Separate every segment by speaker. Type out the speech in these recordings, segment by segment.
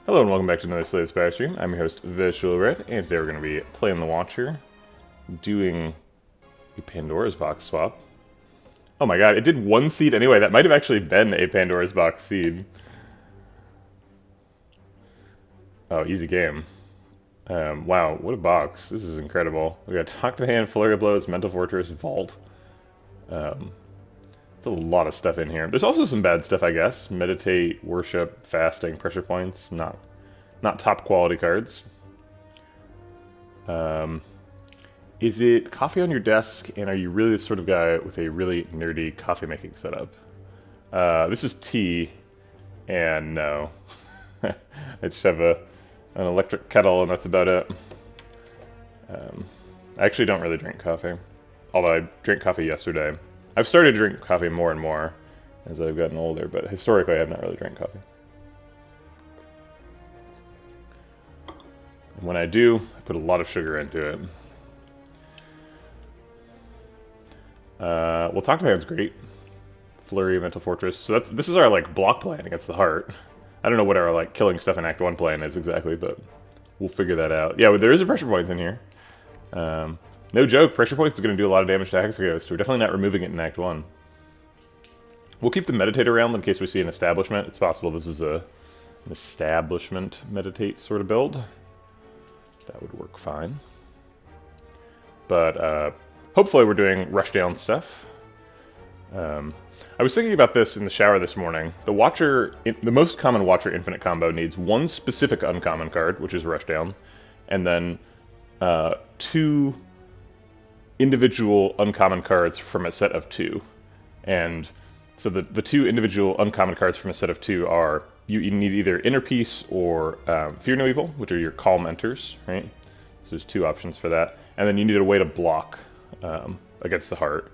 Speaker 1: Hello and welcome back to another Slay the Spire stream. I'm your host, Vegetablebread, and today we're going to be playing the Watcher, doing a Pandora's Box swap. Oh my god, it did one seed anyway. That might have actually been a Pandora's Box seed. Oh, easy game. Wow, what a box. This is incredible. We got Talk to the Hand, Flurry of Blows, Mental Fortress, Vault. It's a lot of stuff in here. There's also some bad stuff, I guess. Meditate, Worship, Fasting, Pressure Points. Not top quality cards. Is it coffee on your desk, and are you really the sort of guy with a really nerdy coffee making setup? This is tea, and no. I just have an electric kettle, and that's about it. I actually don't really drink coffee, although I drank coffee yesterday. I've started to drink coffee more and more as I've gotten older, but historically I have not really drank coffee. And when I do, I put a lot of sugar into it. Well, Talk to the Hand's great. Flurry, Mental Fortress. So this is our like block plan against the heart. I don't know what our like killing stuff in Act 1 plan is exactly, but we'll figure that out. Yeah, there is a pressure point in here. No joke, pressure points is going to do a lot of damage to Hexaghost. We're definitely not removing it in Act 1. We'll keep the Meditate around in case we see an Establishment. It's possible this is an Establishment Meditate sort of build. That would work fine. But hopefully we're doing rushdown stuff. I was thinking about this in the shower this morning. The Watcher, the most common Watcher Infinite combo needs one specific uncommon card, which is rushdown, and then 2 individual uncommon cards from a set of 2. And so the 2 individual uncommon cards from a set of 2 are, you need either Inner Peace or Fear No Evil, which are your Calm Enters, right? So there's 2 options for that. And then you need a way to block against the heart.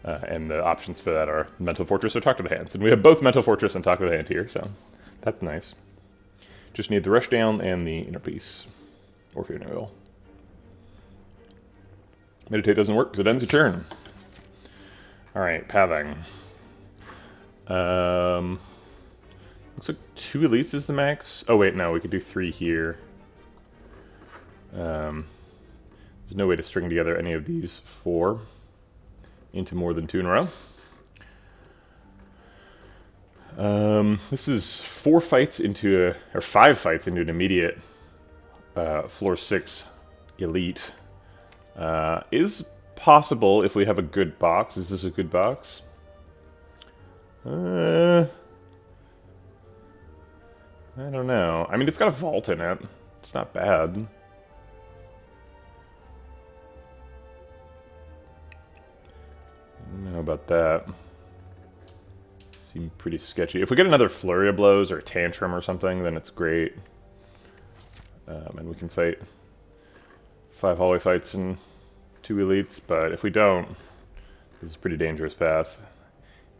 Speaker 1: And the options for that are Mental Fortress or Talk to the Hands. And we have both Mental Fortress and Talk to the Hand here, so that's nice. Just need the Rushdown and the Inner Peace. Or Fear No Evil. Meditate doesn't work because it ends your turn. Alright, pathing. Looks like 2 elites is the max. Oh wait, no, we could do 3 here. There's no way to string together any of these 4 into more than 2 in a row. This is 5 fights into an immediate floor 6 elite. Is possible if we have a good box. Is this a good box? I don't know. I mean, it's got a vault in it. It's not bad. I don't know about that. Seem pretty sketchy. If we get another Flurry of Blows or a Tantrum or something, then it's great. And we can fight 5 hallway fights and 2 elites, but if we don't, this is a pretty dangerous path.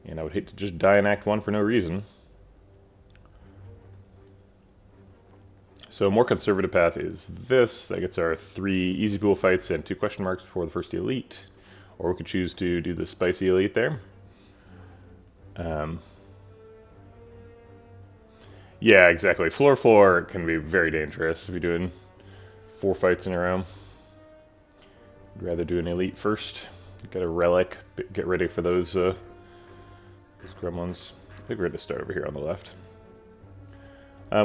Speaker 1: And I would hate to just die in Act 1 for no reason. So a more conservative path is this. That gets our 3 easy pool fights and 2 question marks before the first elite. Or we could choose to do the spicy elite there. Yeah, exactly. Floor 4 can be very dangerous if you're doing 4 fights in a row. I'd rather do an elite first. Get a relic. Get ready for those gremlins. I think we're going to start over here on the left.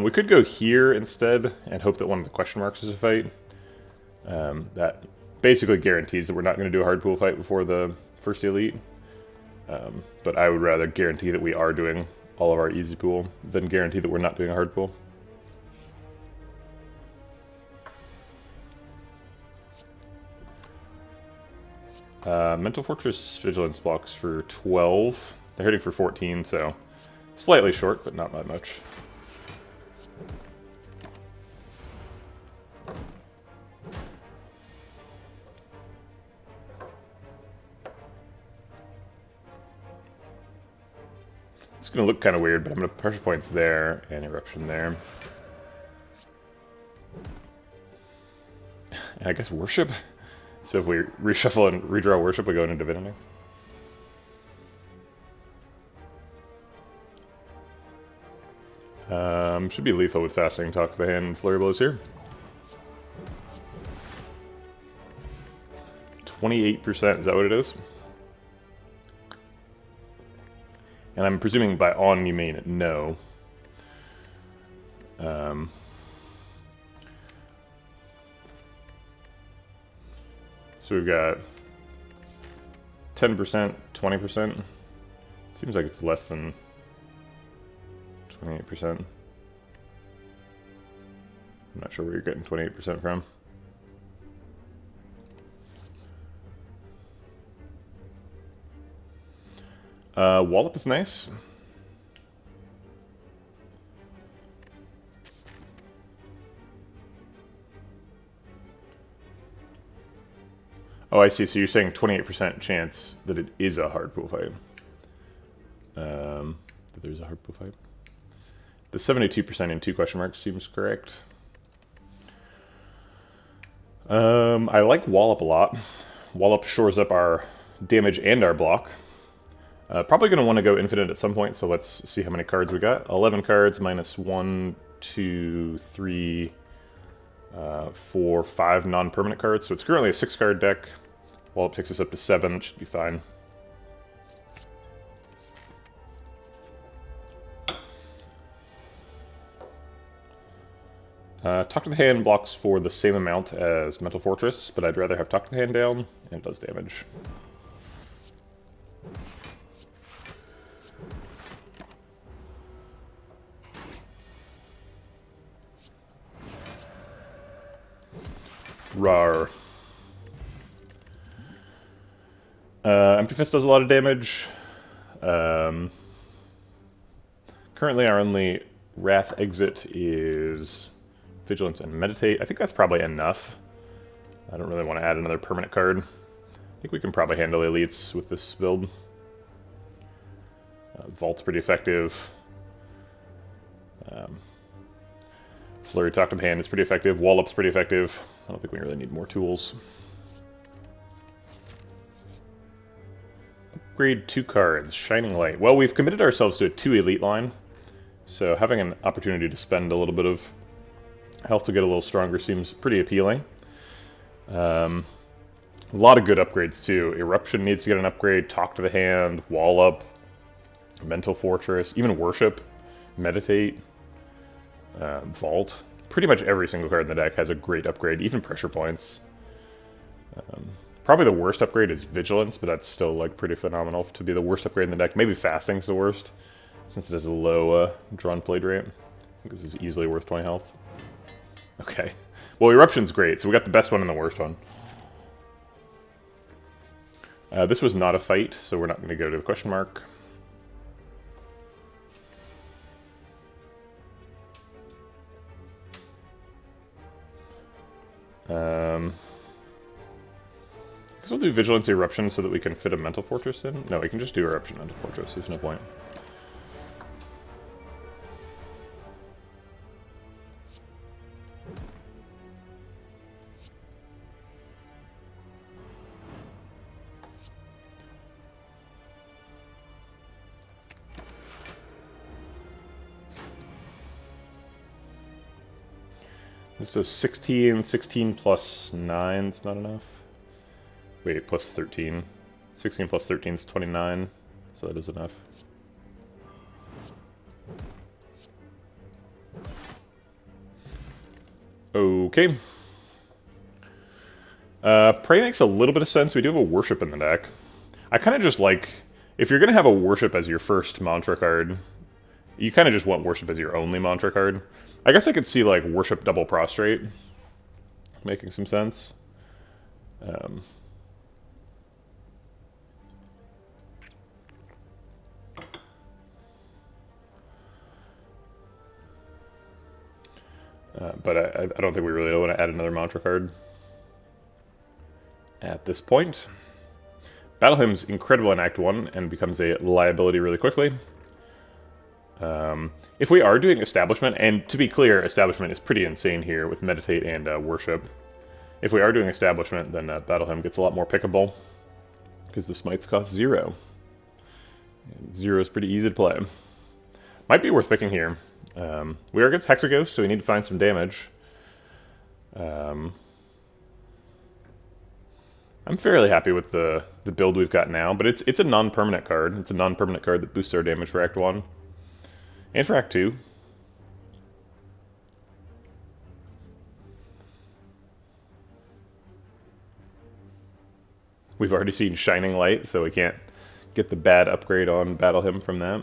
Speaker 1: We could go here instead and hope that one of the question marks is a fight. That basically guarantees that we're not going to do a hard pool fight before the first elite. But I would rather guarantee that we are doing all of our easy pool than guarantee that we're not doing a hard pool. Mental Fortress Vigilance blocks for 12. They're hitting for 14, so slightly short, but not by much. It's going to look kind of weird, but I'm going to pressure points there and eruption there. And I guess worship? So if we reshuffle and redraw worship, we go into divinity. Should be lethal with fasting, talk to the hand, and flurry blows here. 28%, is that what it is? And I'm presuming by on you mean no. So we've got 10%, 20%. Seems like it's less than 28%. I'm not sure where you're getting 28% from. Wallop is nice. Oh, I see. So you're saying 28% chance that it is a hard pool fight. That there's a hard pool fight. The 72% in 2 question marks seems correct. I like Wallop a lot. Wallop shores up our damage and our block. Probably going to want to go infinite at some point, so let's see how many cards we got. 11 cards minus 1, 2, 3, 4, 5 non-permanent cards. So it's currently a 6-card deck. Wallop takes us up to 7, it should be fine. Talk to the Hand blocks for the same amount as Mental Fortress, but I'd rather have Talk to the Hand down, and it does damage. Rar. Empty Fist does a lot of damage. Currently our only Wrath exit is Vigilance and Meditate. I think that's probably enough. I don't really want to add another permanent card. I think we can probably handle elites with this build. Vault's pretty effective. Flurry Talk to the Hand is pretty effective. Wallop's pretty effective. I don't think we really need more tools. Upgrade 2 cards. Shining Light. Well, we've committed ourselves to a 2 elite line, so having an opportunity to spend a little bit of health to get a little stronger seems pretty appealing. A lot of good upgrades too. Eruption needs to get an upgrade. Talk to the Hand. Wallop. Mental Fortress. Even Worship. Meditate. Vault. Pretty much every single card in the deck has a great upgrade, even pressure points. Probably the worst upgrade is Vigilance, but that's still like pretty phenomenal to be the worst upgrade in the deck. Maybe Fasting's the worst, since it has a low drawn played rate. I think this is easily worth 20 health. Okay. Well, Eruption's great, so we got the best one and the worst one. This was not a fight, so we're not going to go to the question mark. I guess we'll do Vigilance Eruption so that we can fit a Mental Fortress in. No, we can just do Eruption Mental Fortress. There's no point. This does 16, 16 plus 9 is not enough. Wait, plus 13. 16 plus 13 is 29, so that is enough. Okay. Prey makes a little bit of sense. We do have a Worship in the deck. I kind of just like, if you're going to have a Worship as your first mantra card, you kind of just want Worship as your only mantra card. I guess I could see, like, Worship Double Prostrate making some sense. But I don't think we really want to add another mantra card at this point. Battle Hymn's incredible in Act 1 and becomes a liability really quickly. If we are doing Establishment, and to be clear, Establishment is pretty insane here with Meditate and Worship. If we are doing Establishment, then Battle Hymn gets a lot more pickable, because the smites cost 0. And 0 is pretty easy to play. Might be worth picking here. We are against Hexaghost, so we need to find some damage. I'm fairly happy with the build we've got now, but it's a non-permanent card. It's a non-permanent card that boosts our damage for Act 1. And for Act 2. We've already seen Shining Light, so we can't get the bad upgrade on Battle Hymn from that.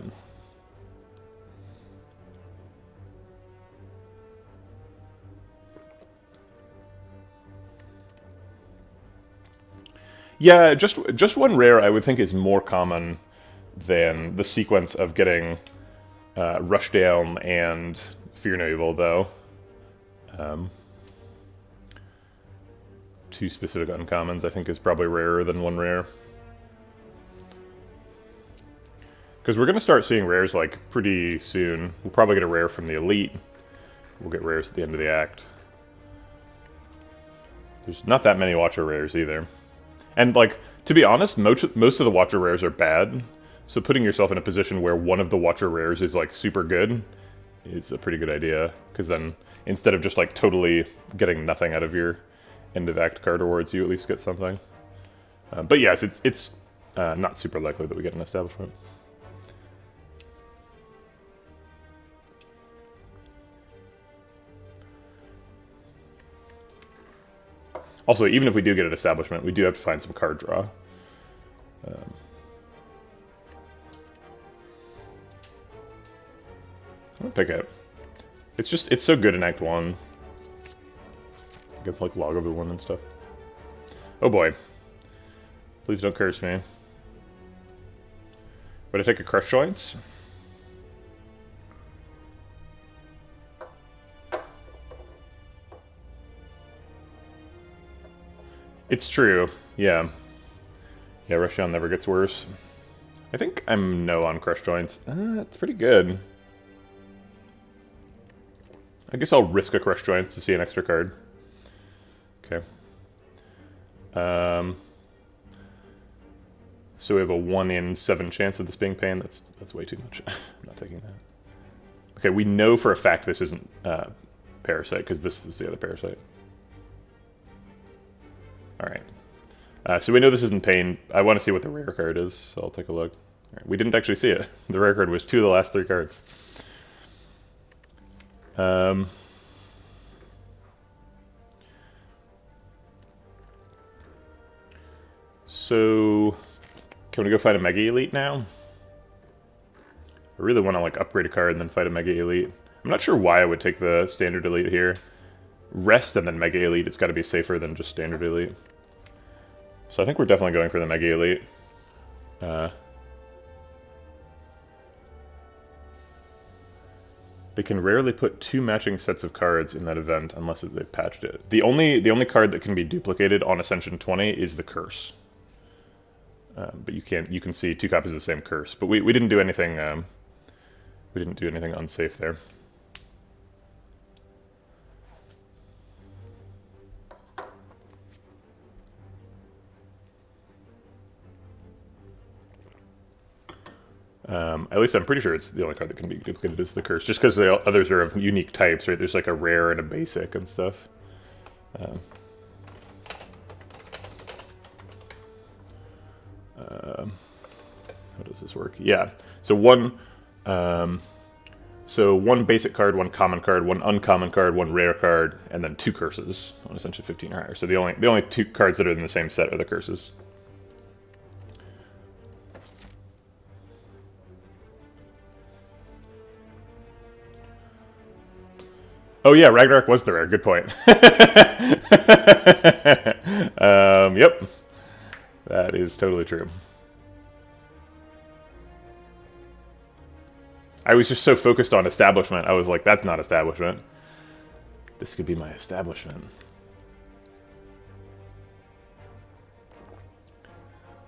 Speaker 1: Yeah, just one rare I would think is more common than the sequence of getting Rushdown and Fear No Evil, though. Two specific uncommons I think is probably rarer than one rare. Because we're going to start seeing rares like pretty soon. We'll probably get a rare from the Elite. We'll get rares at the end of the act. There's not that many Watcher rares either. And, like, to be honest, most of the Watcher rares are bad, so putting yourself in a position where one of the Watcher rares is, like, super good is a pretty good idea, because then, instead of just, like, totally getting nothing out of your end-of-act card rewards, you at least get something. But yes, it's not super likely that we get an Establishment. Also, even if we do get an Establishment, we do have to find some card draw. I'll pick it. It's so good in Act 1. Against, like, Log of the One and stuff. Oh boy. Please don't curse me. Would I take a Crush Joints? It's true, yeah. Yeah, Rushdown never gets worse. I think I'm no on Crush Joints. It's pretty good. I guess I'll risk a Crush Joints to see an extra card. Okay. So we have a 1 in 7 chance of this being pain. That's way too much. I'm not taking that. Okay, we know for a fact this isn't Parasite, because this is the other Parasite. Alright. So we know this isn't pain. I want to see what the rare card is, so I'll take a look. Right, we didn't actually see it. The rare card was 2 of the last 3 cards. So, can we go fight a Mega Elite now? I really want to, like, upgrade a card and then fight a Mega Elite. I'm not sure why I would take the Standard Elite here. Rest and then Mega Elite, it's got to be safer than just Standard Elite. So I think we're definitely going for the Mega Elite. They can rarely put 2 matching sets of cards in that event unless they've patched it. The only card that can be duplicated on Ascension 20 is the Curse. But you can see 2 copies of the same Curse. But we didn't do anything. We didn't do anything unsafe there. At least I'm pretty sure it's the only card that can be duplicated is the Curse, just because the others are of unique types, right? There's like a rare and a basic and stuff. How does this work? Yeah, so one basic card, 1 common card, 1 uncommon card, 1 rare card, and then 2 curses on Ascension 15 or higher. So the only 2 cards that are in the same set are the curses. Oh yeah, Ragnarok was the rare. Good point. Yep. That is totally true. I was just so focused on Establishment, I was like, that's not Establishment. This could be my Establishment.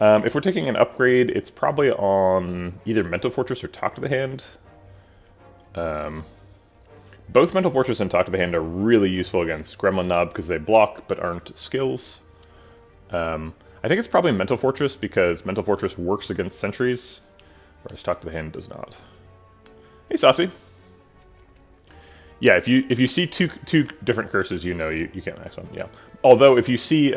Speaker 1: If we're taking an upgrade, it's probably on either Mental Fortress or Talk to the Hand. Both Mental Fortress and Talk to the Hand are really useful against Gremlin Knob because they block but aren't skills. I think it's probably Mental Fortress because Mental Fortress works against sentries, whereas Talk to the Hand does not. Hey, Saucy. Yeah, if you see two different curses, you know you can't max one. Yeah. Although if you see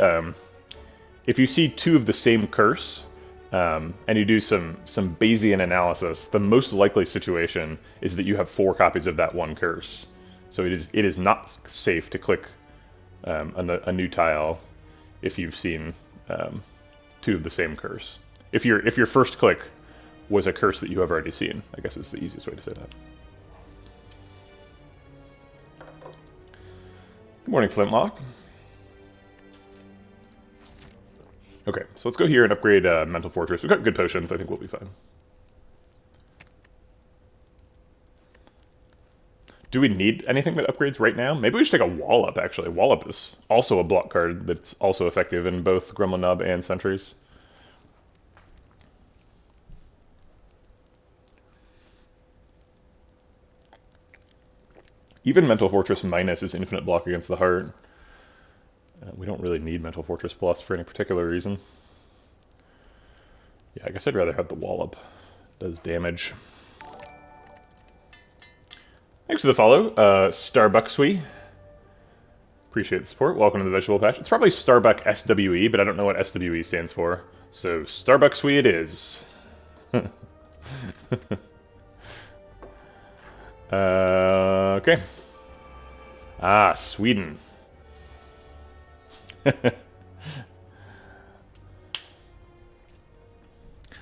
Speaker 1: two of the same curse, and you do some Bayesian analysis, the most likely situation is that you have 4 copies of that one curse. So it is not safe to click a new tile if you've seen 2 of the same curse. If your first click was a curse that you have already seen, I guess is the easiest way to say that. Good morning, Flintlock. Okay, so let's go here and upgrade Mental Fortress. We've got good potions. I think we'll be fine. Do we need anything that upgrades right now? Maybe we should take a Wallop, actually. Wallop is also a block card that's also effective in both Gremlin Nub and Sentries. Even Mental Fortress Minus is infinite block against the heart. We don't really need Mental Fortress Plus for any particular reason. Yeah, I guess I'd rather have the Wallop. It does damage. Thanks for the follow, Starbuckswe. Appreciate the support. Welcome to the Vegetable Patch. It's probably Starbuck SWE, but I don't know what SWE stands for. So Starbuckswe it is. Okay. Ah, Sweden.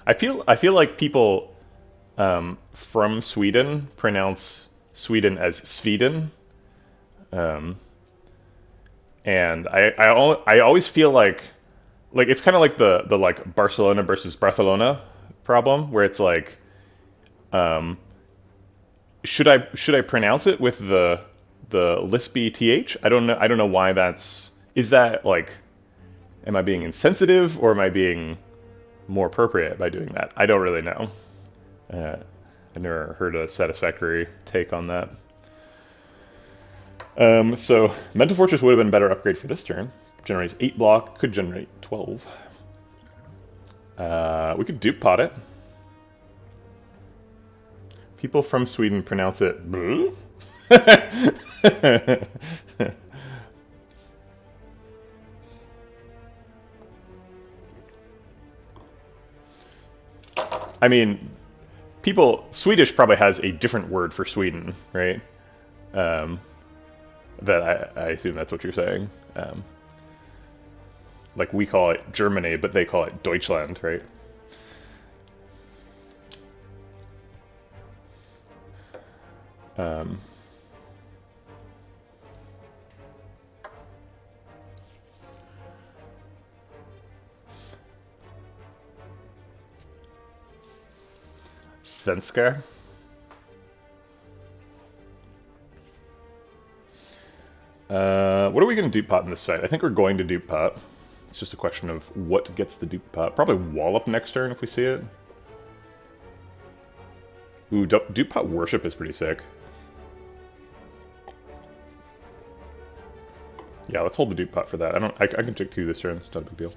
Speaker 1: I feel like people from Sweden pronounce Sweden as Sweden, and I always feel like it's kind of like the like Barcelona versus Barcelona problem, where it's like, should I pronounce it with the lispy th? I don't know why that's. Is that like, am I being insensitive or am I being more appropriate by doing that? I don't really know. I've never heard a satisfactory take on that. So Mental Fortress would have been a better upgrade for this turn. Generates 8 block, could generate 12. We could dupe pot it. People from Sweden pronounce it blue. I mean, Swedish probably has a different word for Sweden, right? That I assume that's what you're saying. Like we call it Germany, but they call it Deutschland, right? Svenska. What are we going to dupe pot in this fight? I think we're going to dupe pot. It's just a question of what gets the dupe pot. Probably Wallop next turn if we see it. Ooh, dupe pot Worship is pretty sick. Yeah, let's hold the dupe pot for that. I can check 2 this turn. It's not a big deal.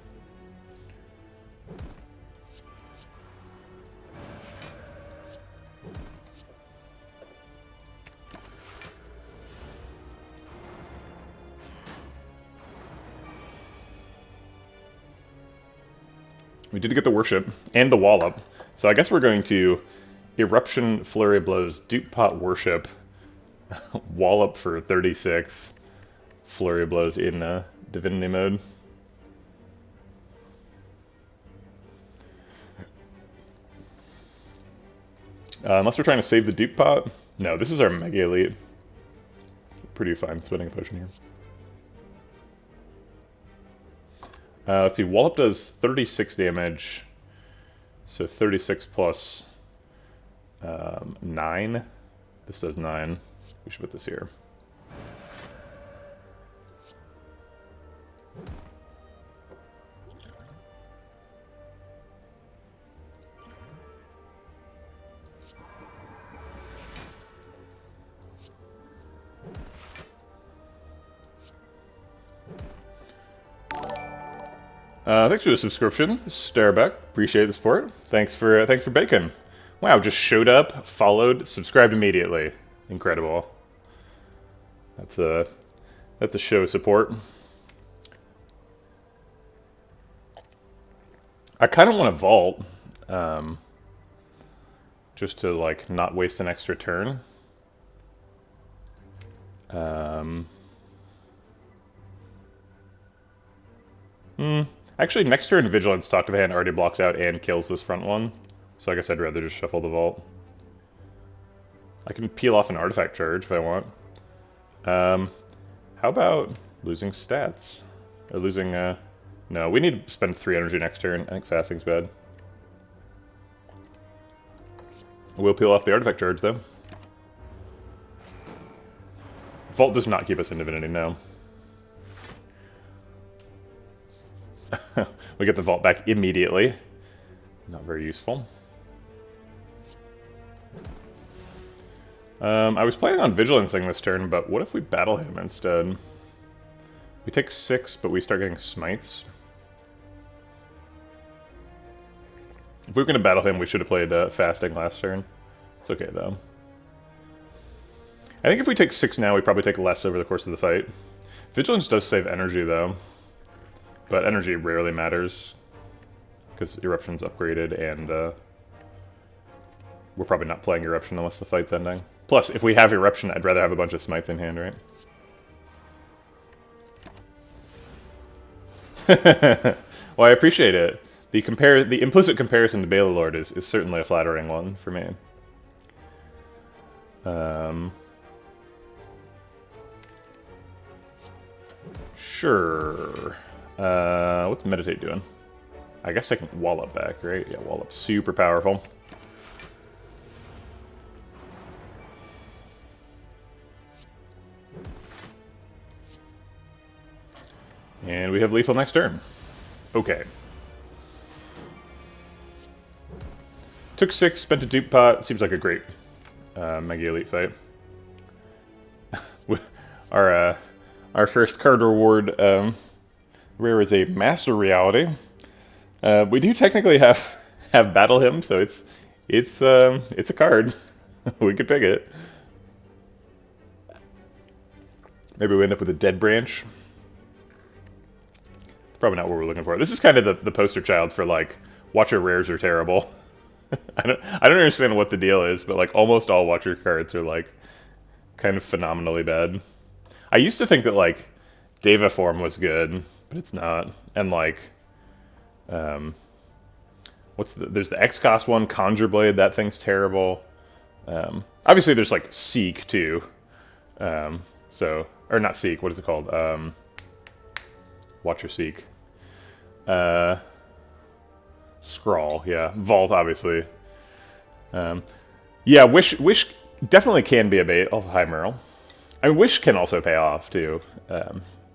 Speaker 1: We did get the Worship and the Wallop, so I guess we're going to Eruption, Flurry Blows, Dupe Pot, Worship, Wallop for 36, Flurry Blows in Divinity mode. Unless we're trying to save the Dupe Pot. No, this is our Mega Elite. Pretty fine spending a potion here. Let's see, Wallop does 36 damage, so 36 plus 9. This does 9. We should put this here. Thanks for the subscription, Starbuck. Appreciate the support. Thanks for bacon. Wow, just showed up, followed, subscribed immediately. Incredible. That's a show support. I kind of want to vault, just to like not waste an extra turn. Actually, next turn, Vigilance Talk to the Hand already blocks out and kills this front one. So I guess I'd rather just shuffle the vault. I can peel off an artifact charge if I want. How about losing stats? Or losing, no, we need to spend 3 energy next turn. I think fasting's bad. We'll peel off the artifact charge, though. Vault does not keep us in Divinity, no. We get the vault back immediately. Not very useful. I was planning on Vigilancing this turn, but what if we battle him instead? We take 6, but we start getting smites. If we were going to battle him, we should have played Fasting last turn. It's okay, though. I think if we take 6 now, we probably take less over the course of the fight. Vigilance does save energy, though. But energy rarely matters, because Eruption's upgraded, and we're probably not playing Eruption unless the fight's ending. Plus, if we have Eruption, I'd rather have a bunch of smites in hand, right? Well, I appreciate it. The implicit comparison to Balelord is certainly a flattering one for me. Sure. What's Meditate doing? I guess I can Wallop back, right? Yeah, Wallop super powerful. And we have Lethal next turn. Okay. Took 6, spent a dupe pot. Seems like a great Mega Elite fight. Our first card reward rare is a Master Reality. We do technically have Battle Him, so it's a card. We could pick it. Maybe we end up with a Dead Branch. Probably not what we're looking for. This is kind of the poster child for like Watcher rares are terrible. I don't understand what the deal is, but like almost all Watcher cards are like kind of phenomenally bad. I used to think that like Deva form was good, but it's not. And like there's the X-Cost one, Conjure Blade, that thing's terrible. Obviously there's like Seek too. Or not Seek, what is it called? Watcher Seek. Scrawl, yeah. Vault, obviously. Yeah, Wish definitely can be a bait. Oh, hi, Merle. I mean, Wish can also pay off, too.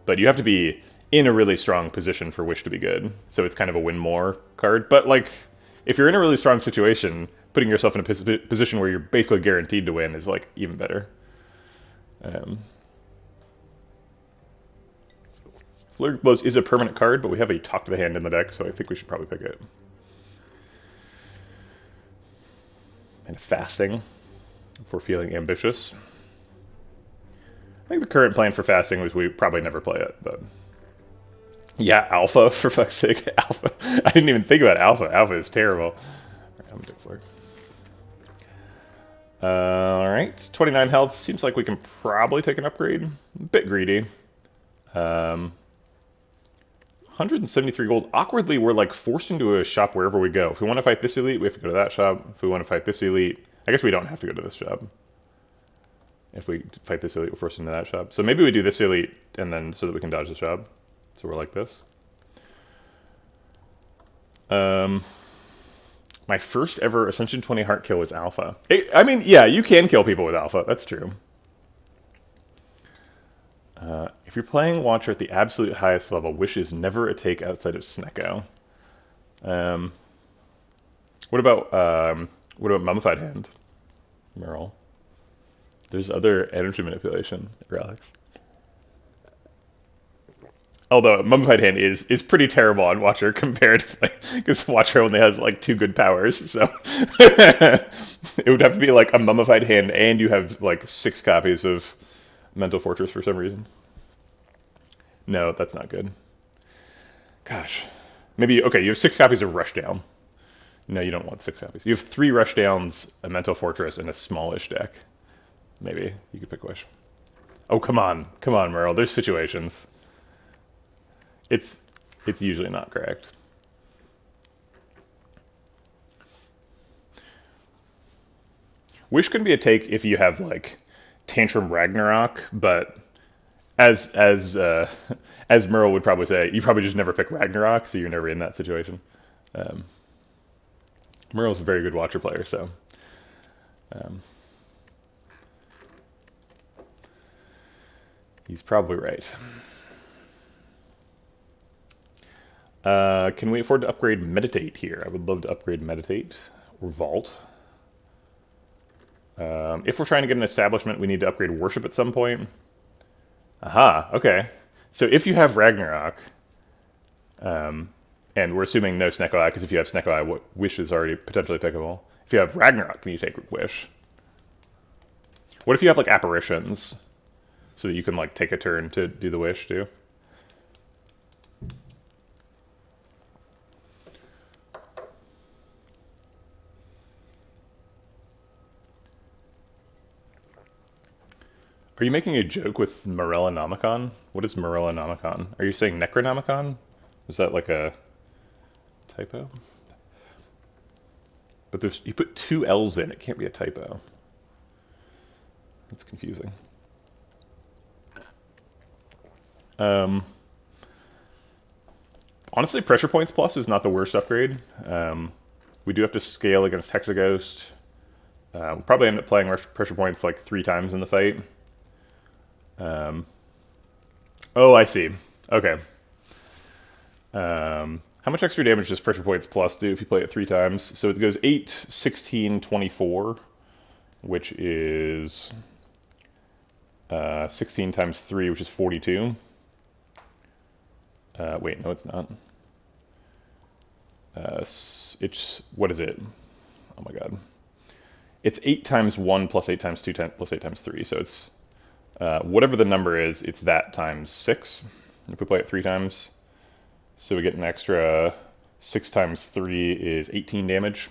Speaker 1: But you have to be in a really strong position for Wish to be good. So it's kind of a win more card. But, like, if you're in a really strong situation, putting yourself in a position where you're basically guaranteed to win is, like, even better. Flurry Blows is a permanent card, but we have a Talk to the Hand in the deck, so I think we should probably pick it. And Fasting, if we're feeling ambitious. I think the current plan for Fasting was we probably never play it, but... Yeah, Alpha, for fuck's sake. Alpha. I didn't even think about Alpha. Alpha is terrible. Alright, I'm gonna take Flurry. Alright, 29 health. Seems like we can probably take an upgrade. A bit greedy. 173 gold. Awkwardly, we're like forced into a shop wherever we go. If we want to fight this elite, we have to go to that shop. If we want to fight this elite, I guess we don't have to go to this shop. If we fight this elite, we're forced into that shop. So maybe we do this elite, and then so that we can dodge the shop. So we're like this. My first ever Ascension 20 heart kill was Alpha. I mean, yeah, you can kill people with Alpha. That's true. If you're playing Watcher at the absolute highest level, Wish is never a take outside of Snecko. What about Mummified Hand, Merle? There's other energy manipulation, Relics. Although Mummified Hand is pretty terrible on Watcher compared to because Watcher only has like 2 good powers, so it would have to be like a Mummified Hand and you have like 6 copies of Mental Fortress for some reason. No, that's not good. Gosh. Maybe, okay, you have 6 copies of Rushdown. No, you don't want 6 copies. You have 3 Rushdowns, a Mental Fortress, and a smallish deck. Maybe. You could pick Wish. Oh, come on. Come on, Merle. There's situations. It's usually not correct. Wish can be a take if you have, like, Tantrum Ragnarok, but as Merle would probably say, you probably just never pick Ragnarok, so you're never in that situation. Merle's a very good Watcher player, so... he's probably right. Can we afford to upgrade Meditate here? I would love to upgrade Meditate or Vault. If we're trying to get an establishment, we need to upgrade Worship at some point. Aha, okay. So if you have Ragnarok, and we're assuming no Snecko Eye, because if you have Snecko Eye, Wish is already potentially pickable. If you have Ragnarok, can you take Wish? What if you have, like, Apparitions, so that you can, like, take a turn to do the Wish, too? Are you making a joke with Morellonomicon? What is Morellonomicon? Are you saying Necronomicon? Is that like a typo? But you put 2 L's in. It can't be a typo. That's confusing. Honestly, Pressure Points Plus is not the worst upgrade. We do have to scale against Hexaghost. We'll probably end up playing Pressure Points like 3 times in the fight. Oh, I see. Okay. How much extra damage does Pressure Points Plus do if you play it 3 times? So it goes 8, 16, 24, which is 16 times 3, which is 42. Wait, no, it's not. It's, what is it? Oh my god. It's 8 times 1 plus 8 times 2 plus 8 times 3, so it's whatever the number is, it's that times 6, if we play it 3 times. So we get an extra 6 times 3 is 18 damage.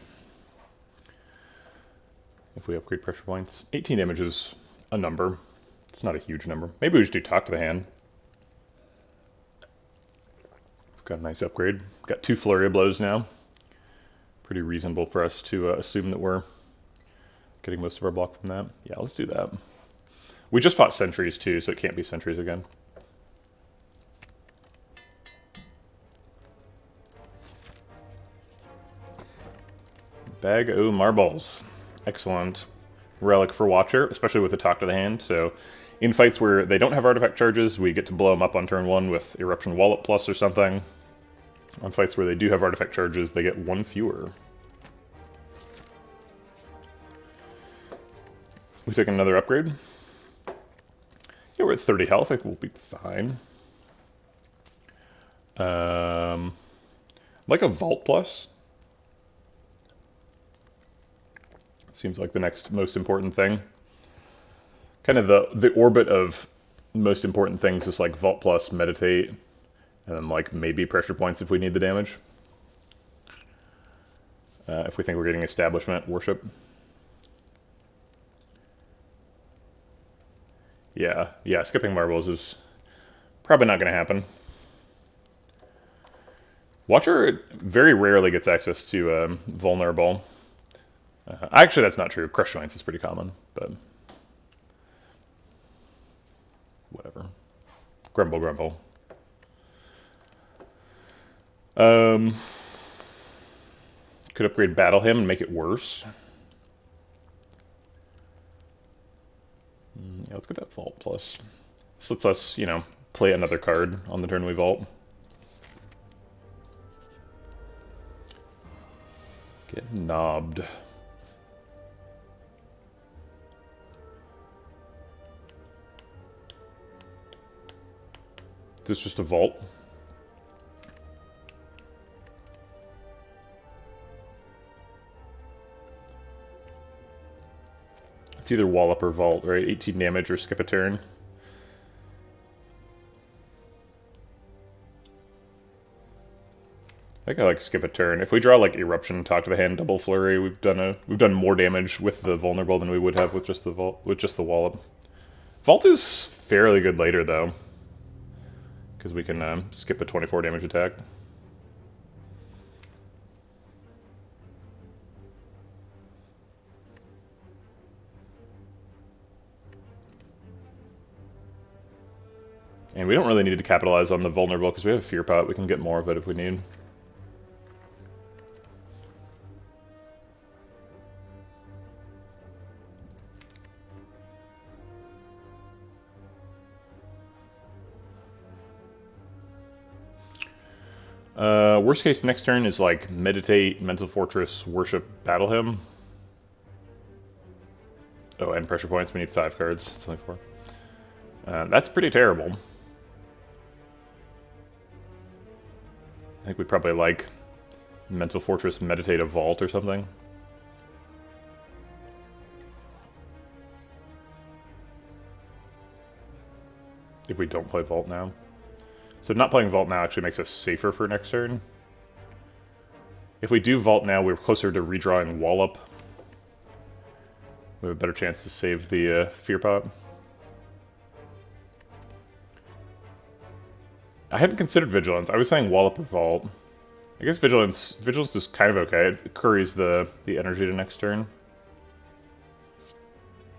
Speaker 1: If we upgrade Pressure Points. 18 damage is a number. It's not a huge number. Maybe we just do Talk to the Hand. It's got a nice upgrade. Got 2 Flurry of Blows now. Pretty reasonable for us to assume that we're getting most of our block from that. Yeah, let's do that. We just fought Sentries too, so it can't be Sentries again. Bag o' Marbles. Excellent relic for Watcher, especially with the Talk to the Hand. So in fights where they don't have artifact charges, we get to blow them up on turn 1 with Eruption Wallop Plus or something. On fights where they do have artifact charges, they get 1 fewer. We take another upgrade. Yeah, we're at 30 health. I think we'll be fine. Like a Vault Plus. Seems like the next most important thing. Kind of the orbit of most important things is like Vault Plus, Meditate, and then like maybe Pressure Points if we need the damage. If we think we're getting Establishment, Worship. Yeah, skipping Marbles is probably not going to happen. Watcher very rarely gets access to Vulnerable. Actually, that's not true. Crush Joints is pretty common, but whatever. Grumble, grumble. Could upgrade Battle Hymn and make it worse. Yeah, let's get that Vault Plus. This lets us, you know, play another card on the turn we vault. Get knobbed. This is just a vault. It's either Wallop or Vault, right? 18 damage or skip a turn. I think I like skip a turn. If we draw like Eruption, Talk to the Hand, Double Flurry, we've done more damage with the Vulnerable than we would have with just the Wallop. Vault is fairly good later though, because we can skip a 24 damage attack. And we don't really need to capitalize on the Vulnerable because we have a Fear Pot. We can get more of it if we need. Worst case next turn is like Meditate, Mental Fortress, Worship, Battle Hymn. Oh, and Pressure Points. We need 5 cards. It's only 4. That's pretty terrible. I think we probably like Mental Fortress, Meditate a Vault or something. If we don't play Vault now. So not playing Vault now actually makes us safer for next turn. If we do Vault now, we're closer to redrawing Wallop. We have a better chance to save the Fear Pot. I hadn't considered Vigilance. I was saying Wallop or Vault. I guess Vigilance is kind of okay. It curries the energy to next turn.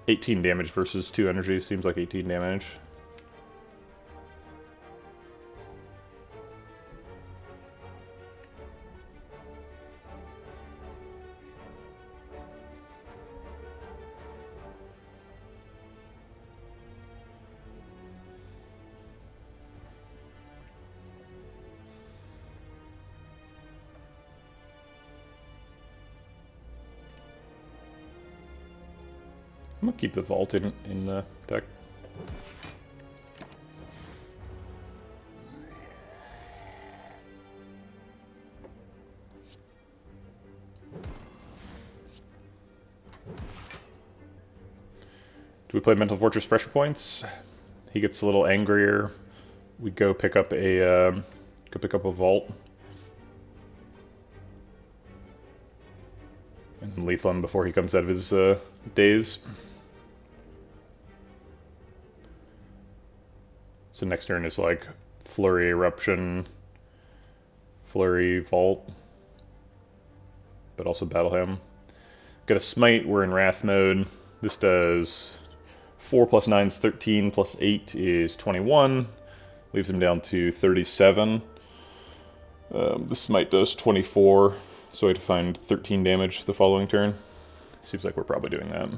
Speaker 1: 18 damage versus 2 energy seems like 18 damage. I'm gonna keep the Vault in the deck. Do we play Mental Fortress Pressure Points? He gets a little angrier. We go pick up a Vault. And lethal him before he comes out of his daze. So next turn is like Flurry, Eruption, Flurry, Vault, but also Battle Hymn. Got a Smite, we're in Wrath mode. This does 4 plus 9 is 13, plus 8 is 21. Leaves him down to 37. The Smite does 24, so I have to find 13 damage the following turn. Seems like we're probably doing that.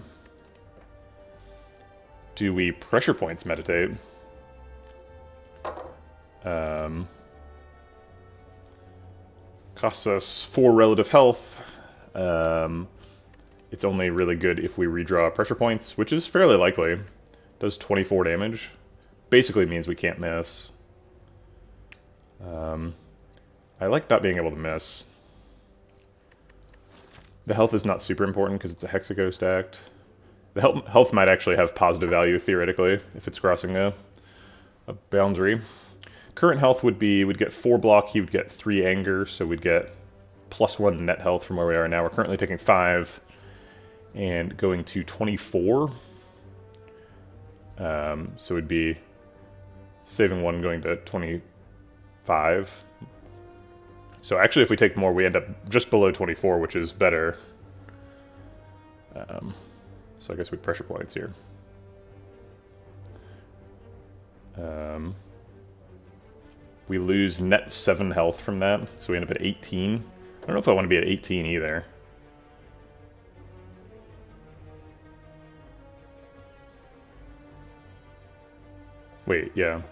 Speaker 1: Do we Pressure Points Meditate? Costs us 4 relative health. It's only really good if we redraw Pressure Points, which is fairly likely. Does 24 damage. Basically means we can't miss. I like not being able to miss. The health is not super important because it's a Hexaco stacked. The health might actually have positive value, theoretically, if it's crossing a boundary. Current health would be, we'd get 4 block, he would get 3 anger, so we'd get +1 net health from where we are now. We're currently taking 5 and going to 24. So we'd be saving 1 going to 25. So actually if we take more, we end up just below 24, which is better. So I guess we Pressure Points here. We lose net 7 health from that, so we end up at 18. I don't know if I want to be at 18 either. Wait, yeah,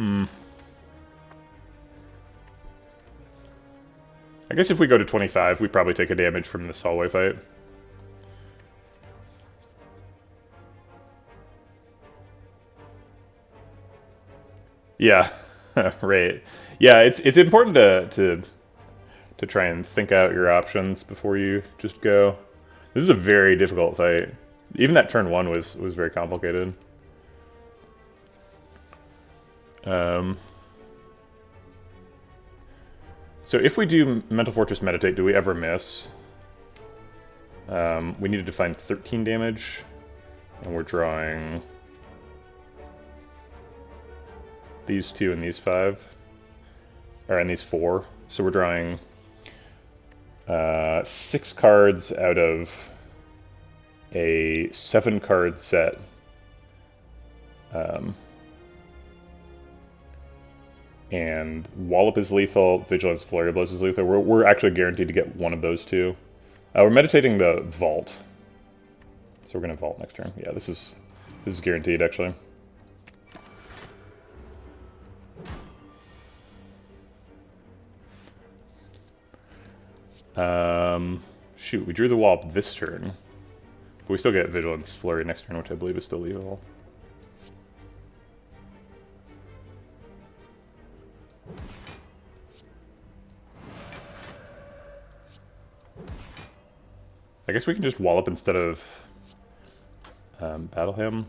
Speaker 1: 18. I guess if we go to 25, we probably take a damage from this hallway fight. Yeah, right. Yeah, it's important to try and think out your options before you just go. This is a very difficult fight. Even that turn 1 was very complicated. So if we do Mental Fortress Meditate, do we ever miss? We needed to find 13 damage, and we're drawing these 2 and these 5, and these 4. So we're drawing 6 cards out of a 7-card set. And Wallop is lethal, Vigilance Flurry Blows is lethal. We're actually guaranteed to get one of those 2. We're meditating the Vault. So we're going to Vault next turn. Yeah, this is guaranteed, actually. Shoot, we drew the Wallop this turn. But we still get Vigilance Flurry next turn, which I believe is still lethal. I guess we can just Wallop instead of Battle him.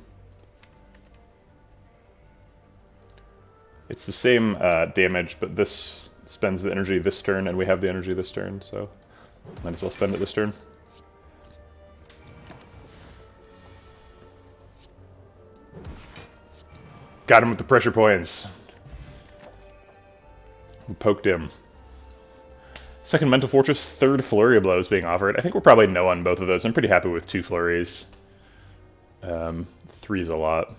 Speaker 1: It's the same damage, but this spends the energy this turn, and we have the energy this turn, so might as well spend it this turn. Got him with the pressure points. We poked him. Second Mental Fortress, third Flurry of Blows being offered. I think we're probably no on both of those. I'm pretty happy with 2 flurries. 3's a lot.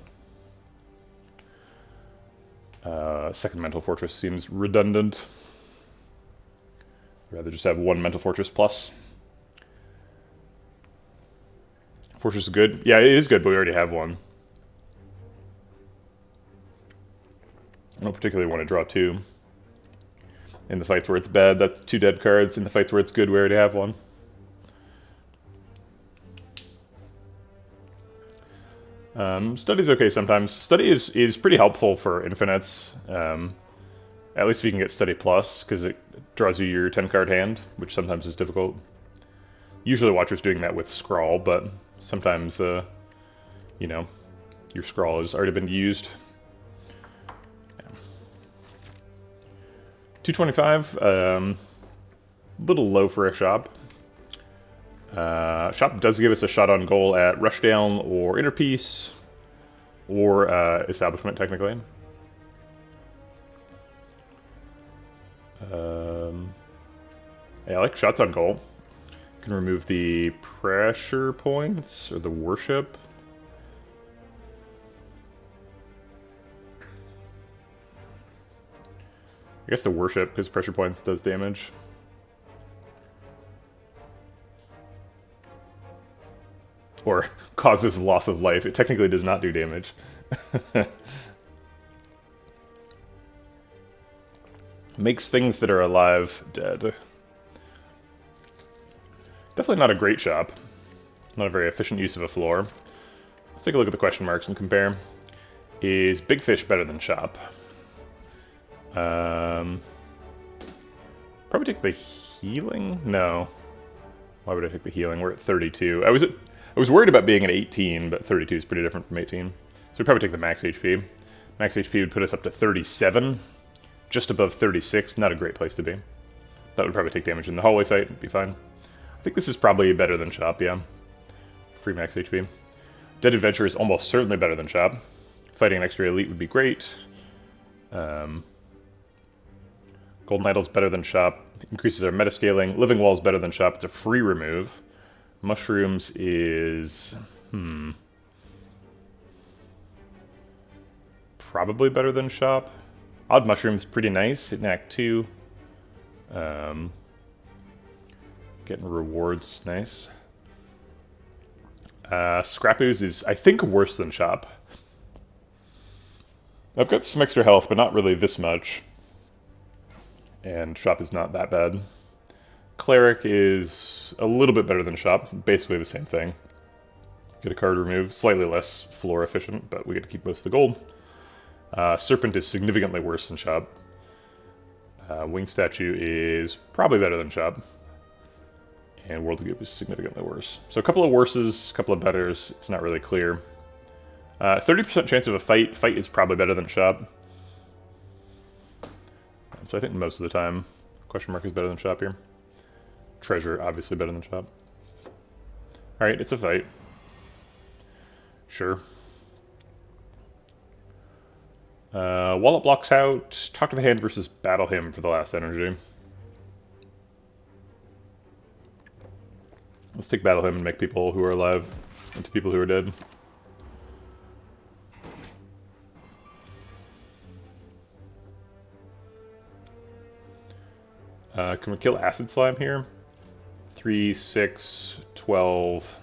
Speaker 1: Second Mental Fortress seems redundant. I'd rather just have 1 Mental Fortress plus. Fortress is good. Yeah, it is good, but we already have 1. I don't particularly want to draw 2. In the fights where it's bad, that's 2 dead cards. In the fights where it's good, we already have 1. Study's okay sometimes. Study is pretty helpful for infinites. At least if you can get Study Plus, because it draws you your 10-card hand, which sometimes is difficult. Usually Watcher's doing that with Scrawl, but sometimes, you know, your Scrawl has already been used. 225, little low for a shop. Shop does give us a shot on goal at Rushdown or Inner Peace, or Establishment, technically. Yeah, I like shots on goal. Can remove the pressure points, or the worship. I guess the worship, because pressure points does damage. Or causes loss of life. It technically does not do damage. Makes things that are alive dead. Definitely not a great shop. Not a very efficient use of a floor. Let's take a look at the question marks and compare. Is Big Fish better than shop? Probably take the healing? No. Why would I take the healing? We're at 32. I was worried about being at 18, but 32 is pretty different from 18. So we'd probably take the max HP. Max HP would put us up to 37. Just above 36. Not a great place to be. That would probably take damage in the hallway fight. It'd be fine. I think this is probably better than shop, yeah. Free max HP. Dead Adventure is almost certainly better than shop. Fighting an extra elite would be great. Golden Idol's better than shop. Increases our metascaling. Living Wall's better than shop. It's a free remove. Mushrooms is... probably better than shop. Odd Mushroom's pretty nice in Act 2. Getting rewards, nice. Scrap Ooze is, I think, worse than shop. I've got some extra health, but not really this much. And shop is not that bad. Cleric is a little bit better than shop. Basically the same thing. Get a card removed. Slightly less floor efficient, but we get to keep most of the gold. Serpent is significantly worse than shop. Wing Statue is probably better than shop. And World of Goop is significantly worse. So a couple of worses, a couple of betters. It's not really clear. 30% chance of a fight. Fight is probably better than shop. So I think most of the time. Question mark is better than shop here. Treasure, obviously better than shop. Alright, it's a fight. Sure. Wallop blocks out. Talk to the hand versus battle him for the last energy. Let's take battle him and make people who are alive into people who are dead. Can we kill acid slime here? 3, 6, 12,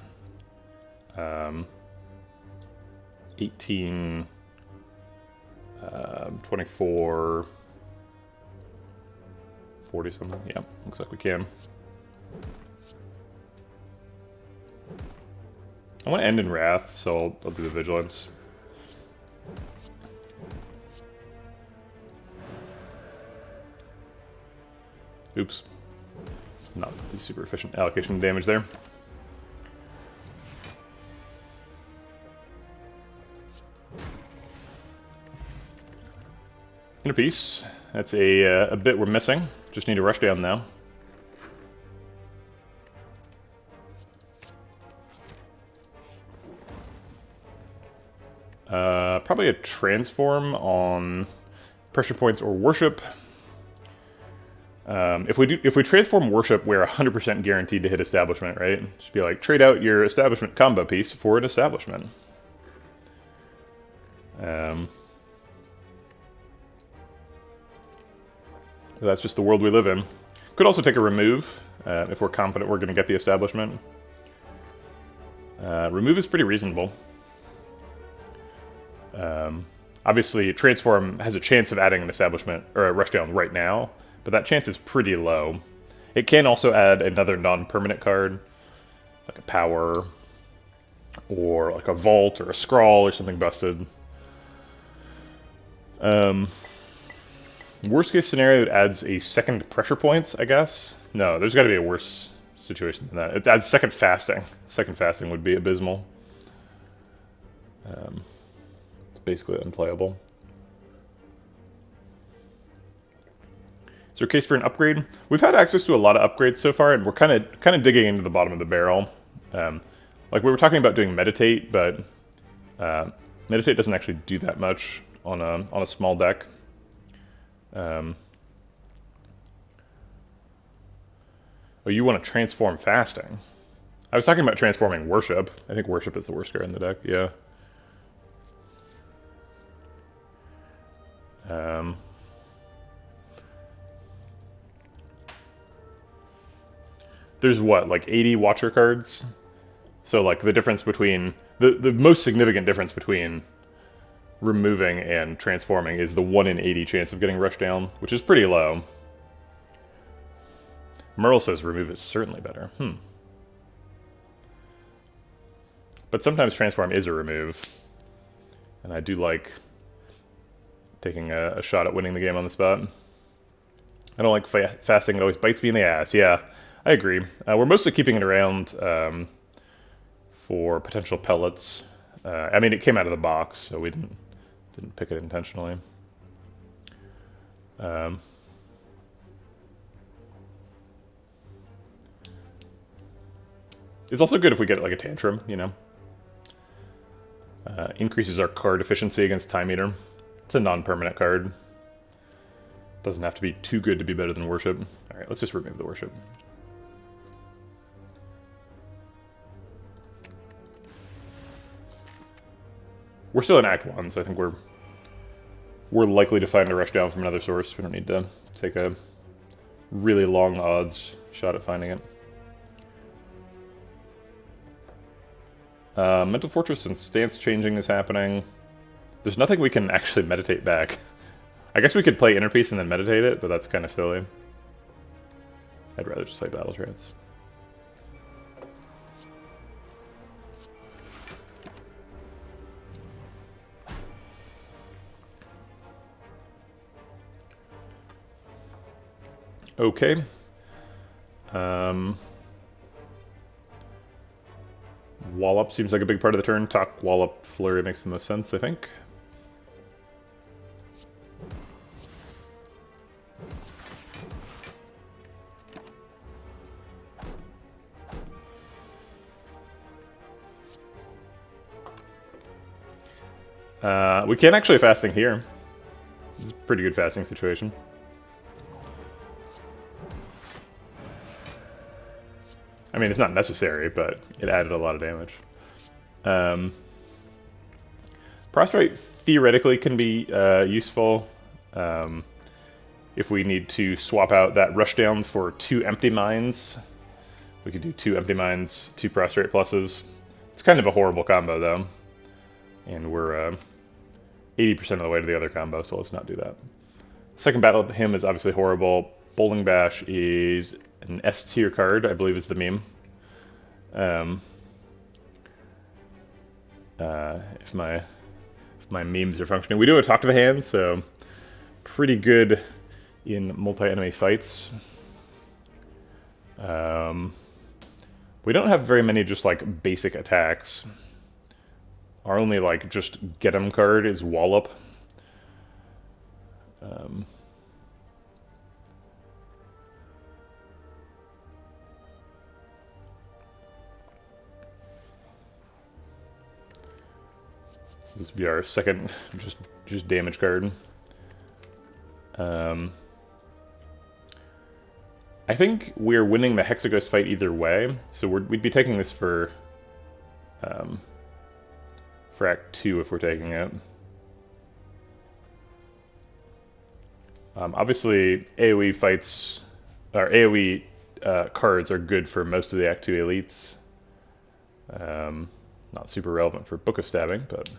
Speaker 1: 18, 24, 40 something. Yeah, looks like we can. I want to end in Wrath, so I'll do the Vigilance. Oops. Not super efficient allocation of damage there. Inner Peace. That's a bit we're missing. Just need to rush down now. Probably a transform on pressure points or worship. If we transform worship, we're 100% guaranteed to hit establishment, right? Just be like, trade out your establishment combo piece for an establishment. That's just the world we live in. Could also take a remove if we're confident we're going to get the establishment. Remove is pretty reasonable. Obviously, transform has a chance of adding an establishment or a rushdown right now, but that chance is pretty low. It can also add another non-permanent card, like a power, or like a vault, or a scrawl, or something busted. Worst case scenario, it adds a second pressure points, I guess. No, there's got to be a worse situation than that. It adds second fasting. Second fasting would be abysmal. It's basically unplayable. Is there a case for an upgrade? We've had access to a lot of upgrades so far, and we're kind of digging into the bottom of the barrel. Like we were talking about doing meditate, but meditate doesn't actually do that much on a small deck. Oh, you want to transform fasting? I was talking about transforming worship. I think worship is the worst card in the deck. Yeah. There's what, like 80 Watcher cards? So like the difference between, the most significant difference between removing and transforming is the 1 in 80 chance of getting rushed down, which is pretty low. Merle says remove is certainly better. But sometimes transform is a remove. And I do like taking a shot at winning the game on the spot. I don't like fasting, it always bites me in the ass. Yeah, I agree. We're mostly keeping it around for potential pellets. I mean, it came out of the box, so we didn't pick it intentionally. It's also good if we get like a tantrum, you know. Increases our card efficiency against Time Eater. It's a non-permanent card. Doesn't have to be too good to be better than Worship. Alright, let's just remove the Worship. We're still in Act 1, so I think we're likely to find a rush down from another source. We don't need to take a really long odds shot at finding it. Mental Fortress and stance changing is happening. There's nothing we can actually meditate back. I guess we could play Inner Peace and then meditate it, but that's kind of silly. I'd rather just play Battle Trance. Okay. Wallop seems like a big part of the turn. Talk, Wallop, Flurry makes the most sense, I think. We can actually fasting here. This is a pretty good fasting situation. I mean, it's not necessary, but it added a lot of damage. Prostrate theoretically can be useful if we need to swap out that rushdown for 2 empty mines. We could do 2 empty mines, 2 prostrate pluses. It's kind of a horrible combo, though. And we're 80% of the way to the other combo, so let's not do that. Second Battle of Him is obviously horrible. Bowling Bash is an S tier card, I believe is the meme. If my memes are functioning. We do a Talk to the Hand, so pretty good in multi-enemy fights. We don't have very many just like basic attacks. Our only like just get 'em card is Wallop. This would be our second just damage card. I think we're winning the Hexaghost fight either way, so we'd be taking this for Act 2 if we're taking it. Obviously, AoE fights, or AoE cards are good for most of the Act 2 elites. Not super relevant for Book of Stabbing, but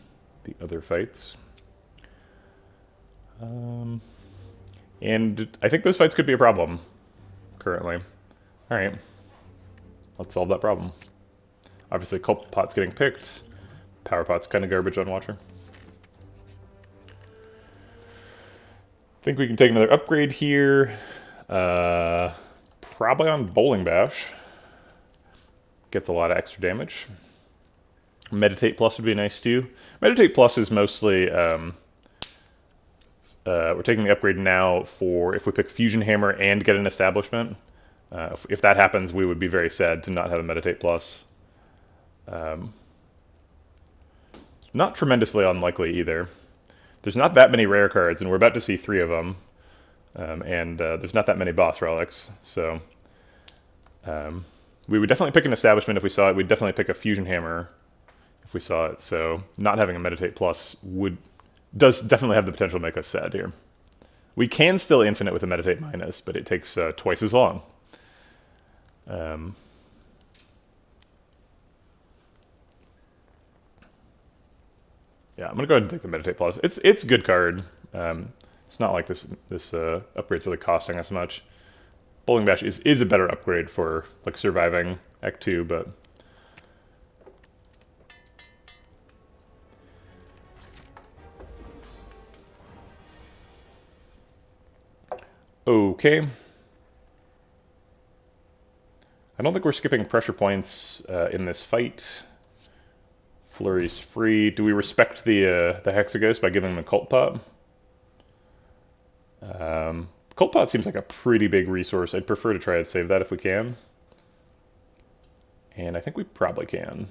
Speaker 1: the other fights. And I think those fights could be a problem, currently. Alright. Let's solve that problem. Obviously, Cult Pot's getting picked. Power Pot's kind of garbage on Watcher. Think we can take another upgrade here. Probably on Bowling Bash. Gets a lot of extra damage. Meditate Plus would be nice too. Meditate Plus is mostly we're taking the upgrade now for if we pick Fusion Hammer and get an Establishment. If that happens, we would be very sad to not have a Meditate Plus. Not tremendously unlikely either. There's not that many rare cards, and we're about to see 3 of them. And there's not that many boss relics, so we would definitely pick an Establishment if we saw it. We'd definitely pick a Fusion Hammer if we saw it, so not having a Meditate Plus does definitely have the potential to make us sad here. We can still infinite with a Meditate Minus, but it takes twice as long. Yeah, I'm gonna go ahead and take the Meditate Plus. It's a good card. It's not like this upgrade's really costing us much. Bowling Bash is a better upgrade for like surviving Act 2, but okay. I don't think we're skipping pressure points in this fight. Flurry's free. Do we respect the Hexaghost by giving him a Cult Pot? Cult Pot seems like a pretty big resource. I'd prefer to try and save that if we can. And I think we probably can.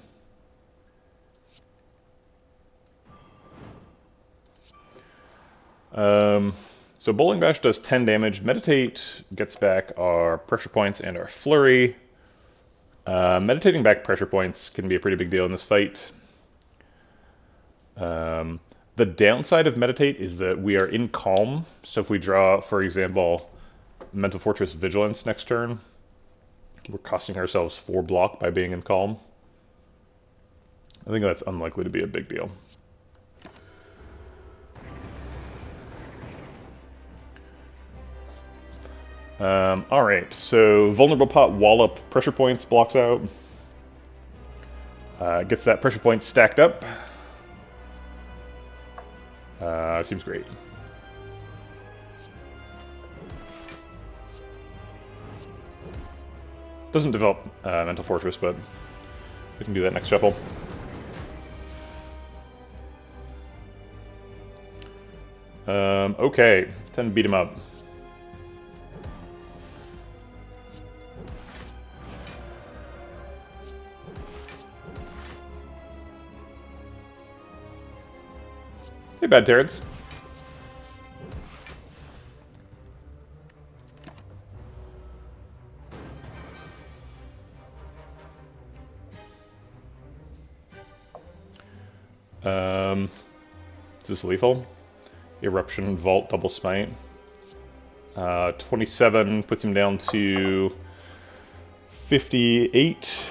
Speaker 1: So Bowling Bash does 10 damage. Meditate gets back our pressure points and our flurry. Meditating back pressure points can be a pretty big deal in this fight. The downside of Meditate is that we are in Calm, so if we draw, for example, Mental Fortress Vigilance next turn, we're costing ourselves 4 block by being in Calm. I think that's unlikely to be a big deal. Alright, so Vulnerable Pot, Wallop, pressure points, blocks out. Gets that pressure point stacked up. Seems great. Doesn't develop Mental Fortress, but we can do that next shuffle. Okay, time to beat him up. Hey, Bad Terrence. Is this lethal? Eruption, Vault, Double Smite. 27 puts him down to 58.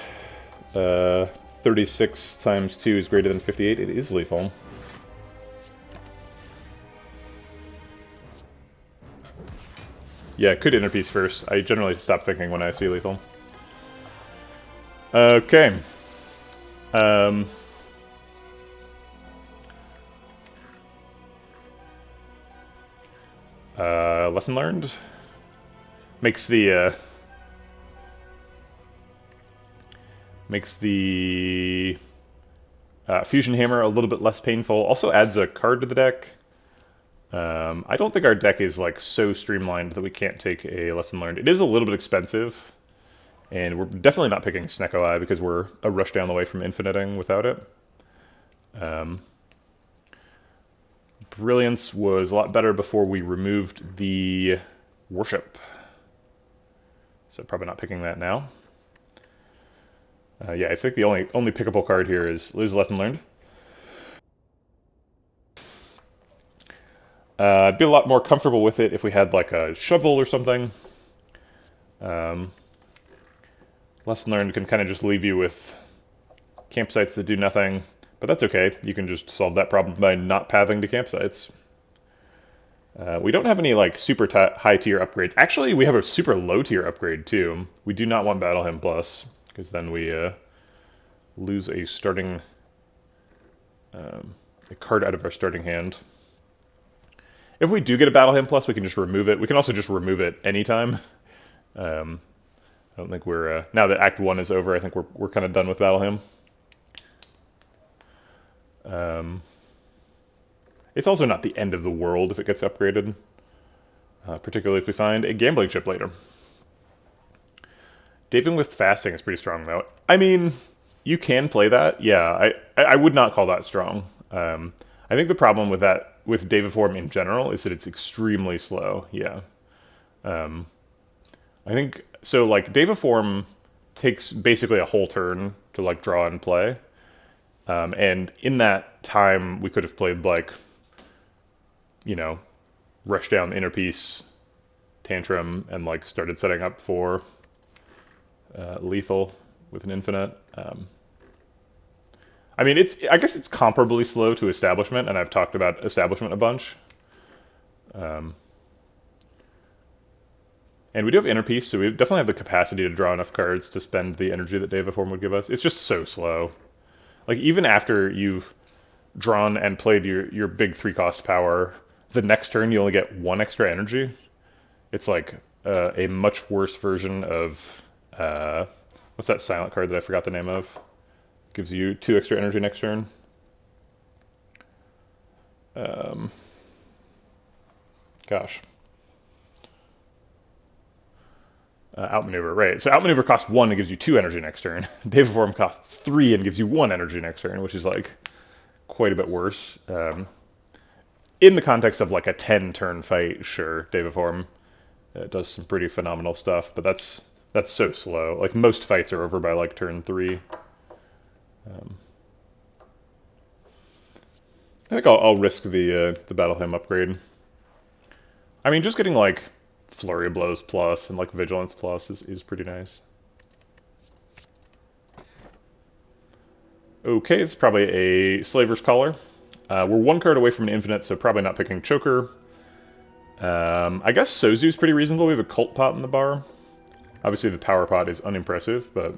Speaker 1: 36 times 2 is greater than 58. It is lethal. Yeah, could interpiece first. I generally stop thinking when I see lethal. Okay. Lesson learned. Makes the Fusion Hammer a little bit less painful. Also adds a card to the deck. I don't think our deck is like so streamlined that we can't take a Lesson Learned. It is a little bit expensive, and we're definitely not picking Snecko Eye because we're a rush down the way from infiniting without it. Brilliance was a lot better before we removed the Worship. So probably not picking that now. Yeah, I think the only pickable card here is Lose Lesson Learned. I'd be a lot more comfortable with it if we had like a shovel or something. Lesson Learned can kind of just leave you with campsites that do nothing, but that's okay. You can just solve that problem by not pathing to campsites. We don't have any like super high tier upgrades. Actually, we have a super low tier upgrade too. We do not want Battle Hymn Plus, because then we lose a starting a card out of our starting hand. If we do get a Battle Hymn Plus, we can just remove it. We can also just remove it anytime. I don't think we're now that Act 1 is over, I think we're kind of done with Battle Hymn. It's also not the end of the world if it gets upgraded, particularly if we find a gambling chip later. Daving with fasting is pretty strong, though. I mean, you can play that. Yeah, I would not call that strong. I think the problem with that, with Daviform in general, is that it's extremely slow. Yeah. I think, so like, Daviform takes basically a whole turn to like draw and play. And in that time, we could have played like, you know, Rush Down, Interpiece, Tantrum, and like started setting up for lethal with an infinite. I mean, I guess it's comparably slow to Establishment, and I've talked about Establishment a bunch. And we do have Interpiece, so we definitely have the capacity to draw enough cards to spend the energy that Daviform would give us. It's just so slow. Like, even after you've drawn and played your big 3-cost power, the next turn you only get 1 extra energy. It's like a much worse version of... what's that silent card that I forgot the name of? Gives you 2 extra energy next turn. Gosh. Outmaneuver, right. So Outmaneuver costs 1 and gives you 2 energy next turn. Daviform costs 3 and gives you 1 energy next turn, which is like quite a bit worse. In the context of like a 10-turn fight, sure, Daviform does some pretty phenomenal stuff, but that's so slow. Like, most fights are over by like turn 3. I think I'll risk the Battle Hymn upgrade. I mean, just getting like Flurry of Blows plus and like Vigilance plus is pretty nice. Okay, it's probably a Slaver's Collar. We're 1 card away from an infinite, so probably not picking Choker. I guess Sozu's pretty reasonable. We have a Cult Pot in the bar. Obviously, the Power Pot is unimpressive, but...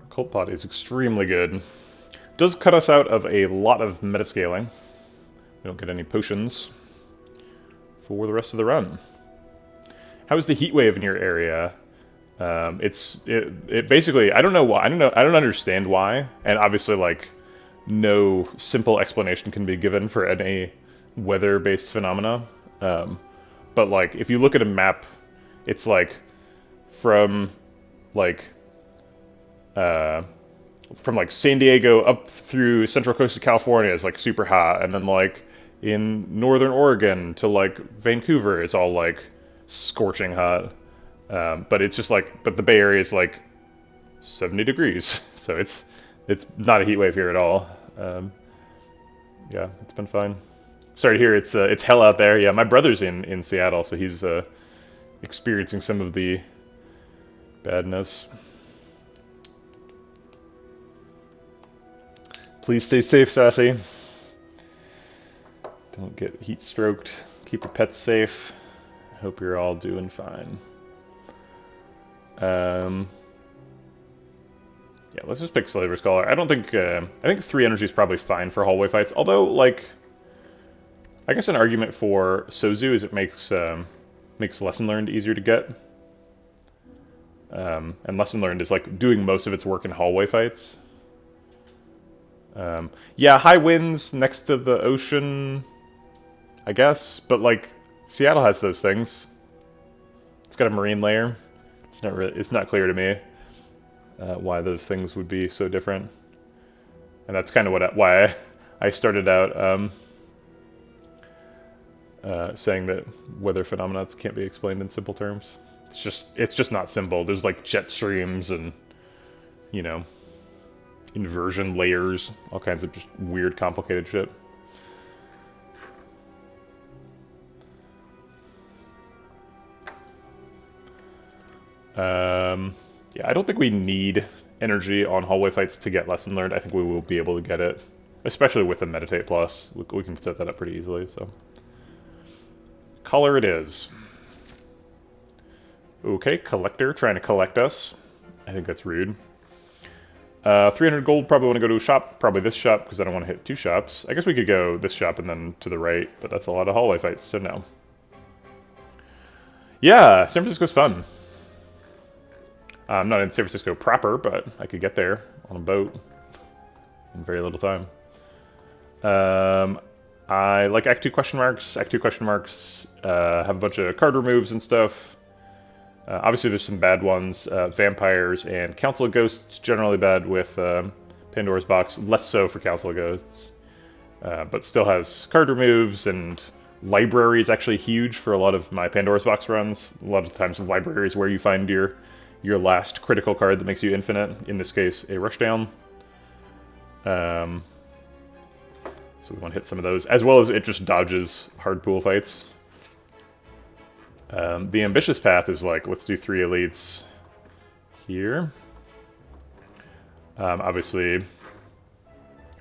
Speaker 1: Cult Pot is extremely good. Does cut us out of a lot of metascaling. We don't get any potions for the rest of the run. How is the heat wave in your area? It basically, I don't know why. I don't understand why. And obviously, like, no simple explanation can be given for any weather-based phenomena. But like, if you look at a map, it's like from like from like San Diego up through central coast of California is like super hot, and then like in northern Oregon to like Vancouver is all like scorching hot. But it's just like, but the Bay Area is like 70 degrees, so it's not a heat wave here at all. Yeah, it's been fine. Sorry to hear it's hell out there. Yeah, my brother's in Seattle, so he's experiencing some of the badness. Please stay safe, Sassy. Don't get heat stroked. Keep your pets safe. Hope you're all doing fine. Yeah, let's just pick Slaver's Caller. I don't think I think 3 energy is probably fine for hallway fights. Although, like, I guess an argument for Sozu is it makes Lesson Learned easier to get. And Lesson Learned is like doing most of its work in hallway fights. Yeah, high winds next to the ocean, I guess. But like, Seattle has those things. It's got a marine layer. It's not clear to me why those things would be so different. And that's kind of why I started out saying that weather phenomena can't be explained in simple terms. It's just not simple. There's like jet streams and, you know, inversion layers, all kinds of just weird, complicated shit. Yeah, I don't think we need energy on hallway fights to get Lesson Learned. I think we will be able to get it, especially with the Meditate Plus. We can set that up pretty easily, so. Color it is. Okay, Collector trying to collect us. I think that's rude. 300 gold, probably want to go to a shop. Probably this shop, because I don't want to hit 2 shops. I guess we could go this shop and then to the right, but that's a lot of hallway fights, so no. Yeah, San Francisco's fun. I'm not in San Francisco proper, but I could get there on a boat in very little time. I like Act 2 question marks. Act 2 question marks have a bunch of card removes and stuff. Obviously, there's some bad ones. Vampires and Council of Ghosts, generally bad with Pandora's Box. Less so for Council of Ghosts. But still has card removes, and library is actually huge for a lot of my Pandora's Box runs. A lot of times, the library is where you find your last critical card that makes you infinite. In this case, a Rushdown. So we want to hit some of those, as well as it just dodges hard pool fights. The ambitious path is like, let's do 3 elites here. Obviously,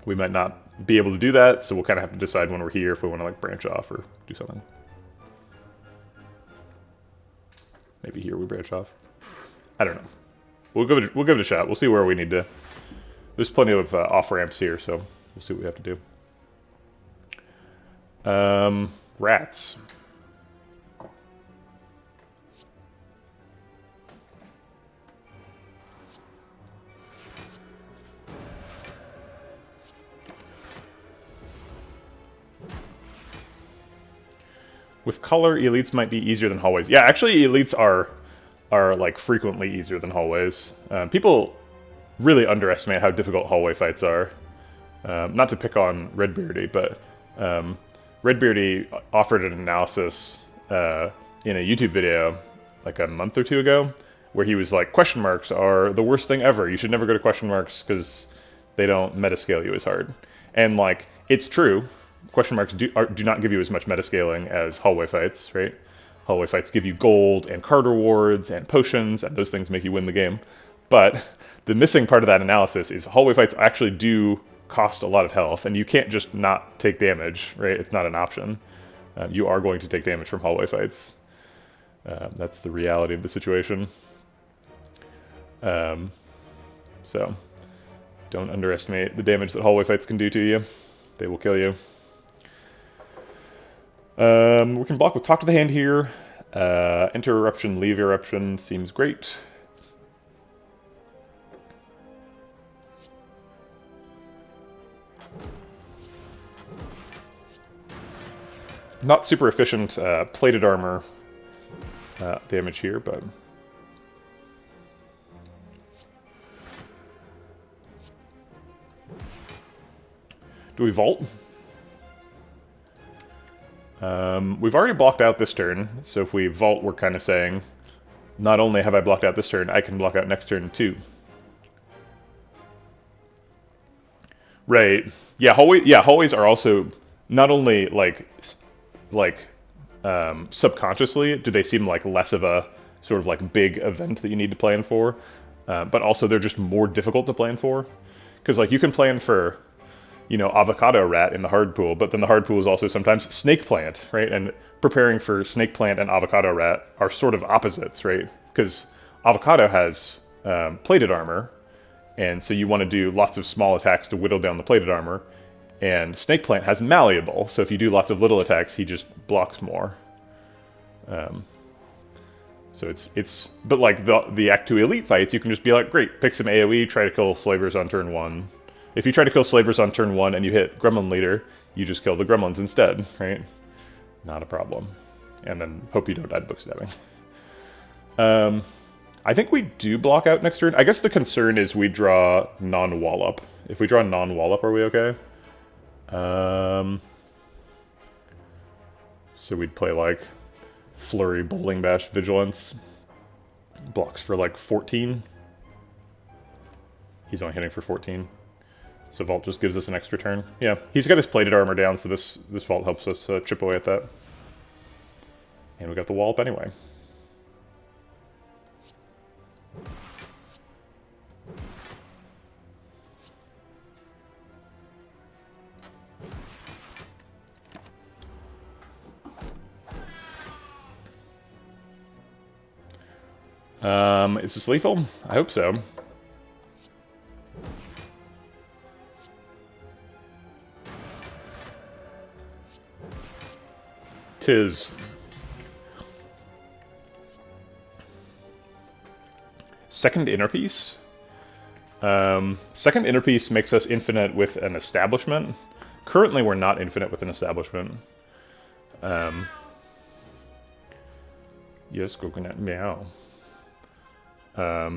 Speaker 1: we might not be able to do that, so we'll kind of have to decide when we're here if we want to like branch off or do something. Maybe here we branch off. I don't know. We'll give it a shot. We'll see where we need to. There's plenty of off ramps here, so we'll see what we have to do. Rats. With color, elites might be easier than hallways. Yeah, actually, elites are like frequently easier than hallways. People really underestimate how difficult hallway fights are. Not to pick on Redbeardy, but Redbeardy offered an analysis in a YouTube video like a month or 2 ago, where he was like, question marks are the worst thing ever. You should never go to question marks because they don't metascale you as hard. And like, it's true. Question marks do not give you as much metascaling as hallway fights, right? Hallway fights give you gold and card rewards and potions, and those things make you win the game. But the missing part of that analysis is hallway fights actually do cost a lot of health, and you can't just not take damage, right? It's not an option. You are going to take damage from hallway fights. That's the reality of the situation. So don't underestimate the damage that hallway fights can do to you. They will kill you. We can block with Talk to the Hand here. Enter Eruption, leave Eruption seems great. Not super efficient plated armor damage here, but... Do we vault? We've already blocked out this turn, so if we vault, we're kind of saying, not only have I blocked out this turn, I can block out next turn too. Right. Yeah, hallways are also not only subconsciously do they seem like less of a sort of like big event that you need to plan for, but also they're just more difficult to plan for. Because like you can plan for, you know, avocado rat in the hard pool, but then the hard pool is also sometimes snake plant, right? And preparing for snake plant and avocado rat are sort of opposites, right? Because avocado has plated armor, and so you want to do lots of small attacks to whittle down the plated armor. And snake plant has malleable, so if you do lots of little attacks, he just blocks more. So but like the Act 2 elite fights, you can just be like, great, pick some AoE, try to kill slavers on turn 1. If you try to kill slavers on turn 1 and you hit gremlin leader, you just kill the gremlins instead, right? Not a problem. And then hope you don't die to book stabbing. I think we do block out next turn. I guess the concern is we draw non-wallop. If we draw non-wallop, are we okay? So we'd play like Flurry, Bowling Bash, Vigilance. Blocks for like 14. He's only hitting for 14. So Vault just gives us an extra turn. Yeah, he's got his plated armor down, so this Vault helps us chip away at that. And we got the wall up anyway. Is this lethal? I hope so. Tis. Second inner piece. Second inner piece makes us infinite with an establishment. Currently, we're not infinite with an establishment. Yes, coconut meow.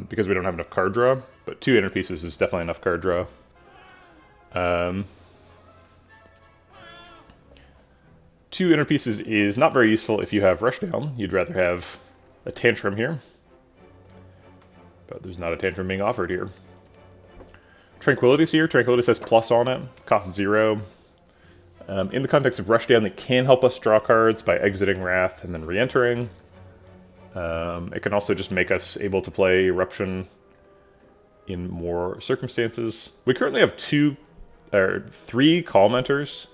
Speaker 1: Because we don't have enough card draw, but 2 inner pieces is definitely enough card draw. 2 inner pieces is not very useful if you have Rushdown. You'd rather have a Tantrum here. But there's not a Tantrum being offered here. Tranquility's here. Tranquility says plus on it. Costs 0. In the context of Rushdown, it can help us draw cards by exiting Wrath and then re-entering. It can also just make us able to play Eruption in more circumstances. We currently have 3 Call Mentors,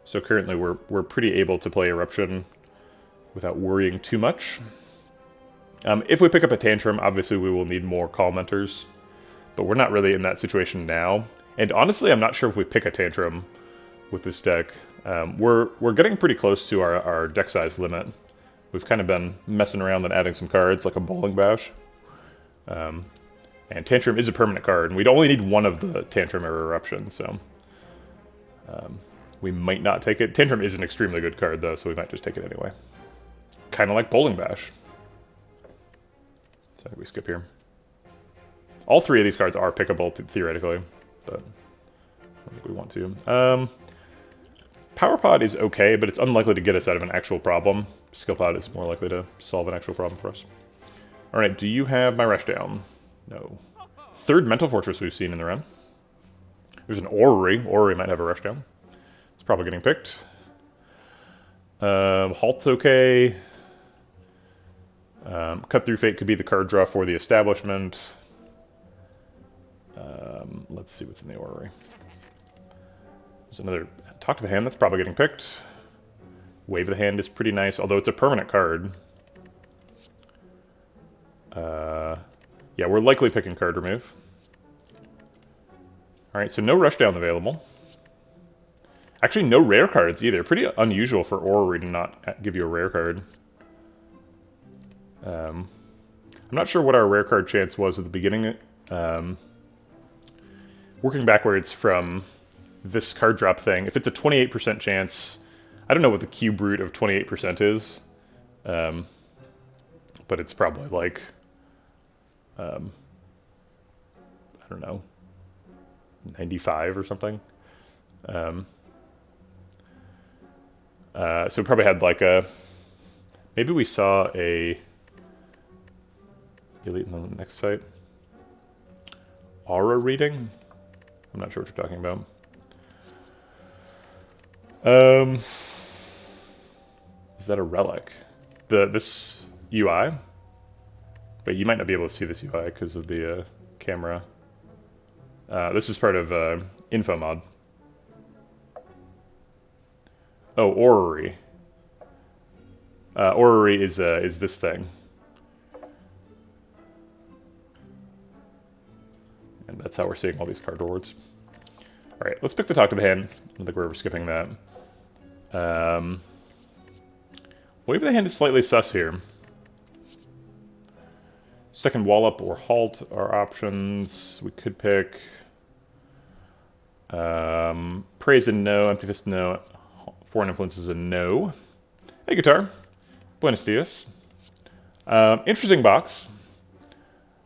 Speaker 1: so currently we're pretty able to play Eruption without worrying too much. If we pick up a Tantrum, obviously we will need more Call Mentors, but we're not really in that situation now. And honestly, I'm not sure if we pick a Tantrum with this deck. We're getting pretty close to our deck size limit. We've kind of been messing around and adding some cards, like a Bowling Bash. And Tantrum is a permanent card, and we'd only need one of the Tantrum or Eruption, so we might not take it. Tantrum is an extremely good card, though, so we might just take it anyway. Kind of like Bowling Bash. So I think we skip here. All 3 of these cards are pickable, theoretically, but I don't think we want to. Power Pod is okay, but it's unlikely to get us out of an actual problem. Skill Pod is more likely to solve an actual problem for us. Alright, do you have my Rushdown? No. 3rd Mental Fortress we've seen in the run. There's an Orrery. Orrery might have a Rushdown. It's probably getting picked. Halt's okay. Cut Through Fate could be the card draw for the establishment. Let's see what's in the Orrery. There's another Talk to the Hand, that's probably getting picked. Wave the Hand is pretty nice, although it's a permanent card. Yeah, we're likely picking card remove. Alright, so no Rushdown available. Actually, no rare cards either. Pretty unusual for Orrery to not give you a rare card. I'm not sure what our rare card chance was at the beginning. Working backwards from this card drop thing, if it's a 28% chance, I don't know what the cube root of 28% is, but it's probably like, I don't know, 95 or something. So we probably had like a... Maybe we saw a... Elite in the next fight. Aura reading? I'm not sure what you're talking about. Is that a relic? This UI? But you might not be able to see this UI because of the camera. This is part of info mod. Oh, orrery. Orrery is this thing. And that's how we're seeing all these card rewards. Alright, let's pick the Talk to the Hand. I don't think we're ever skipping that. Wave of the Hand is slightly sus here. Second Wall Up or Halt are options. We could pick... Praise a no, Empty Fist no, Foreign Influence is a no. Hey Guitar. Buenos dias. Interesting box.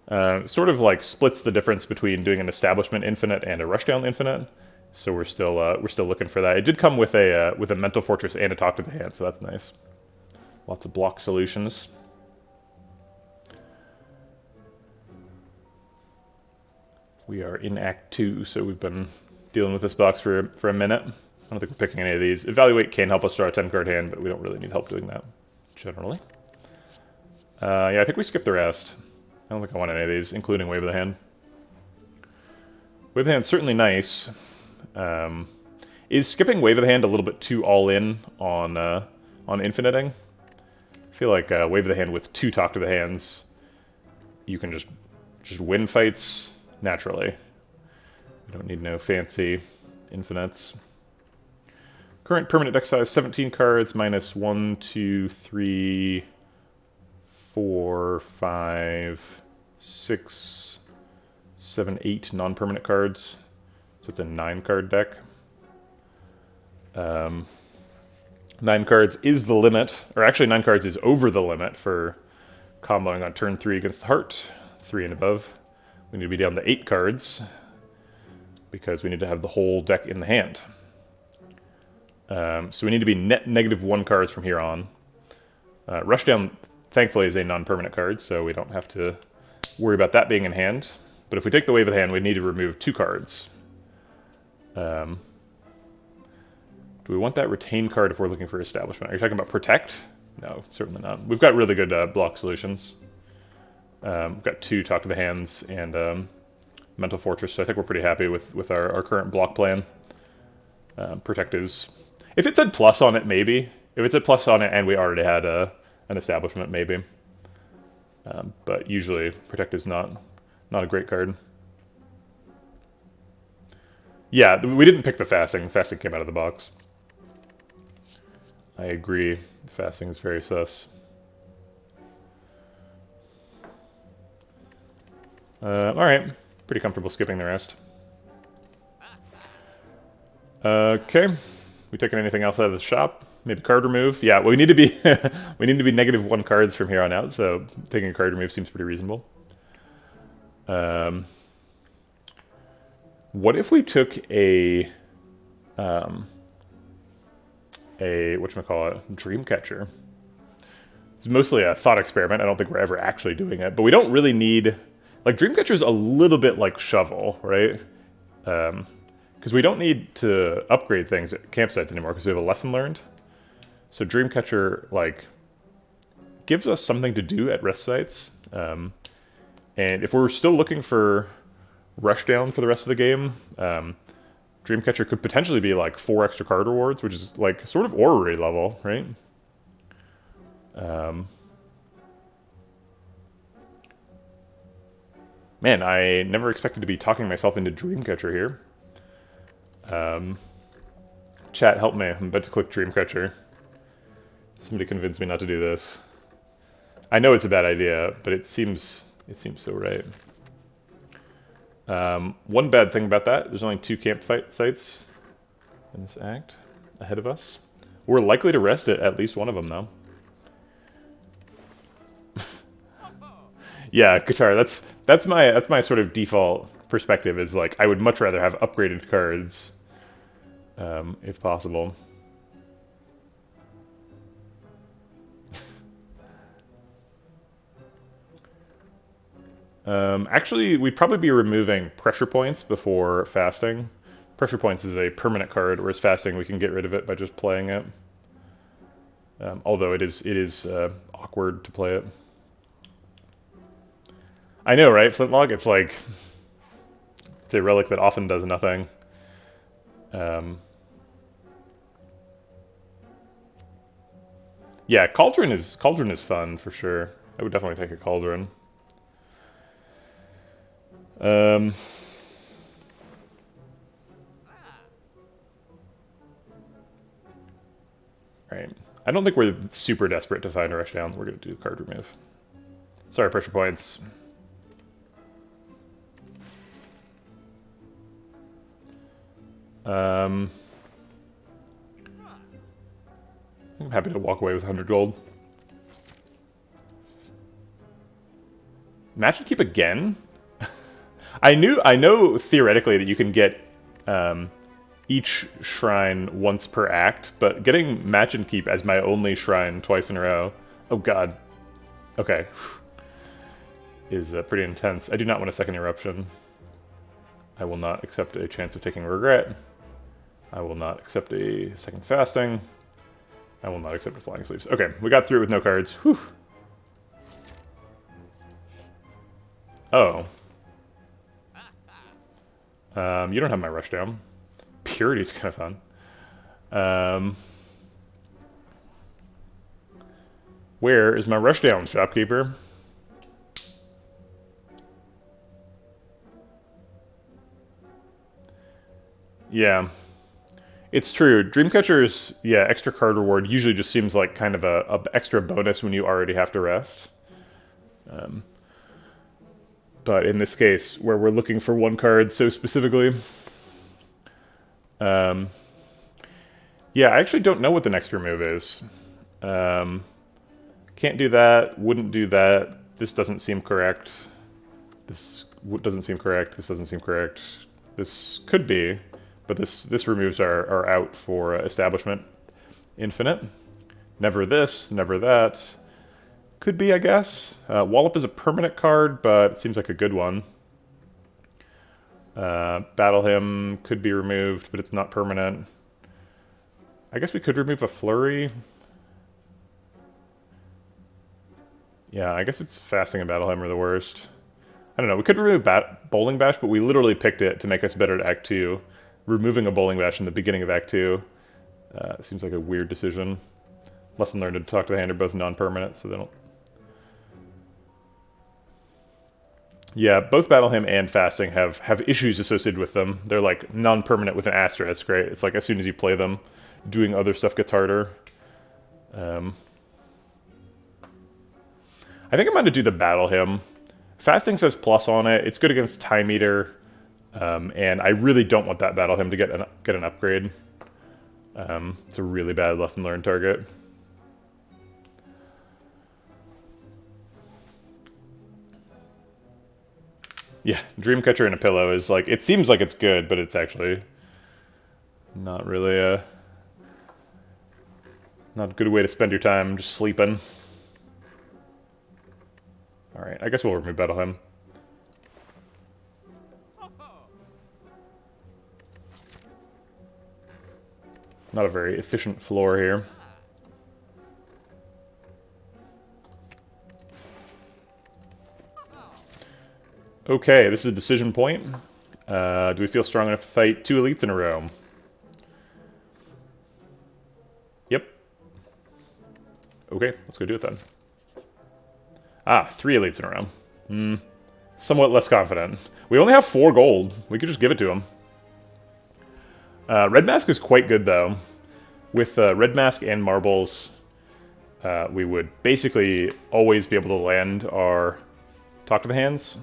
Speaker 1: Sort of like splits the difference between doing an Establishment Infinite and a Rushdown Infinite. So we're still looking for that. It did come with a Mental Fortress and a Talk to the Hand, so that's nice. Lots of block solutions. We are in Act 2, so we've been dealing with this box for a minute. I don't think we're picking any of these. Evaluate can help us draw a 10-card hand, but we don't really need help doing that, generally. Yeah, I think we skipped the rest. I don't think I want any of these, including Wave of the Hand. Wave of the Hand's certainly nice. Is skipping Wave of the Hand a little bit too all-in on infiniting? I feel like Wave of the Hand with 2 Talk to the Hands, you can just win fights naturally. You don't need no fancy infinites. Current permanent deck size 17 cards minus 1, 2, 3, 4, 5, 6, 7, 8 non-permanent cards. So it's a 9-card deck. 9 cards is the limit, or actually 9 cards is over the limit for comboing on turn 3 against the Heart, 3 and above. We need to be down to 8 cards, because we need to have the whole deck in the hand. So we need to be net -1 cards from here on. Rushdown, thankfully, is a non-permanent card, so we don't have to worry about that being in hand. But if we take the Wave of the Hand, we need to remove 2 cards. Do we want that retain card if we're looking for Establishment? Are you talking about Protect? No, certainly not. We've got really good block solutions. We've got 2 Talk to the Hands and Mental Fortress, so I think we're pretty happy with our current block plan. Protect is... If it said plus on it, maybe. If it said plus on it and we already had an Establishment, maybe. But usually, Protect is not a great card. Yeah, we didn't pick the Fasting. The Fasting came out of the box. I agree. Fasting is very sus. Alright. Pretty comfortable skipping the rest. Okay. We taking anything else out of the shop? Maybe card remove? Yeah, well, we need to be we need to be -1 cards from here on out, so taking a card remove seems pretty reasonable. What if we took a whatchamacallit, Dreamcatcher? It's mostly a thought experiment. I don't think we're ever actually doing it, but we don't really need... Like, Dreamcatcher's a little bit like Shovel, right? Because we don't need to upgrade things at campsites anymore because we have a lesson learned. So Dreamcatcher, like, gives us something to do at rest sites. And if we're still looking for Rushdown for the rest of the game, Dreamcatcher could potentially be like 4 extra card rewards, which is like sort of orrery level, right? Man, I never expected to be talking myself into Dreamcatcher here. Chat, help me. I'm about to click Dreamcatcher. Somebody convinced me not to do this. I know it's a bad idea, but it seems so right. One bad thing about that, there's only 2 campsite sites in this act ahead of us. We're likely to rest at least one of them, though. Yeah, Guitar, that's my sort of default perspective, is like, I would much rather have upgraded cards if possible. Actually, we'd probably be removing pressure points before fasting. Pressure points is a permanent card, whereas fasting we can get rid of it by just playing it. Although it is awkward to play it. I know, right? Flintlock, it's like it's a relic that often does nothing. Yeah, Cauldron is fun for sure. I would definitely take a Cauldron. Right. I don't think we're super desperate to find a rush down. We're going to do card remove. Sorry, pressure points. I'm happy to walk away with 100 gold. Match and keep again? I know theoretically that you can get each shrine once per act, but getting match and keep as my only shrine twice in a row, oh god, okay, is pretty intense. I do not want a second eruption. I will not accept a chance of taking regret. I will not accept a second fasting. I will not accept a flying sleeves. Okay, we got through it with no cards. Whew. Oh. You don't have my rush down. Purity's kind of fun. Where is my rush down, shopkeeper? Yeah. It's true. Dreamcatcher's, yeah, extra card reward usually just seems like kind of a extra bonus when you already have to rest. But in this case, where we're looking for one card so specifically... yeah, I actually don't know what the next remove is. Can't do that, wouldn't do that. This doesn't seem correct. This doesn't seem correct. This doesn't seem correct. This could be, but this removes are out for Establishment Infinite. Never this, never that. Could be, I guess. Wallop is a permanent card, but it seems like a good one. Battle Hymn could be removed, but it's not permanent. I guess we could remove a Flurry. Yeah, I guess it's Fasting and Battle Hymn are the worst. I don't know, we could remove Bowling Bash, but we literally picked it to make us better at Act 2. Removing a Bowling Bash in the beginning of Act 2 seems like a weird decision. Lesson learned to talk to the hand are both non-permanent, so they don't... Yeah, both Battle Hymn and Fasting have issues associated with them. They're like non-permanent with an asterisk, right? It's like as soon as you play them, doing other stuff gets harder. I think I'm going to do the Battle Hymn. Fasting says plus on it. It's good against Time Eater, and I really don't want that Battle Hymn to get an upgrade. It's a really bad lesson learned target. Yeah, Dreamcatcher in a pillow is like, it seems like it's good, but it's actually not really not a good way to spend your time just sleeping. Alright, I guess we'll remove Battle Hymn. Not a very efficient floor here. Okay, this is a decision point. Do we feel strong enough to fight 2 elites in a row? Yep. Okay, let's go do it then. Ah, 3 elites in a row. Somewhat less confident. We only have 4 gold. We could just give it to him. Red Mask is quite good, though. With Red Mask and Marbles, we would basically always be able to land our Talk to the Hands.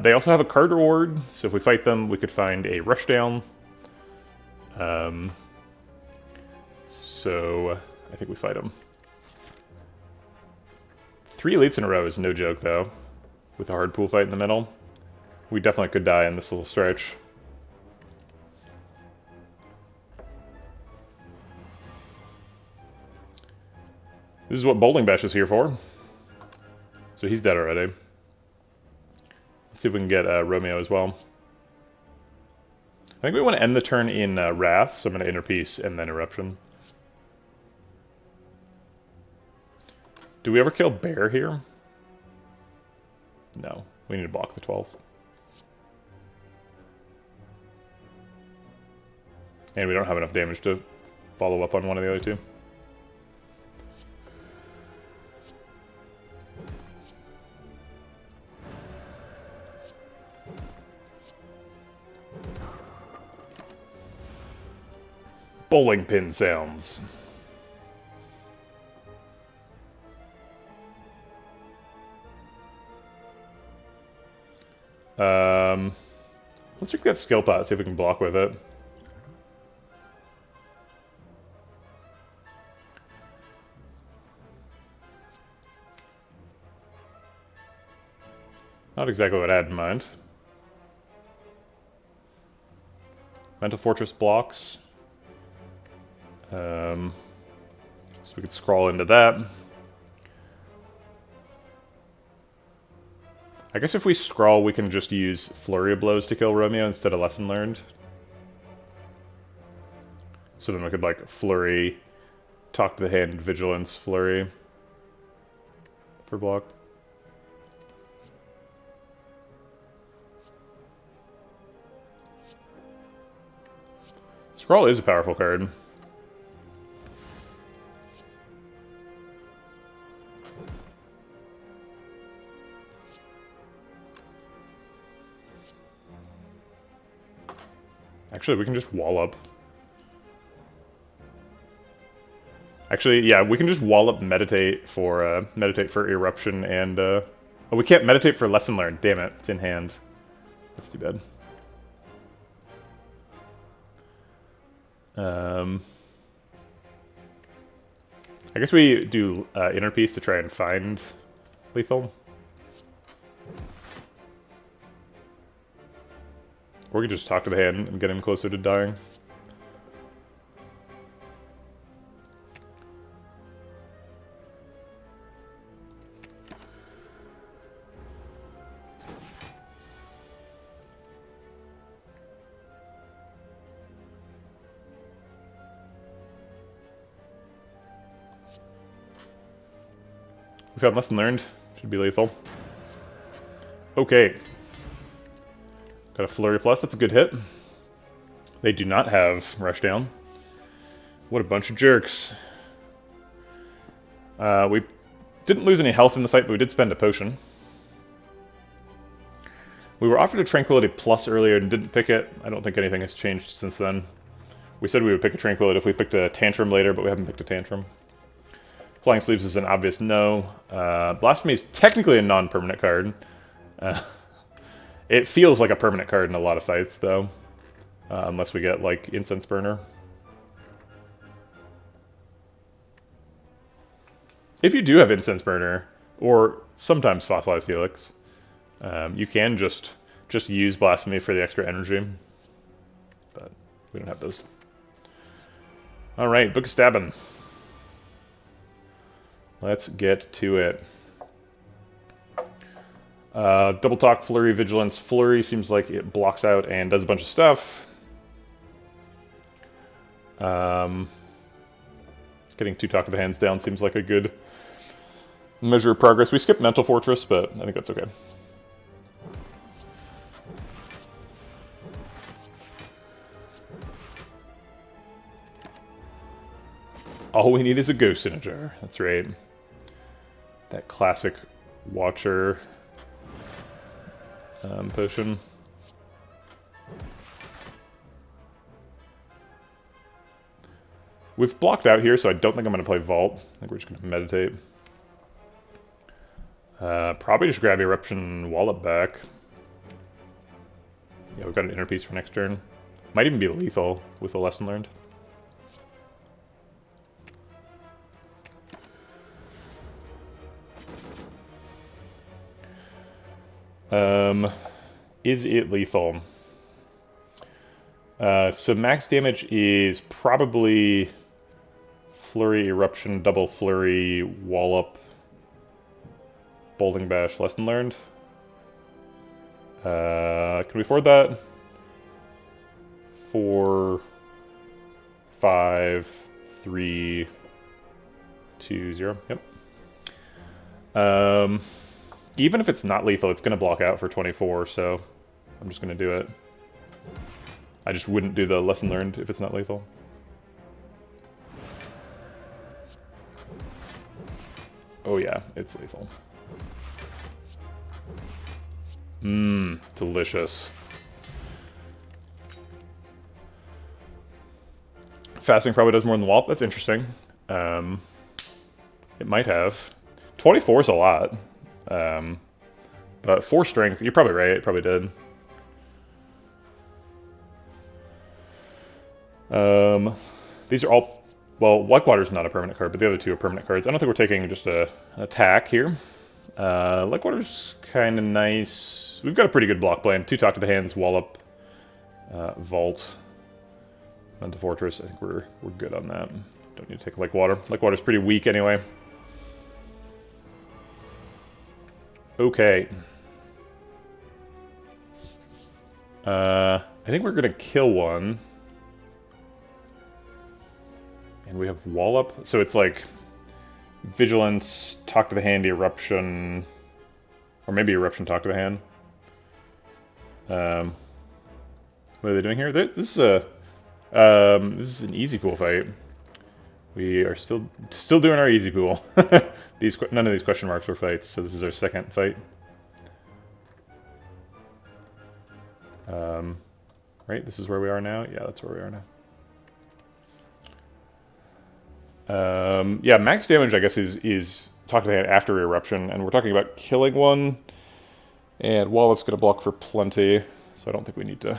Speaker 1: They also have a card reward, so if we fight them, we could find a rushdown. So I think we fight them. 3 elites in a row is no joke, though, with a hard pool fight in the middle. We definitely could die in this little stretch. This is what Bowling Bash is here for. So he's dead already. Let's see if we can get Romeo as well. I think we want to end the turn in Wrath, so I'm going to Inner Peace and then Eruption. Do we ever kill Bear here? No. We need to block the 12th. And we don't have enough damage to follow up on one of the other two. Bowling pin sounds. Let's check that skill pot, see if we can block with it. Not exactly what I had in mind. Mental Fortress blocks. So we could scroll into that. I guess if we scroll, we can just use Flurry of Blows to kill Romeo instead of Lesson Learned. So then we could, like, Flurry, Talk to the Hand, Vigilance, Flurry for block. Scroll is a powerful card. Actually, we can just wallop. Actually, yeah, we can just wallop meditate for Eruption and oh, we can't meditate for Lesson Learned. Damn it, it's in hand. That's too bad. I guess we do Inner Peace to try and find lethal. Or we could just talk to the hand and get him closer to dying. We found Lesson Learned. Should be lethal. Okay. Got a Flurry Plus, that's a good hit. They do not have Rushdown. What a bunch of jerks. We didn't lose any health in the fight, but we did spend a potion. We were offered a Tranquility Plus earlier and didn't pick it. I don't think anything has changed since then. We said we would pick a Tranquility if we picked a Tantrum later, but we haven't picked a Tantrum. Flying Sleeves is an obvious no. Blasphemy is technically a non-permanent card. It feels like a permanent card in a lot of fights, though. Unless we get, like, Incense Burner. If you do have Incense Burner, or sometimes Fossilized Helix, you can just use Blasphemy for the extra energy. But we don't have those. Alright, Book of Stabbing. Let's get to it. Double Talk, Flurry, Vigilance. Flurry seems like it blocks out and does a bunch of stuff. Getting 2 Talk of the Hands down seems like a good measure of progress. We skipped Mental Fortress, but I think that's okay. All we need is a Ghost in a Jar. That's right. That classic Watcher potion. We've blocked out here, so I don't think I'm going to play Vault. I think we're just going to meditate. Probably just grab Eruption Wallop back. Yeah, we've got an Inner Peace for next turn. Might even be lethal with a Lesson Learned. Is it lethal? So max damage is probably Flurry, Eruption, Double Flurry, Wallop, Bowling Bash, Lesson Learned. Can we afford that? 4, 5, 3, 2, 0. Yep. Even if it's not lethal, it's going to block out for 24, so I'm just going to do it. I just wouldn't do the Lesson Learned if it's not lethal. Oh yeah, it's lethal. Mmm, delicious. Fasting probably does more than the Wallop. That's interesting. It might have. 24 is a lot. But 4 strength, you're probably right, it probably did. These are all... Well, Water's not a permanent card, but the other 2 are permanent cards. I don't think we're taking just an attack here. Water's kind of nice. We've got a pretty good block plan. 2 Talk to the Hands, Wallop, Vault, Mental Fortress. I think we're good on that. Don't need to take Water. Water's pretty weak anyway. Okay. I think we're gonna kill one. And we have Wallop. So it's like Vigilance, Talk to the Hand, Eruption, or maybe Eruption, Talk to the Hand. What are they doing here? This is an easy pool fight. We are still doing our easy pool. None of these question marks were fights, so this is our second fight. Right, this is where we are now? Yeah, that's where we are now. Yeah, max damage, I guess, is Talk to the Hand after Eruption, and we're talking about killing one, and Wallop's going to block for plenty, so I don't think we need to...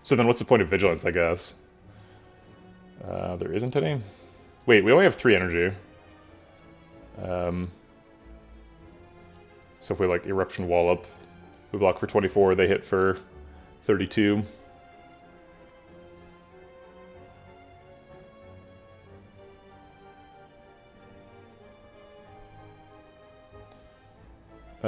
Speaker 1: So then what's the point of Vigilance, I guess? There isn't any? Wait, we only have 3 energy. So if we, like, Eruption Wallop, we block for 24, they hit for 32. We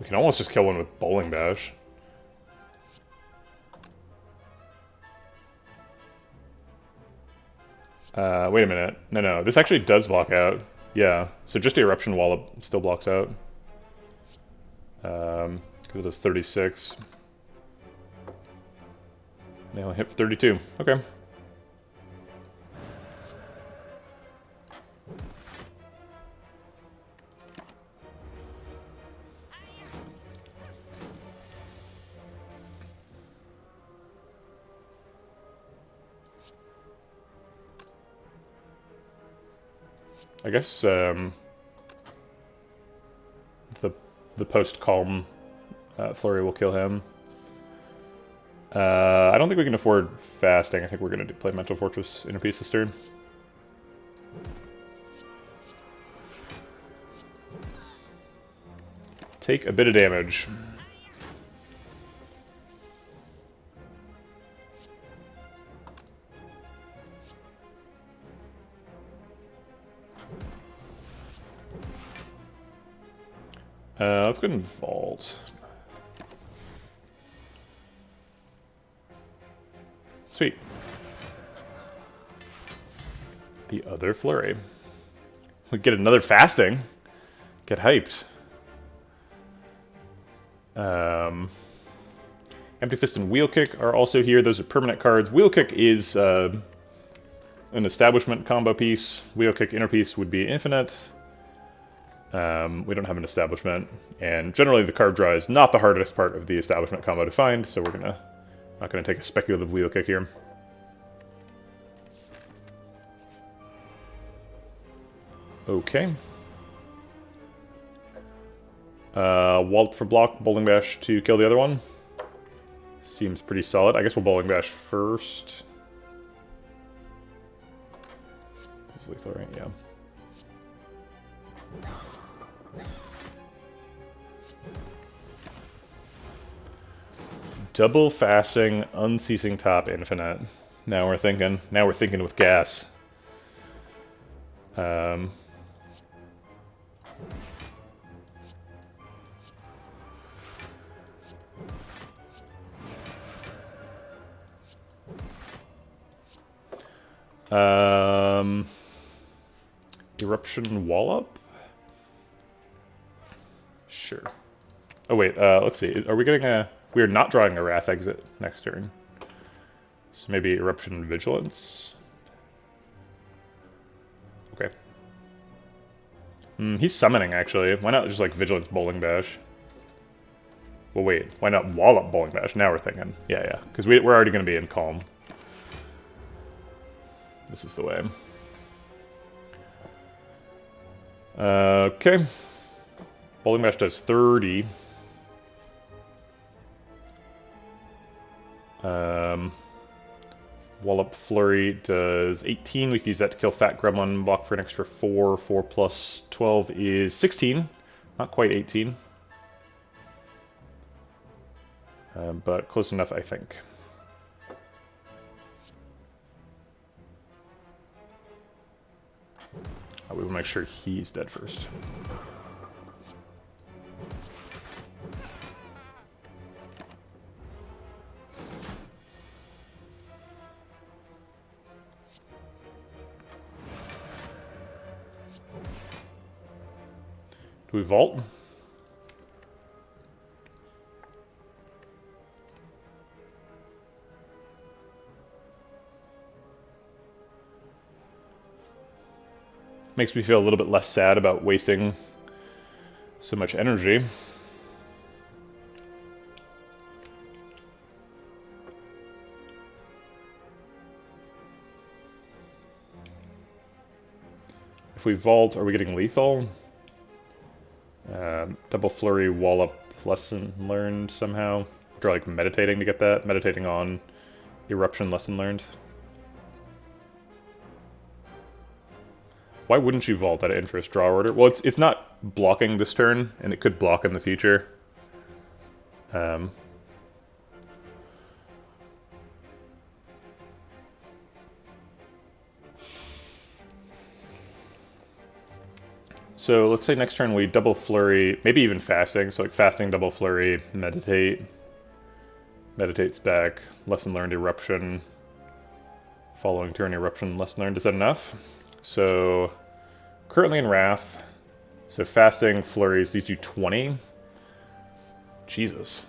Speaker 1: can almost just kill one with Bowling Bash. Wait a minute. No, this actually does block out. Yeah, so just the Eruption Wallop still blocks out. Because it does 36. They only hit for 32. Okay. I guess the post-calm flurry will kill him. I don't think we can afford fasting. I think we're going to play Mental Fortress Inner Peace this turn. Take a bit of damage. Let's go ahead and vault. Sweet. The other flurry. We get another fasting. Get hyped. Empty Fist and Wheel Kick are also here. Those are permanent cards. Wheel Kick is an establishment combo piece. Wheel Kick Inner Piece would be infinite. We don't have an establishment, and generally the card draw is not the hardest part of the establishment combo to find, so we're not gonna take a speculative Wheel Kick here. Okay. Wallop for block, Bowling Bash to kill the other one. Seems pretty solid. I guess we'll Bowling Bash first. This is lethal, right? Yeah. Double fasting, unceasing top, infinite. Now we're thinking. Now we're thinking with gas. Eruption Wallop? Sure. Oh wait, let's see. Are we getting a... We are not drawing a Wrath exit next turn. So maybe Eruption Vigilance? Okay. He's summoning, actually. Why not just, like, Vigilance Bowling Bash? Well, wait. Why not Wallop Bowling Bash? Now we're thinking. Yeah. Because we're already going to be in Calm. This is the way. Okay. Bowling Bash does 30. Wallop Flurry does 18. We can use that to kill Fat Gremlin, block for an extra 4. 4 plus 12 is 16. Not quite 18. But close enough, I think. We will make sure he's dead first. Do we vault? Makes me feel a little bit less sad about wasting so much energy. If we vault, are we getting lethal? Double Flurry, Wallop, Lesson Learned somehow. Or like meditating to get that. Meditating on Eruption, Lesson Learned. Why wouldn't you vault out of interest? Draw order? Well, it's not blocking this turn, and it could block in the future. So let's say next turn we double flurry, maybe even fasting. So like fasting, double flurry, meditate. Meditates back, lesson learned, eruption. Following turn, eruption, lesson learned. Is that enough? So currently in Wrath. So fasting, flurries, these do 20. Jesus.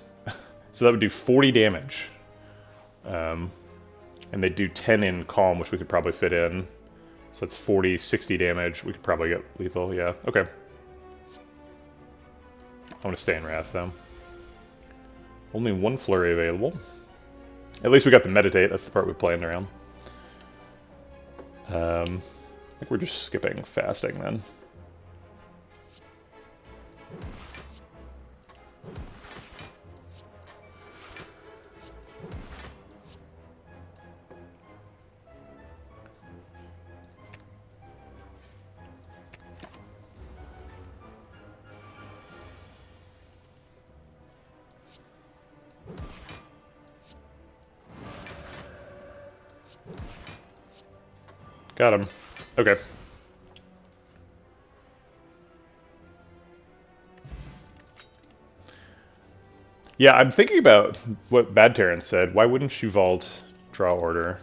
Speaker 1: So that would do 40 damage. And they do 10 in Calm, which we could probably fit in. So that's 40, 60 damage. We could probably get lethal, yeah. Okay. I want to stay in Wrath, though. Only one flurry available. At least we got the meditate. That's the part we planned around. I think we're just skipping fasting, then. Got him. Okay. Yeah, I'm thinking about what Bad Terran said. Why wouldn't you vault draw order?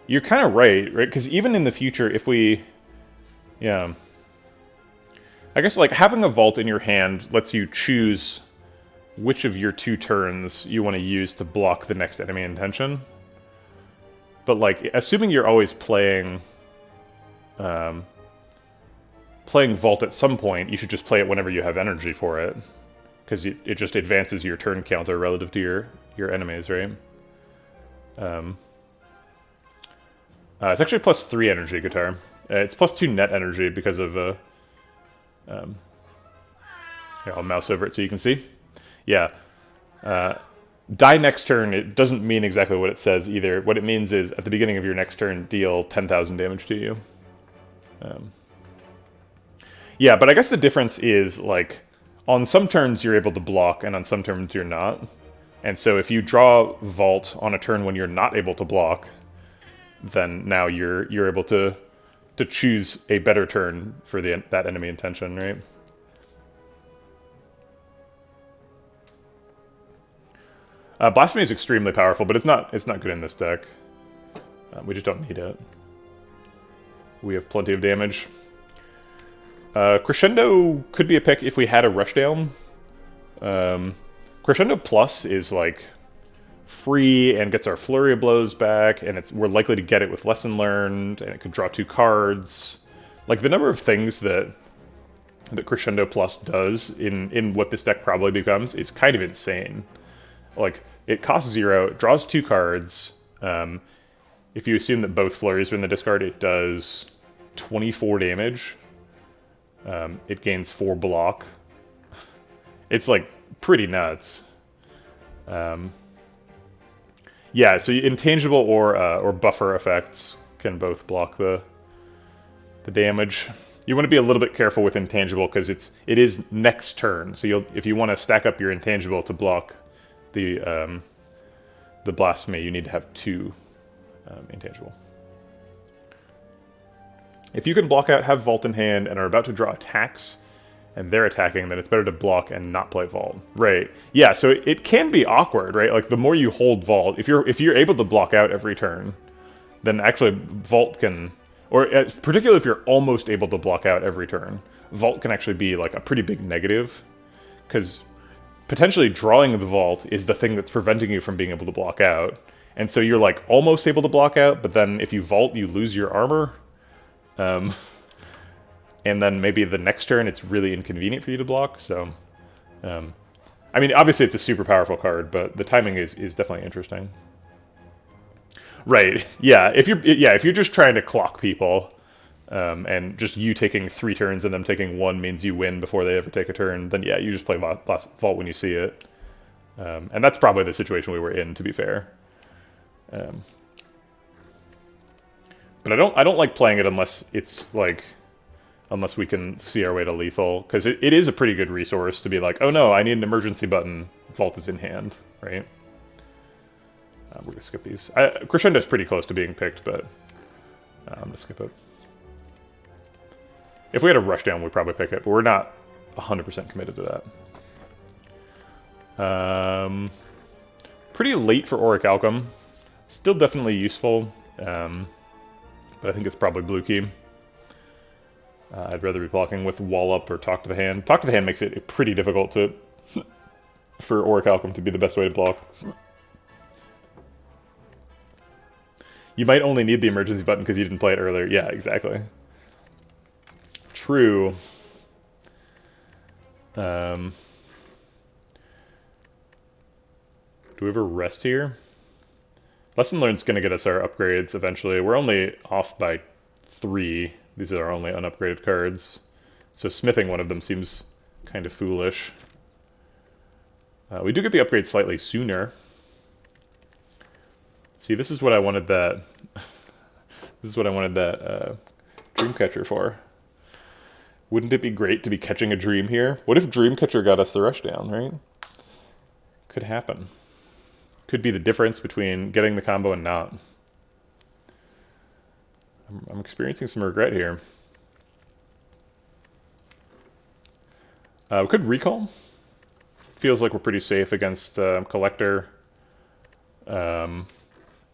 Speaker 1: You're kind of right? Because even in the future, if we... Yeah. I guess, like, having a vault in your hand lets you choose which of your 2 turns you want to use to block the next enemy intention. But, like, assuming you're always playing Vault at some point, you should just play it whenever you have energy for it. Because it just advances your turn counter relative to your enemies, right? It's actually plus 3 energy, Guitar. It's plus 2 net energy because of... here, I'll mouse over it so you can see. Yeah. Die next turn, it doesn't mean exactly what it says either. What it means is, at the beginning of your next turn, deal 10,000 damage to you. Yeah, but I guess the difference is, like, on some turns you're able to block, and on some turns you're not. And so if you draw Vault on a turn when you're not able to block, then now you're able to choose a better turn for that enemy intention, right? Blasphemy is extremely powerful, but it's not good in this deck. We just don't need it. We have plenty of damage. Crescendo could be a pick if we had a Rushdown. Crescendo Plus is like free and gets our Flurry of Blows back, and we're likely to get it with Lesson Learned, and it could draw 2 cards. Like, the number of things that Crescendo Plus does in what this deck probably becomes is kind of insane. Like, it costs 0, it draws 2 cards. If you assume that both flurries are in the discard, it does 24 damage. It gains 4 block. It's, like, pretty nuts. Yeah, so intangible or buffer effects can both block the damage. You want to be a little bit careful with intangible because it is next turn. So if you want to stack up your intangible to block the blasphemy, you need to have 2 intangible. If you can block out, have Vault in hand, and are about to draw attacks, and they're attacking, then it's better to block and not play Vault. Right. Yeah, so it can be awkward, right? Like, the more you hold Vault, if you're able to block out every turn, then actually Vault can, or particularly if you're almost able to block out every turn, Vault can actually be like a pretty big negative, because potentially drawing the Vault is the thing that's preventing you from being able to block out. And so you're like almost able to block out, but then if you Vault, you lose your armor. And then maybe the next turn it's really inconvenient for you to block. So, I mean, obviously it's a super powerful card, but the timing is definitely interesting. Right? Yeah. If you're just trying to clock people, and just you taking 3 turns and them taking 1 means you win before they ever take a turn, then yeah, you just play Vault when you see it. And that's probably the situation we were in, to be fair. But I don't like playing it unless it's like, unless we can see our way to lethal, because it is a pretty good resource to be like, oh no, I need an emergency button, Vault is in hand, right? We're gonna skip these. Crescendo's pretty close to being picked, but I'm gonna skip it. If we had a Rushdown, we'd probably pick it, but we're not 100% committed to that. Pretty late for Auric Alchem. Still definitely useful, but I think it's probably blue key. I'd rather be blocking with Wall Up or Talk to the Hand. Talk to the Hand makes it pretty difficult for Auric Alchem to be the best way to block. You might only need the emergency button because you didn't play it earlier. Yeah, exactly. True. Do we ever rest here? Lesson Learned's going to get us our upgrades eventually. We're only off by 3. These are our only unupgraded cards. So smithing one of them seems kind of foolish. We do get the upgrade slightly sooner. See, this is what I wanted that... this is what I wanted that Dreamcatcher for. Wouldn't it be great to be catching a dream here? What if Dreamcatcher got us the Rushdown, right? Could happen. Could be the difference between getting the combo and not. I'm experiencing some regret here. We could recall. Feels like we're pretty safe against Collector.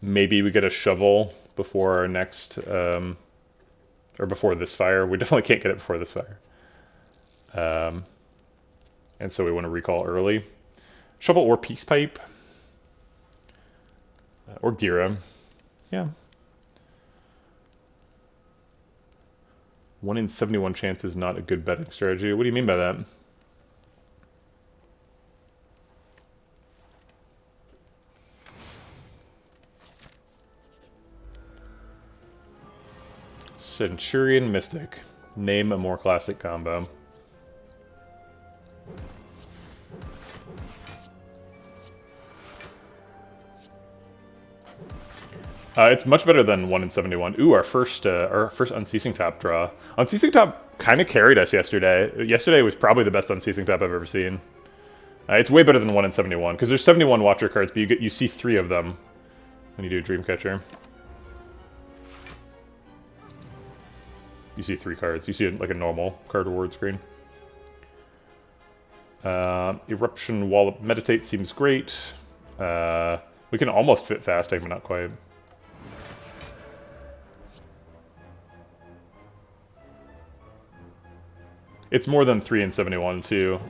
Speaker 1: Maybe we get a shovel before our next... or before this fire. We definitely can't get it before this fire. And so we want to recall early. Shovel or Peace Pipe. Or Gira. Yeah. 1 in 71 chance is not a good betting strategy. What do you mean by that? Centurion Mystic. Name a more classic combo. It's much better than 1 in 71. Ooh, our first Unceasing Top draw. Unceasing Top kind of carried us yesterday. Yesterday was probably the best Unceasing Top I've ever seen. It's way better than 1 in 71, because there's 71 Watcher cards, but you see 3 of them when you do Dreamcatcher. You see 3 cards. You see like a normal card reward screen. Eruption Wall Meditate seems great. We can almost fit Fasting, but not quite. It's more than 3 in 71, too.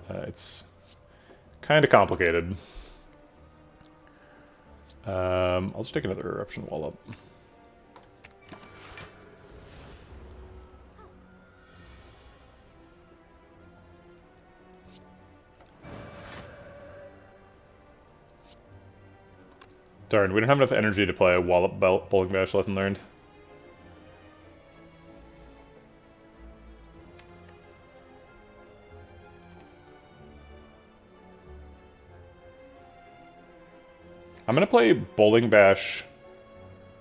Speaker 1: It's kind of complicated. I'll just take another Eruption Wall up. Darn, we don't have enough energy to play a Wallop Bowling Bash lesson learned. I'm gonna play Bowling Bash.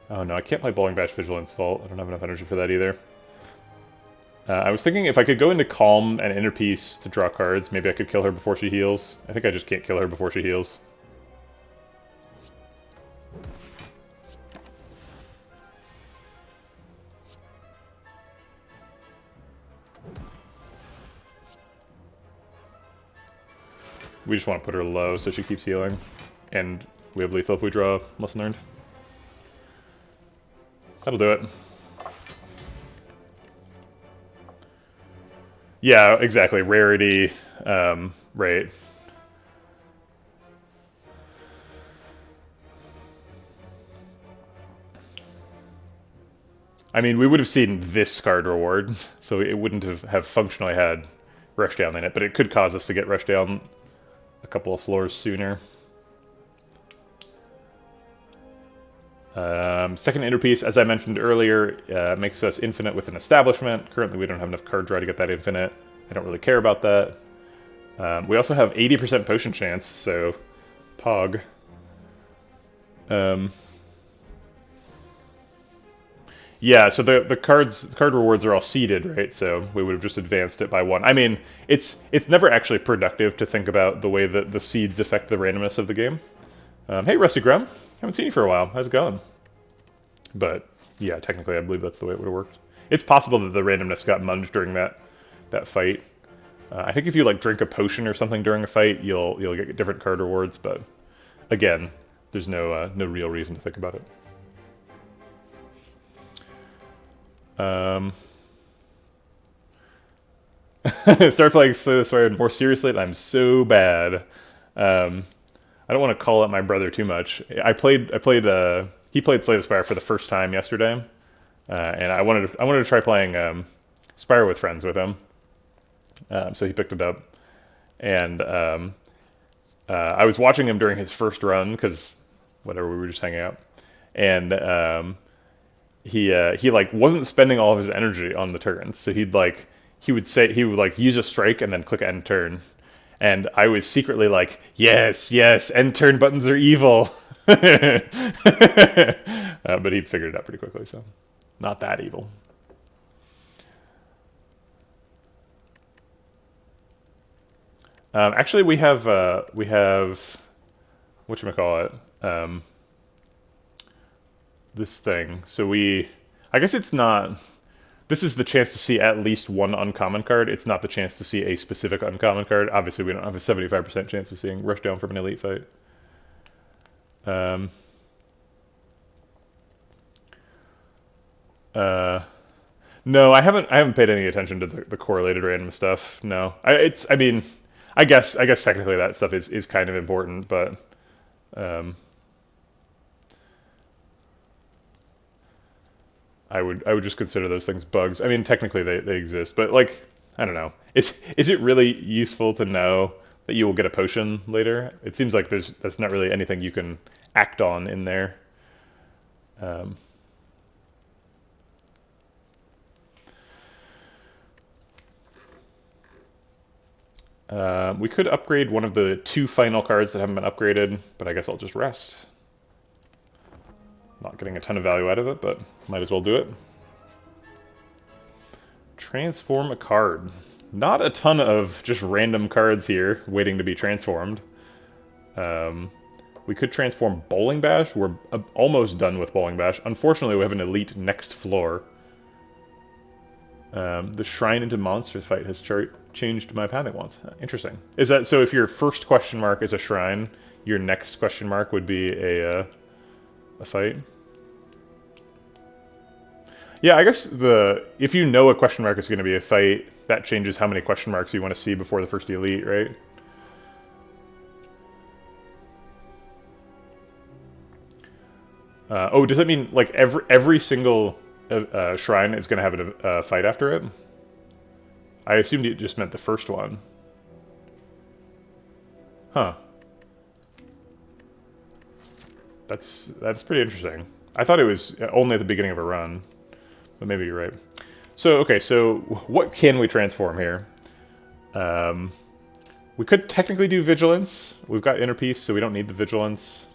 Speaker 1: Oh no, I can't play Bowling Bash Vigilance Vault. I don't have enough energy for that either. I was thinking if I could go into Calm and Inner Peace to draw cards, maybe I could kill her before she heals. I think I just can't kill her before she heals. We just want to put her low so she keeps healing. And we have lethal if we draw Lesson Learned. That'll do it. Yeah, exactly. Rarity, right. I mean, we would have seen this card reward, so it wouldn't have functionally had Rushdown in it, but it could cause us to get Rushdown a couple of floors sooner. Second Inner Peace, as I mentioned earlier, makes us infinite with an establishment. Currently, we don't have enough card draw to get that infinite. I don't really care about that. We also have 80% potion chance, so Pog. Yeah, so the card rewards are all seeded, right? So we would have just advanced it by 1. I mean, it's never actually productive to think about the way that the seeds affect the randomness of the game. Hey, Rusty Grum. Haven't seen you for a while. How's it going? But, yeah, technically I believe that's the way it would have worked. It's possible that the randomness got munged during that fight. I think if you, like, drink a potion or something during a fight, you'll get different card rewards, but, again, there's no real reason to think about it. Start playing Slay the Spire more seriously, and I'm so bad. I don't want to call out my brother too much. He played Slay the Spire for the first time yesterday, and I wanted to try playing Spire with friends with him. So he picked it up, and I was watching him during his first run because whatever, we were just hanging out, and he like wasn't spending all of his energy on the turns, so he would use a strike and then click end turn. And I was secretly like, yes, end turn buttons are evil. But he figured it out pretty quickly, so not that evil. Actually, we have whatchamacallit, this thing. So I guess it's not. This is the chance to see at least one uncommon card. It's not the chance to see a specific uncommon card. Obviously, we don't have a 75% chance of seeing Rushdown from an elite fight. No, I haven't paid any attention to the correlated random stuff. No, I guess technically that stuff is kind of important, but I would just consider those things bugs. I mean, technically they exist, but like, I don't know. Is it really useful to know that you will get a potion later? It seems like that's not really anything you can act on in there. We could upgrade one of the 2 final cards that haven't been upgraded, but I guess I'll just rest. Not getting a ton of value out of it, but might as well do it. Transform a card. Not a ton of just random cards here waiting to be transformed. We could transform Bowling Bash. We're almost done with Bowling Bash. Unfortunately, we have an elite next floor. The Shrine into Monsters fight has changed my pathing once. Interesting. Is that so? If your first question mark is a shrine, your next question mark would be a fight? Yeah, I guess if you know a question mark is going to be a fight, that changes how many question marks you want to see before the first elite, right? Oh, does that mean like every single shrine is going to have a fight after it? I assumed it just meant the first one. Huh. That's pretty interesting. I thought it was only at the beginning of a run, but maybe you're right. So, okay, so what can we transform here? We could technically do Vigilance. We've got Inner Peace, so we don't need the Vigilance.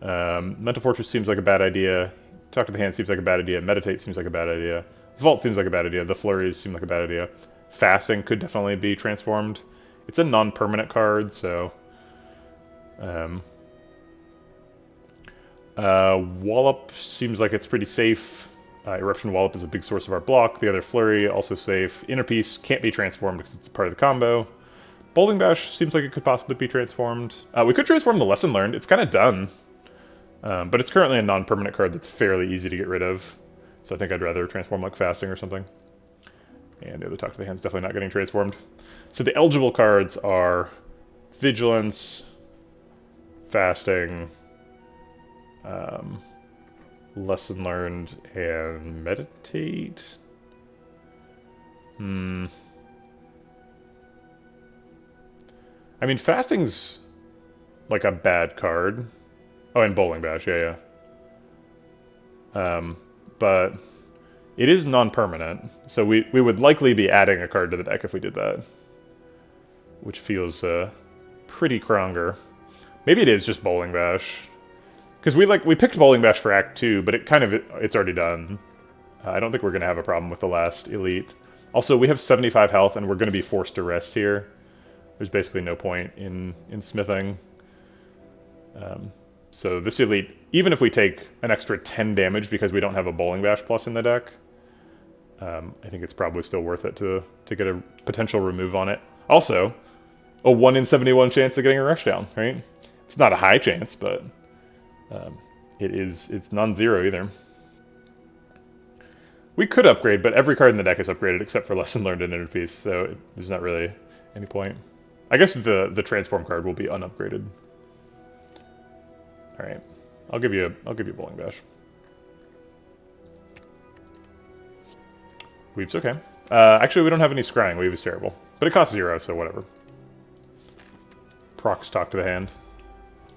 Speaker 1: Mental Fortress seems like a bad idea. Talk to the Hand seems like a bad idea. Meditate seems like a bad idea. Vault seems like a bad idea. The Flurries seem like a bad idea. Fasting could definitely be transformed. It's a non-permanent card, so... Wallop seems like it's pretty safe. Eruption Wallop is a big source of our block. The other Flurry, also safe. Inner Peace can't be transformed because it's part of the combo. Bowling Bash seems like it could possibly be transformed. We could transform the Lesson Learned. It's kind of done. But it's currently a non-permanent card that's fairly easy to get rid of. So I think I'd rather transform like Fasting or something. And the other Talk to the Hand's definitely not getting transformed. So the eligible cards are Vigilance, Fasting, Lesson Learned, and Meditate. I mean, Fasting's like a bad card. Oh, and Bowling Bash, yeah. But it is non-permanent, so we would likely be adding a card to the deck if we did that. Which feels pretty Kronger. Maybe it is just Bowling Bash. Because we picked Bowling Bash for Act 2, but it's already done. I don't think we're going to have a problem with the last Elite. Also, we have 75 health, and we're going to be forced to rest here. There's basically no point in smithing. So this Elite, even if we take an extra 10 damage because we don't have a Bowling Bash plus in the deck, I think it's probably still worth it to get a potential remove on it. Also, a 1 in 71 chance of getting a Rushdown, right? It's not a high chance, but it's non-zero either. We could upgrade, but every card in the deck is upgraded except for Lesson Learned and Inner Peace, so there's not really any point. I guess the transform card will be unupgraded. All right, I'll give you Bowling Bash. Weave's okay. Actually, we don't have any scrying. Weave is terrible, but it costs 0, so whatever. Procs Talk to the Hand.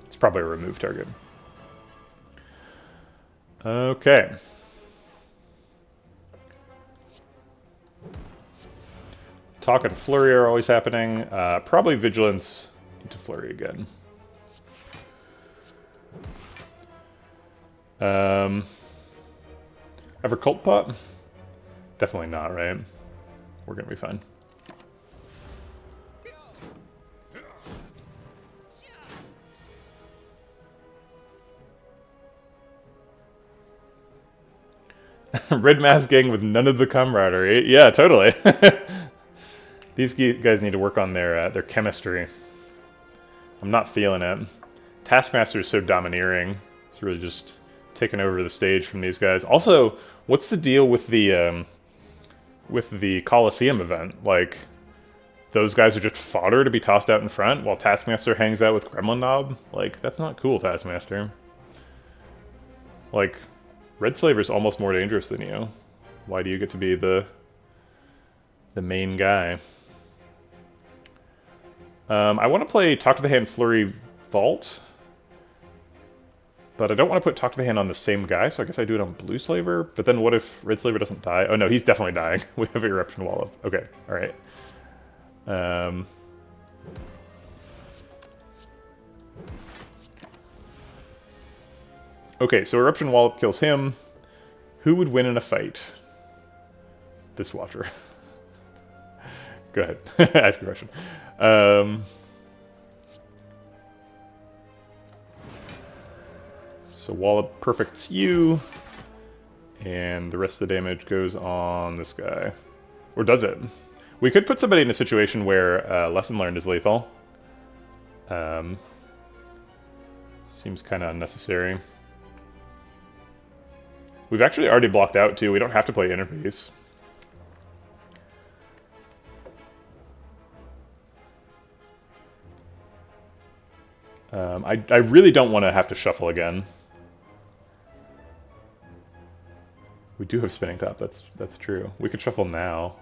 Speaker 1: It's probably a remove target. Okay. Talk and Flurry are always happening. Probably Vigilance into Flurry again. Ever Cult Pot? Definitely not, right? We're gonna be fine. Red Mask Gang with none of the camaraderie. Yeah, totally. These guys need to work on their chemistry. I'm not feeling it. Taskmaster is so domineering. It's really just taking over the stage from these guys. Also, what's the deal with the Coliseum event? Like, those guys are just fodder to be tossed out in front while Taskmaster hangs out with Gremlin Knob? Like, that's not cool, Taskmaster. Like, Red Slaver's almost more dangerous than you. Why do you get to be the main guy? I want to play Talk to the Hand Flurry Vault, but I don't want to put Talk to the Hand on the same guy, so I guess I do it on Blue Slaver. But then what if Red Slaver doesn't die? Oh no, he's definitely dying. We have Eruption Wallop. Okay, alright. Okay, so Eruption Wallop kills him. Who would win in a fight? This Watcher. Go ahead. Ask a question. So Wallop perfects you. And the rest of the damage goes on this guy. Or does it? We could put somebody in a situation where Lesson Learned is lethal. Seems kind of unnecessary. We've actually already blocked out, too. We don't have to play Inner Peace. I really don't want to have to shuffle again. We do have Spinning Top, that's true. We could shuffle now.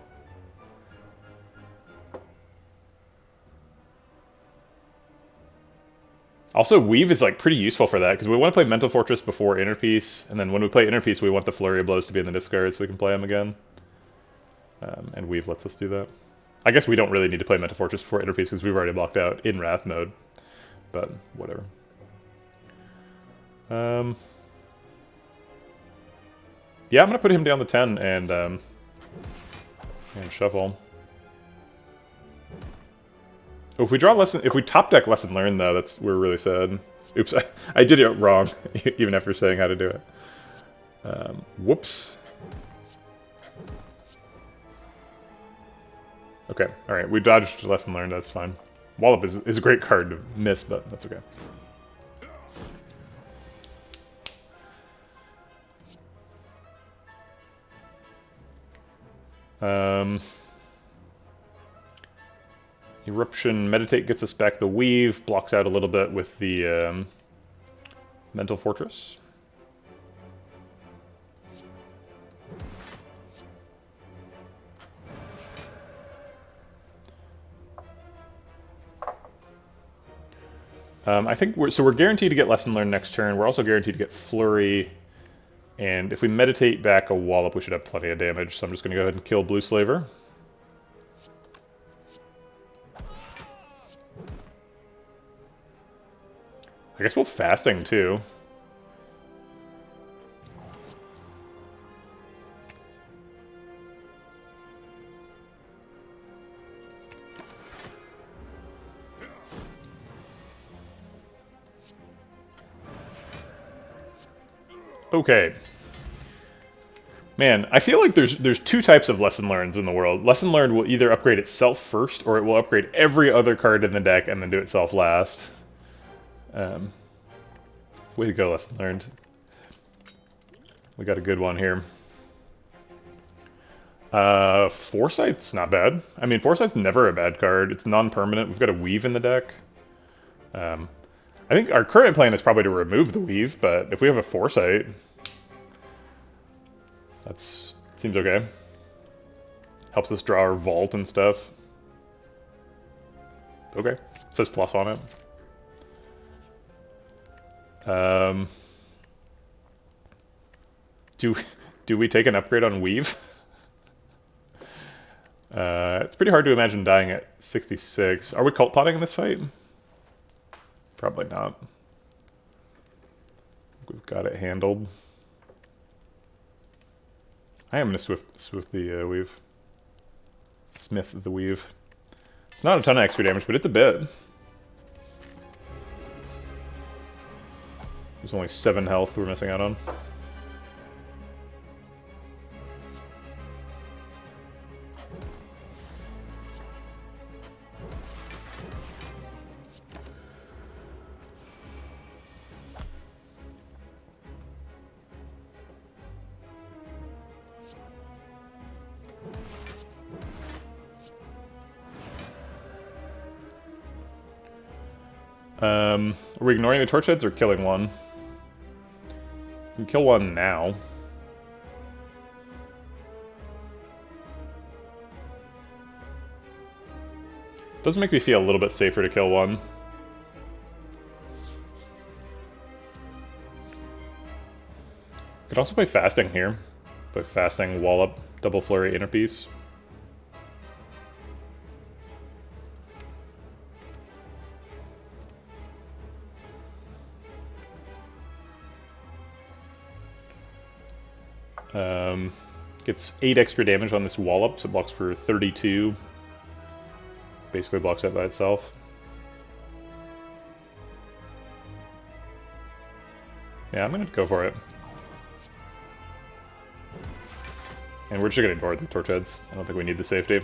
Speaker 1: Also, Weave is like pretty useful for that, because we want to play Mental Fortress before Inner Peace, and then when we play Inner Peace, we want the Flurry of Blows to be in the discard so we can play them again. And Weave lets us do that. I guess we don't really need to play Mental Fortress before Inner Peace, because we've already blocked out in Wrath mode. But, whatever. Yeah, I'm gonna put him down to 10 and shuffle. Oh, if we draw if we top deck Lesson Learned though, we're really sad. Oops, I did it wrong, even after saying how to do it. Whoops. Okay, alright, we dodged Lesson Learned, that's fine. Wallop is a great card to miss, but that's okay. Eruption Meditate gets us back the Weave, blocks out a little bit with the Mental Fortress. I think we're guaranteed to get Lesson Learned next turn. We're also guaranteed to get Flurry. And if we meditate back a Wallop, we should have plenty of damage. So I'm just going to go ahead and kill Blue Slaver. I guess we'll Fasting, too. Okay. Man, I feel like there's two types of Lesson Learns in the world. Lesson Learned will either upgrade itself first, or it will upgrade every other card in the deck and then do itself last. Way to go, Lesson Learned. We got a good one here. Foresight's not bad. I mean, Foresight's never a bad card. It's non-permanent. We've got a Weave in the deck. I think our current plan is probably to remove the Weave, but if we have a Foresight, that seems okay. Helps us draw our Vault and stuff. Okay. It says plus on it. Do we take an upgrade on Weave? It's pretty hard to imagine dying at 66. Are we cult potting in this fight? Probably not. We've got it handled. I am gonna swift the Weave. Smith the Weave. It's not a ton of extra damage, but it's a bit. There's only 7 health we're missing out on. Are we ignoring the torch heads or killing one? We can kill one now. Does make me feel a little bit safer to kill one. Could also play Fasting here. Play Fasting, Wallop, Double Flurry, Inner Peace. Gets 8 extra damage on this Wallop, so it blocks for 32. Basically blocks that by itself. Yeah, I'm gonna go for it. And we're just gonna ignore the torch heads. I don't think we need the safety.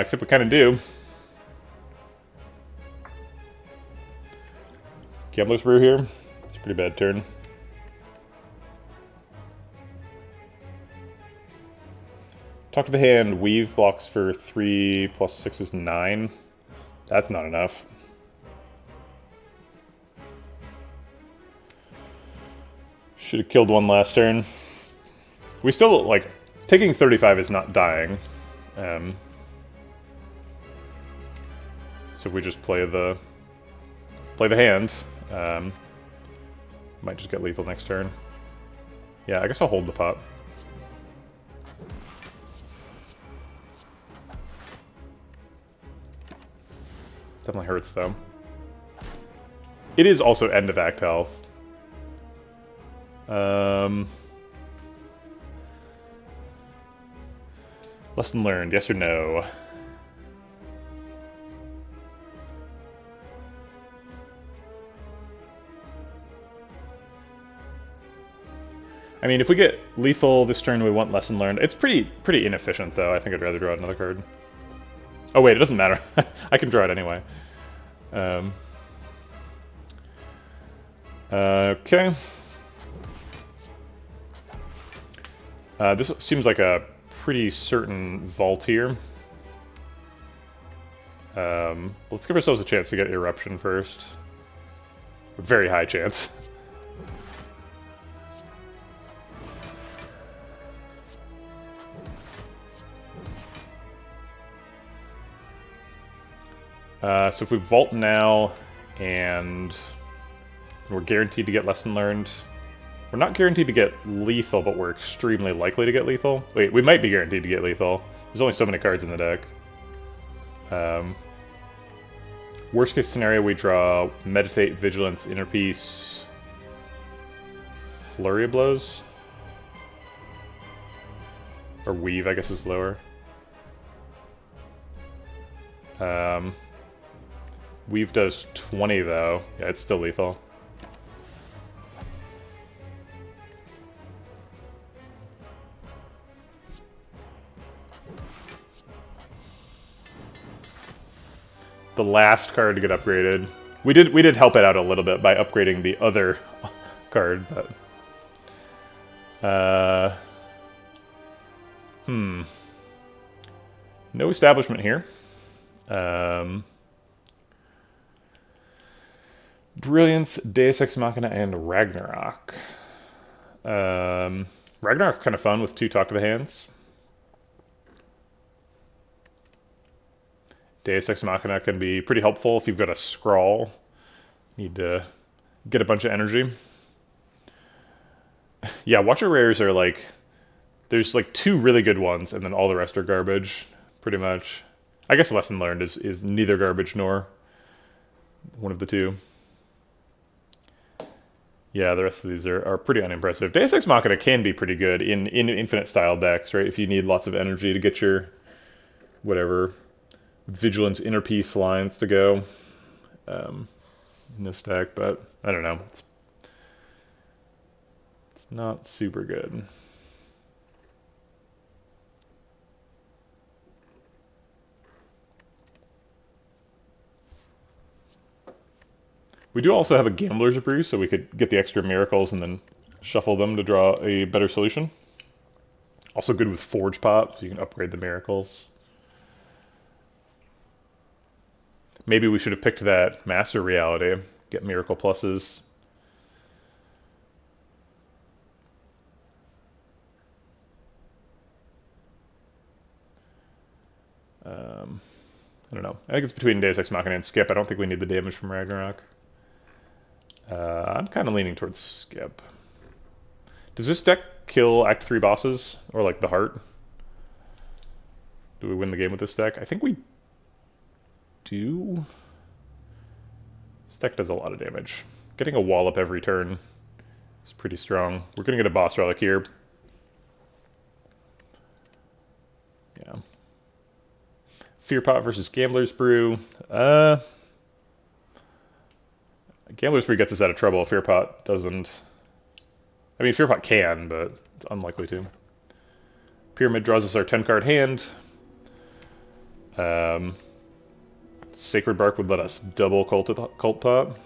Speaker 1: Except we kind of do. Gambler's Brew here. It's a pretty bad turn. Talk to the hand. Weave blocks for 3 plus 6 is 9. That's not enough. Should have killed one last turn. We still, like, taking 35 is not dying. So if we just play the hand, might just get lethal next turn. Yeah, I guess I'll hold the pot. Definitely hurts though. It is also end of act health. Lesson learned, yes or no? I mean, if we get lethal this turn, we want lesson learned. It's pretty inefficient, though. I think I'd rather draw another card. Oh, wait, it doesn't matter. I can draw it anyway. Okay. This seems like a pretty certain vault here. Let's give ourselves a chance to get Eruption first. A very high chance. So if we vault now, and we're guaranteed to get lesson learned. We're not guaranteed to get lethal, but we're extremely likely to get lethal. Wait, we might be guaranteed to get lethal. There's only so many cards in the deck. Worst case scenario, we draw Meditate, Vigilance, Inner Peace, Flurry of Blows. Or Weave, I guess, is lower. Weave does 20, though. Yeah, it's still lethal. The last card to get upgraded. We did help it out a little bit by upgrading the other card, but... No establishment here. Brilliance, Deus Ex Machina, and Ragnarok. Ragnarok's kind of fun with 2 Talk to the Hands. Deus Ex Machina can be pretty helpful if you've got a scrawl. Need to get a bunch of energy. Yeah, Watcher Rares are like... There's like 2 really good ones, and then all the rest are garbage, pretty much. I guess Lesson Learned is neither garbage nor one of the 2. Yeah, the rest of these are pretty unimpressive. Deus Ex Machina can be pretty good in infinite style decks, right? If you need lots of energy to get your whatever Vigilance, Inner Peace lines to go in this deck, but I don't know. It's not super good. We do also have a Gambler's Brew, so we could get the extra miracles and then shuffle them to draw a better solution. Also good with Forge Pop, so you can upgrade the miracles. Maybe we should have picked that Master Reality. Get Miracle Pluses. I don't know. I think it's between Deus Ex Machina and Skip. I don't think we need the damage from Ragnarok. I'm kind of leaning towards Skip. Does this deck kill Act 3 bosses? Or like the heart? Do we win the game with this deck? I think we do. This deck does a lot of damage. Getting a wall up every turn is pretty strong. We're going to get a boss relic here. Yeah. Fear Pot versus Gambler's Brew. Gambler's Brew gets us out of trouble. Fear Pot doesn't. I mean, Fear Pot can, but it's unlikely to. Pyramid draws us our 10-card hand. Sacred Bark would let us double Cult Pot.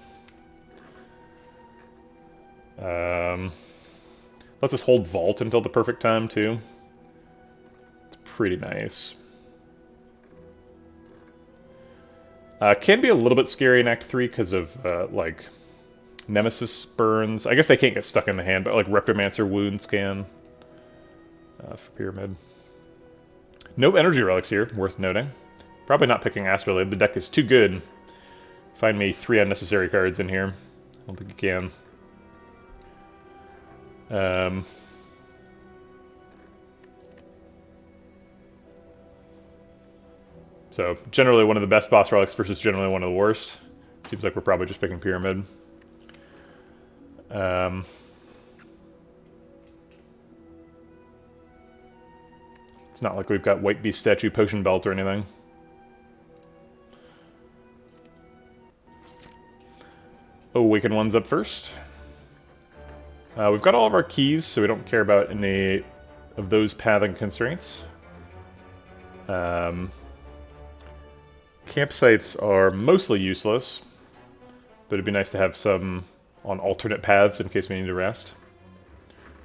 Speaker 1: Lets us hold Vault until the perfect time, too. It's pretty nice. Can be a little bit scary in Act 3 because of, like, Nemesis Burns. I guess they can't get stuck in the hand, but, like, Reptomancer Wounds can. For Pyramid. No energy relics here, worth noting. Probably not picking Astrolabe. The deck is too good. Find me 3 unnecessary cards in here. I don't think you can. So, generally one of the best boss relics versus generally one of the worst. Seems like we're probably just picking Pyramid. It's not like we've got White Beast Statue, Potion Belt, or anything. Awaken One's up first. We've got all of our keys, so we don't care about any of those pathing constraints. Campsites are mostly useless, but it'd be nice to have some on alternate paths in case we need to rest.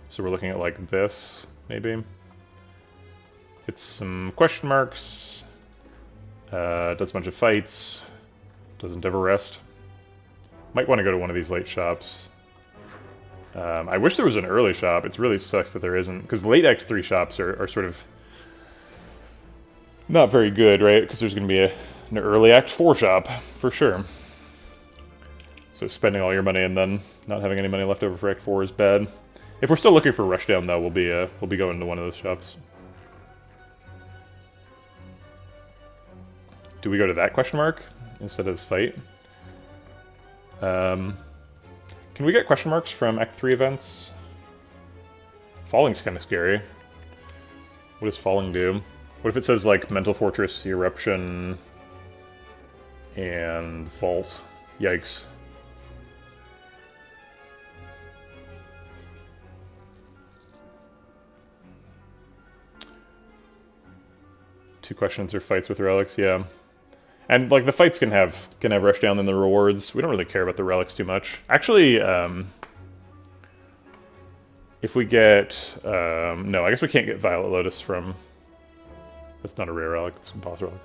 Speaker 1: So we're looking at like this, maybe. It's some question marks. Does a bunch of fights. Doesn't ever rest. Might want to go to one of these late shops. I wish there was an early shop. It really sucks that there isn't, because late Act 3 shops are sort of not very good, right? Because there's going to be an early Act 4 shop, for sure. So spending all your money and then not having any money left over for Act 4 is bad. If we're still looking for Rushdown, though, we'll be going to one of those shops. Do we go to that question mark instead of this fight? Can we get question marks from Act 3 events? Falling's kind of scary. What does Falling do? What if it says, like, Mental Fortress, Eruption, and Vault? Yikes. Two questions or fights with relics, yeah. And, like, the fights can have rushdown in the rewards. We don't really care about the relics too much. Actually, if we get... no, I guess we can't get Violet Lotus from... That's not a rare relic, it's a boss relic.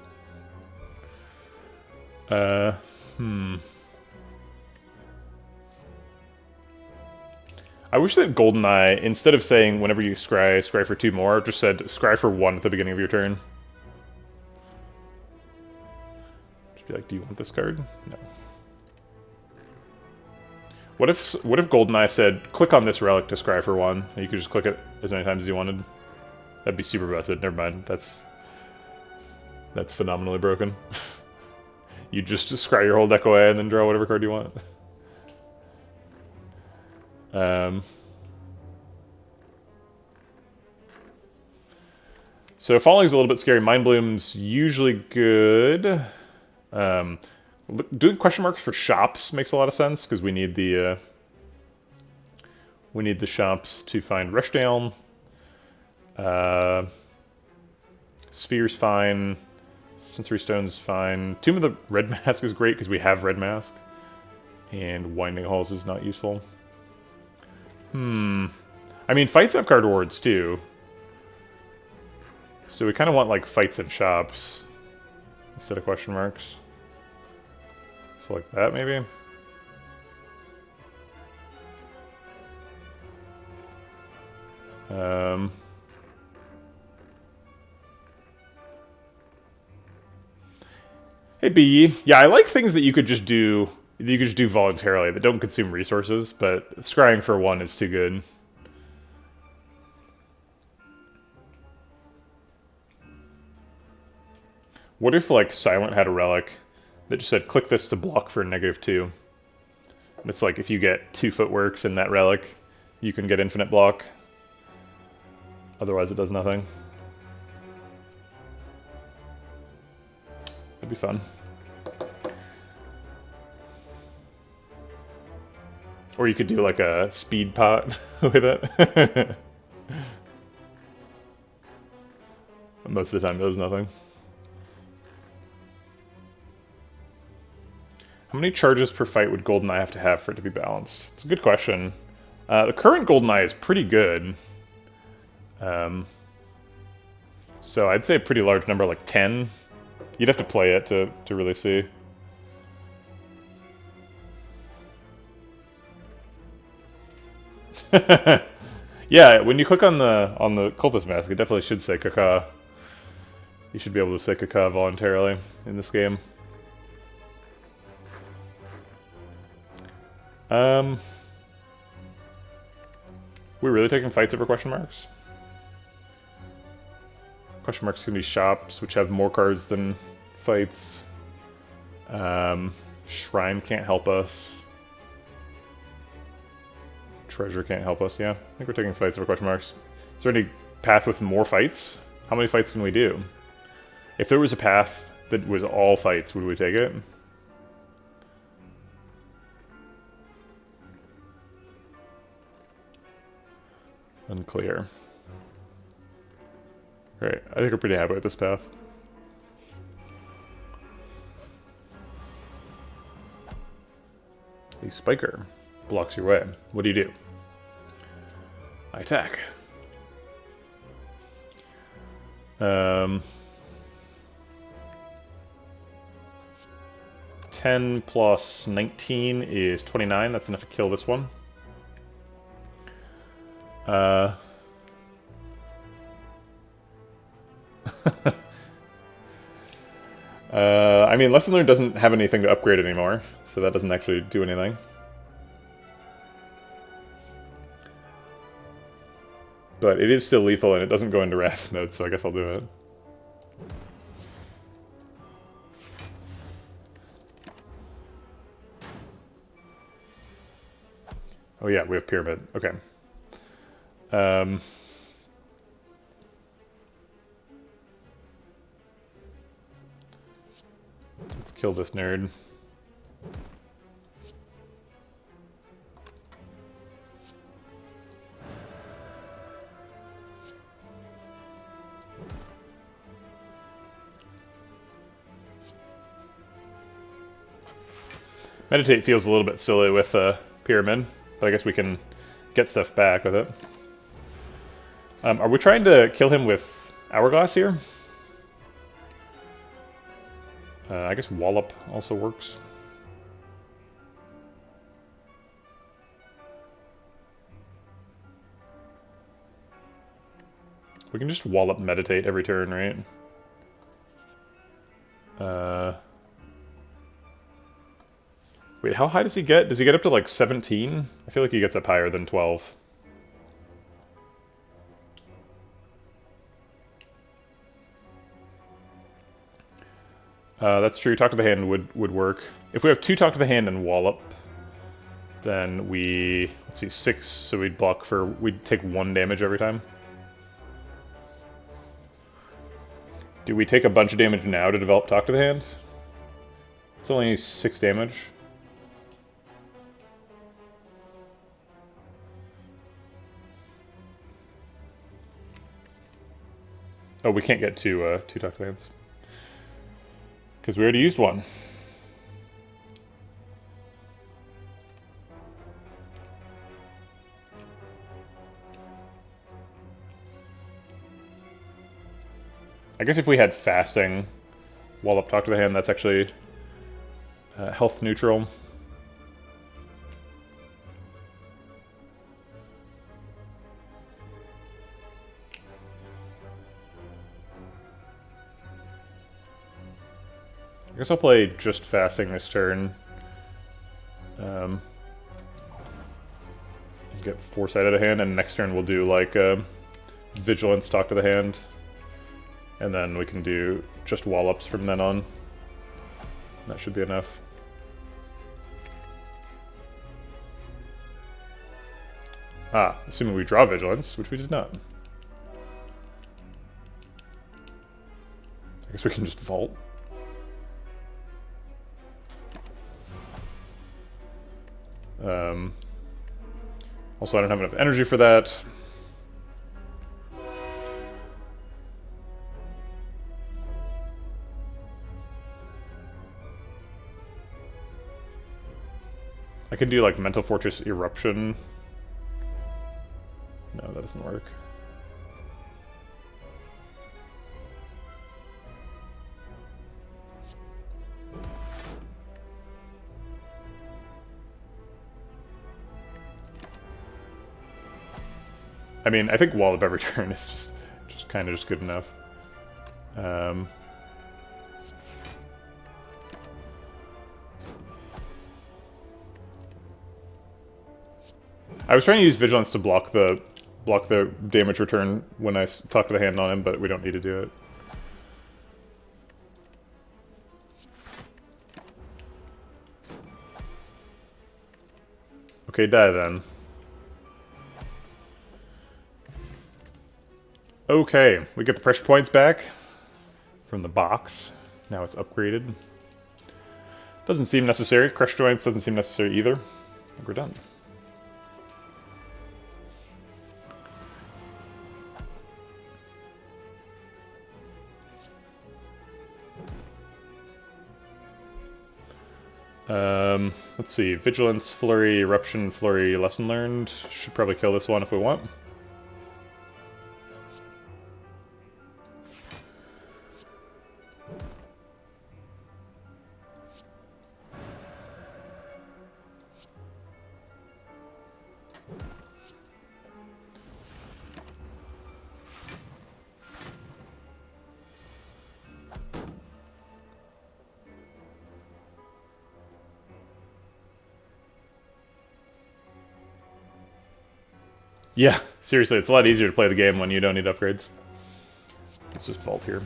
Speaker 1: I wish that GoldenEye, instead of saying whenever you scry for 2 more, just said scry for 1 at the beginning of your turn. Be like, do you want this card? No. What if GoldenEye said, click on this relic to scry for 1, and you could just click it as many times as you wanted? That'd be super busted. Never mind. That's phenomenally broken. You just scry your whole deck away and then draw whatever card you want. So Falling's a little bit scary. Mind Bloom's usually good. Doing question marks for shops makes a lot of sense because we need the shops to find Rushdown. Sphere's fine. Sensory Stone's fine. Tomb of the Red Mask is great because we have Red Mask. And Winding Halls is not useful. I mean, fights have card rewards too. So we kind of want like fights and shops instead of question marks. So like that, maybe? Hey B, yeah, I like things that you could just do voluntarily that don't consume resources, but scrying for 1 is too good. What if, like, Silent had a relic that just said, click this to block for -2? And it's like, if you get 2 footworks in that relic, you can get infinite block. Otherwise it does nothing. That'd be fun. Or you could do like a speed pot with it. Most of the time it does nothing. How many charges per fight would Goldeneye have to have for it to be balanced? It's a good question. The current Goldeneye is pretty good. So I'd say a pretty large number, like 10. You'd have to play it to really see. Yeah, when you click on the cultist mask, it definitely should say Kaka. You should be able to say Kaka voluntarily in this game. We're really taking fights over question marks? Question marks can be shops, which have more cards than fights. Shrine can't help us. Treasure can't help us, yeah. I think we're taking fights over question marks. Is there any path with more fights? How many fights can we do? If there was a path that was all fights, would we take it? Unclear. Right, I think we're pretty happy with this path. A spiker blocks your way. What do? I attack. 10 plus 19 is 29. That's enough to kill this one. I mean, Lesson Learned doesn't have anything to upgrade anymore, so that doesn't actually do anything. But it is still lethal, and it doesn't go into Wrath mode, so I guess I'll do it. Oh yeah, we have Pyramid. Okay. Let's kill this nerd. Meditate feels a little bit silly with Pyramid, but I guess we can get stuff back with it. Are we trying to kill him with Hourglass here? I guess Wallop also works. We can just Wallop Meditate every turn, right? Wait, how high does he get? Does he get up to like 17? I feel like he gets up higher than 12. That's true. Talk to the hand would work. If we have 2 Talk to the Hand and Wallop, then we... Let's see, 6, so we'd block for... We'd take 1 damage every time. Do we take a bunch of damage now to develop Talk to the Hand? It's only 6 damage. Oh, we can't get 2 Talk to the Hands. Because we already used 1. I guess if we had Fasting, Wallop Talk to the Hand, that's actually health neutral. I guess I'll play just Fasting this turn. Get Foresight out of hand, and next turn we'll do like Vigilance, Talk to the Hand, And then we can do just wall-ups from then on. That should be enough. Ah, assuming we draw Vigilance, which we did not. I guess we can just vault. Also, I don't have enough energy for that. I can do like Mental Fortress Eruption. No, that doesn't work. I mean, I think Wall of every turn is just kind of just good enough. I was trying to use Vigilance to block the damage return when I talk to the hand on him, but we don't need to do it. Okay, die then. Okay, we get the pressure points back from the box. Now it's upgraded. Doesn't seem necessary. Crush joints doesn't seem necessary either. We're done. Let's see. Vigilance, Flurry, Eruption, Flurry, Lesson Learned. Should probably kill this one if we want. Yeah, seriously, it's a lot easier to play the game when you don't need upgrades. Let's just vault here.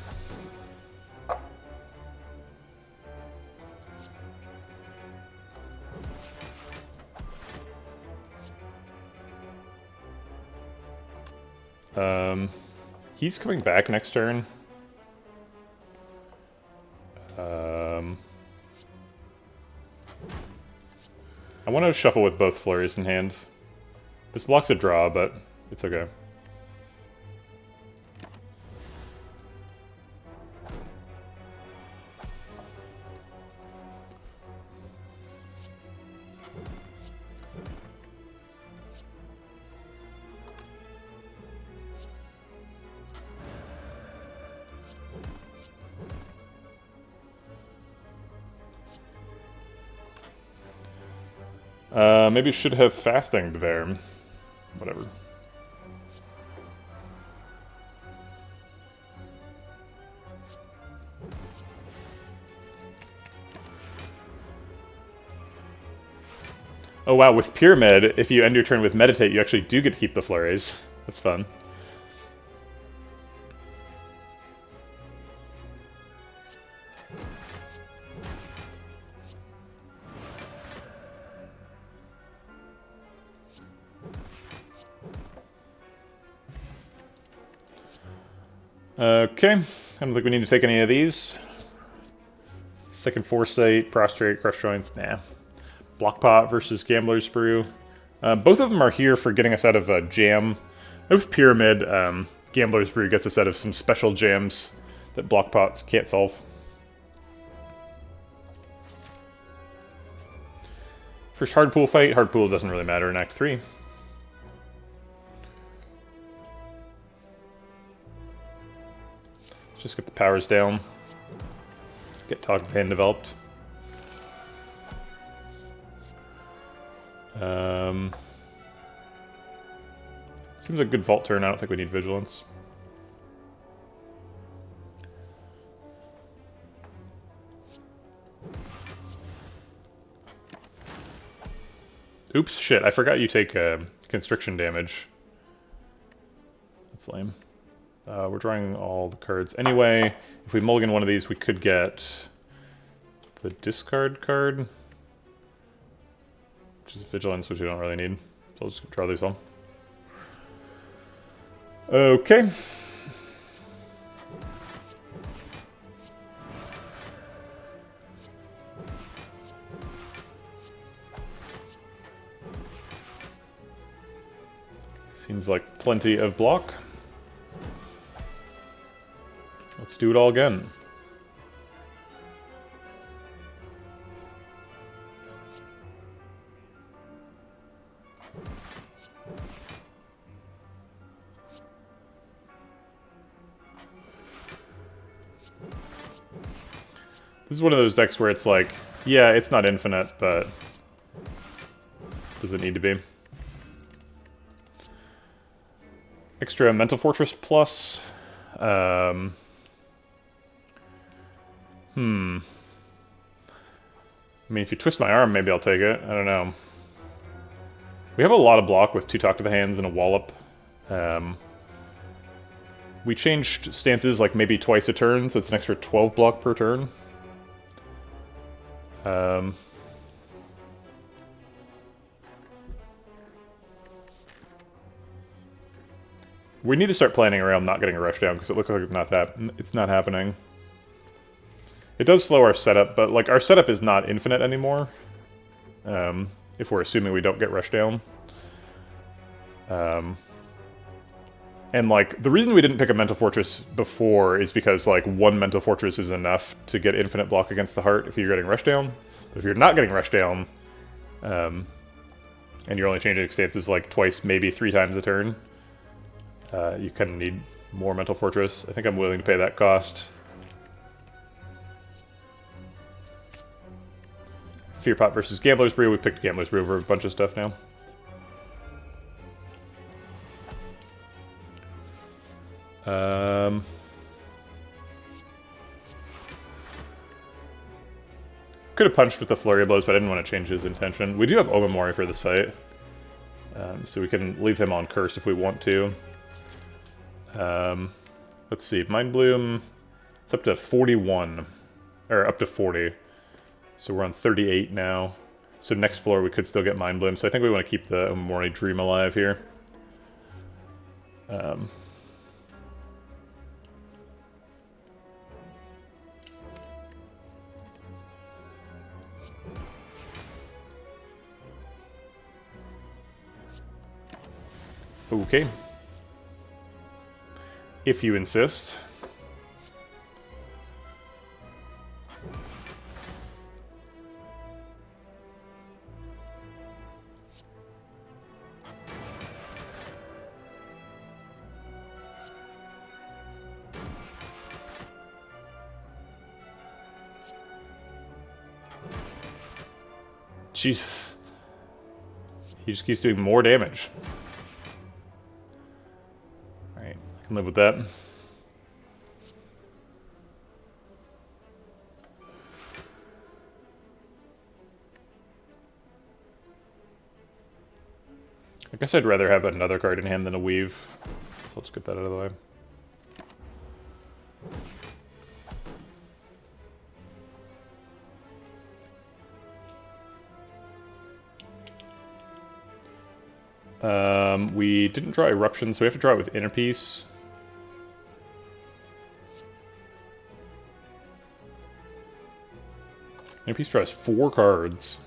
Speaker 1: He's coming back next turn. I want to shuffle with both flurries in hand. This blocks a draw, but it's okay. Maybe should have fasting there. Whatever. Oh wow, with Pyramid, if you end your turn with Meditate, you actually do get to keep the flurries. That's fun. Okay, I don't think we need to take any of these. Second Foresight, Prostrate, Crush Joints, nah. Block Pot versus Gambler's Brew. Both of them are here for getting us out of a jam. With Pyramid, Gambler's Brew gets us out of some special jams that Block Pots can't solve. First Hard Pool fight. Hard Pool doesn't really matter in Act 3. Just get the powers down. Get Talk of Hand developed. Seems like a good vault turn. I don't think we need Vigilance. Oops, shit. I forgot you take constriction damage. That's lame. We're drawing all the cards anyway. If we mulligan one of these, we could get the discard card, which is Vigilance, which we don't really need. So I'll just draw these all. Okay. Seems like plenty of block. Let's do it all again. This is one of those decks where it's like, yeah, it's not infinite, but does it need to be? Extra Mental Fortress plus. I mean, if you twist my arm, maybe I'll take it. I don't know. We have a lot of block with 2 Talk to the Hands and a Wallop. We changed stances like maybe twice a turn, so it's an extra 12 block per turn. We need to start planning around not getting a rush down, because it looks like it's not happening. It does slow our setup, but like our setup is not infinite anymore. If we're assuming we don't get rushed down. And like the reason we didn't pick a Mental Fortress before is because like 1 Mental Fortress is enough to get infinite block against the heart if you're getting rushed down. But if you're not getting rushed down, and you're only changing stances like twice, maybe 3 times a turn, you kind of need more Mental Fortress. I think I'm willing to pay that cost. Fear Pot versus Gambler's Brew. We picked Gambler's Brew over a bunch of stuff now. Could have punched with the Flurry of Blows, but I didn't want to change his intention. We do have Omamori for this fight, so we can leave him on Curse if we want to. Let's see, Mind Bloom, it's up to 41, or up to 40, so we're on 38 now. So next floor we could still get Mind Bloom, so I think we want to keep the Omamori Dream alive here. Okay. If you insist. Jesus. He just keeps doing more damage. Alright, I can live with that. I guess I'd rather have another card in hand than a weave. So let's get that out of the way. We didn't draw Eruption, so we have to draw it with Inner Peace. Inner Peace draws 4 cards.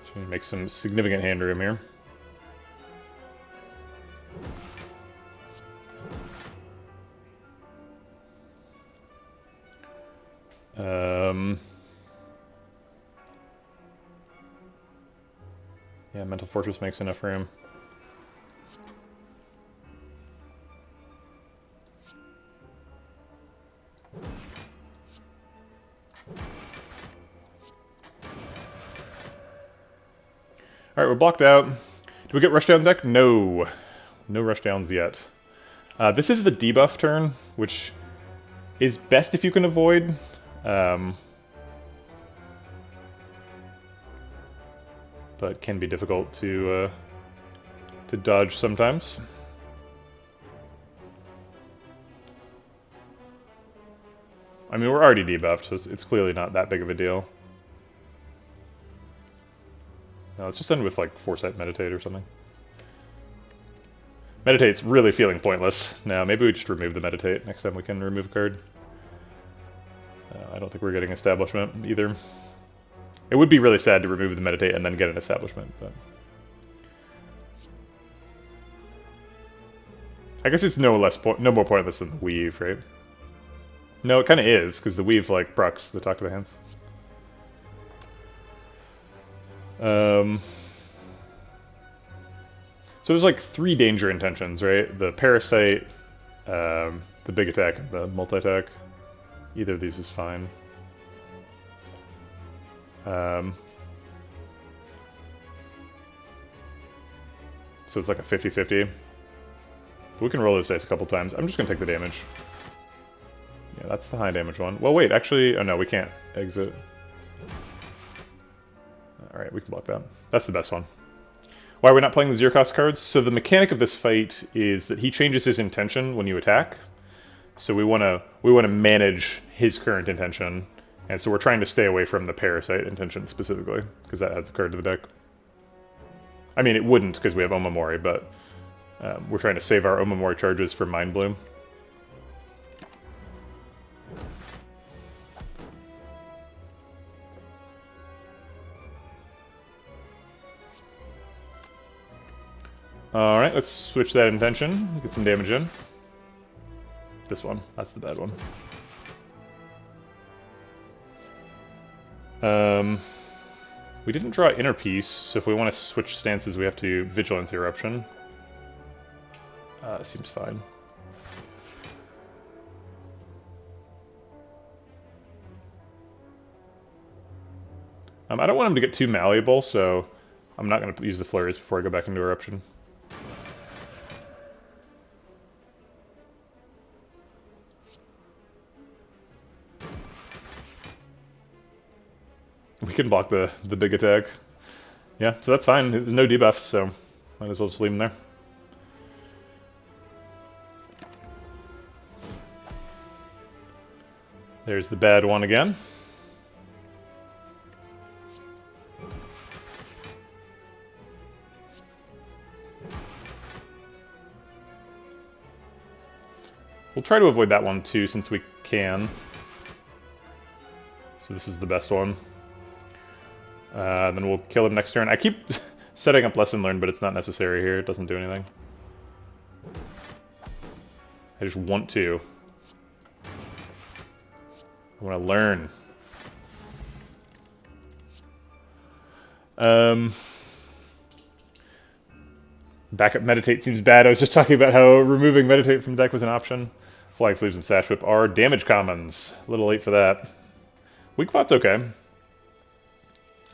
Speaker 1: So we make some significant hand room here. Yeah, Mental Fortress makes enough room. Alright, we're blocked out. Do we get Rushdown deck? No. No Rushdowns yet. This is the debuff turn, which is best if you can avoid. But can be difficult to dodge sometimes. I mean, we're already debuffed, so it's clearly not that big of a deal. No, let's just end with, like, Foresight Meditate or something. Meditate's really feeling pointless. Now, maybe we just remove the Meditate next time we can remove a card. I don't think we're getting Establishment either. It would be really sad to remove the Meditate and then get an Establishment, but... I guess it's no more pointless than the Weave, right? No, it kind of is, because the Weave, like, procs the Talk to the Hands. So there's, like, 3 danger intentions, right? The Parasite, the Big Attack, and the Multi-Attack. Either of these is fine. So it's like a 50-50. We can roll those dice a couple times. I'm just going to take the damage. Yeah, that's the high damage one. Well, wait, actually... Oh, no, we can't exit. Alright, we can block that. That's the best one. Why are we not playing the 0-cost cards? So the mechanic of this fight is that he changes his intention when you attack. So we want to manage his current intention. And so we're trying to stay away from the Parasite intention specifically, because that adds a card to the deck. I mean, it wouldn't, because we have Omamori, but... we're trying to save our Omamori charges for Mind Bloom. Alright, let's switch that intention. Get some damage in. This one. That's the bad one. We didn't draw Inner Peace, so if we want to switch stances, we have to Vigilance Eruption. Seems fine. I don't want him to get too malleable, so I'm not going to use the flurries before I go back into Eruption. We can block the big attack. Yeah, so that's fine. There's no debuffs, so might as well just leave him there. There's the bad one again. We'll try to avoid that one too, since we can. So this is the best one. Then we'll kill him next turn. I keep setting up Lesson Learned, but it's not necessary here. It doesn't do anything. I just want to. I want to learn. Backup Meditate seems bad. I was just talking about how removing Meditate from the deck was an option. Flag Sleeves and Sash Whip are damage commons. A little late for that. Weak Pot's okay.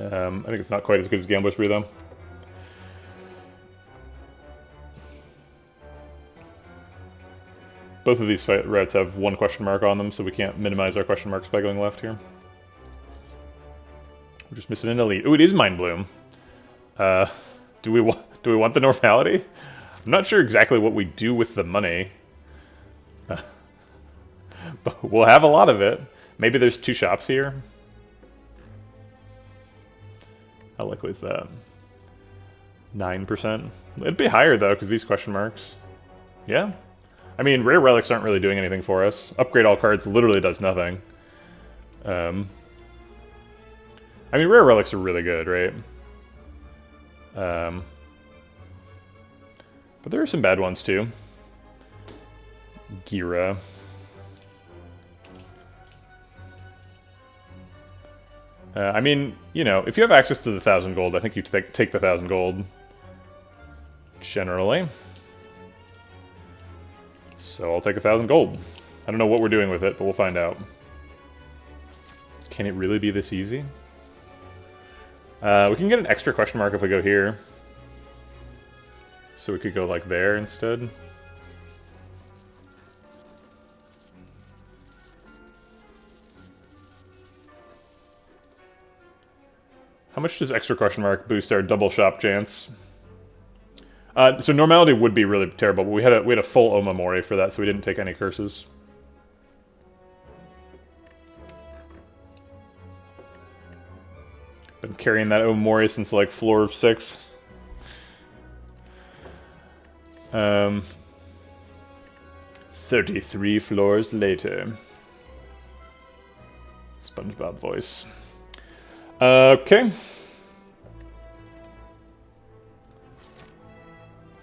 Speaker 1: I think it's not quite as good as Gambler's Brew, though. Both of these routes have one question mark on them, so we can't minimize our question marks by going left here. We're just missing an elite. Ooh, it is Mind Bloom. Do we want the normality? I'm not sure exactly what we do with the money. But we'll have a lot of it. Maybe there's 2 shops here. How likely is that? 9%. It'd be higher, though, because these question marks. Yeah. I mean, rare relics aren't really doing anything for us. Upgrade all cards literally does nothing. I mean, rare relics are really good, right? But there are some bad ones, too. Gira. I mean, you know, if you have access to the 1,000 gold, I think you take the 1,000 gold. Generally. So I'll take 1,000 gold. I don't know what we're doing with it, but we'll find out. Can it really be this easy? We can get an extra question mark if we go here. So we could go like there instead. How much does extra question mark boost our double shop chance? So normality would be really terrible, but we had a full Omamori for that, so we didn't take any curses. carrying that Omori since like floor 6. 33 floors later. SpongeBob voice. Okay.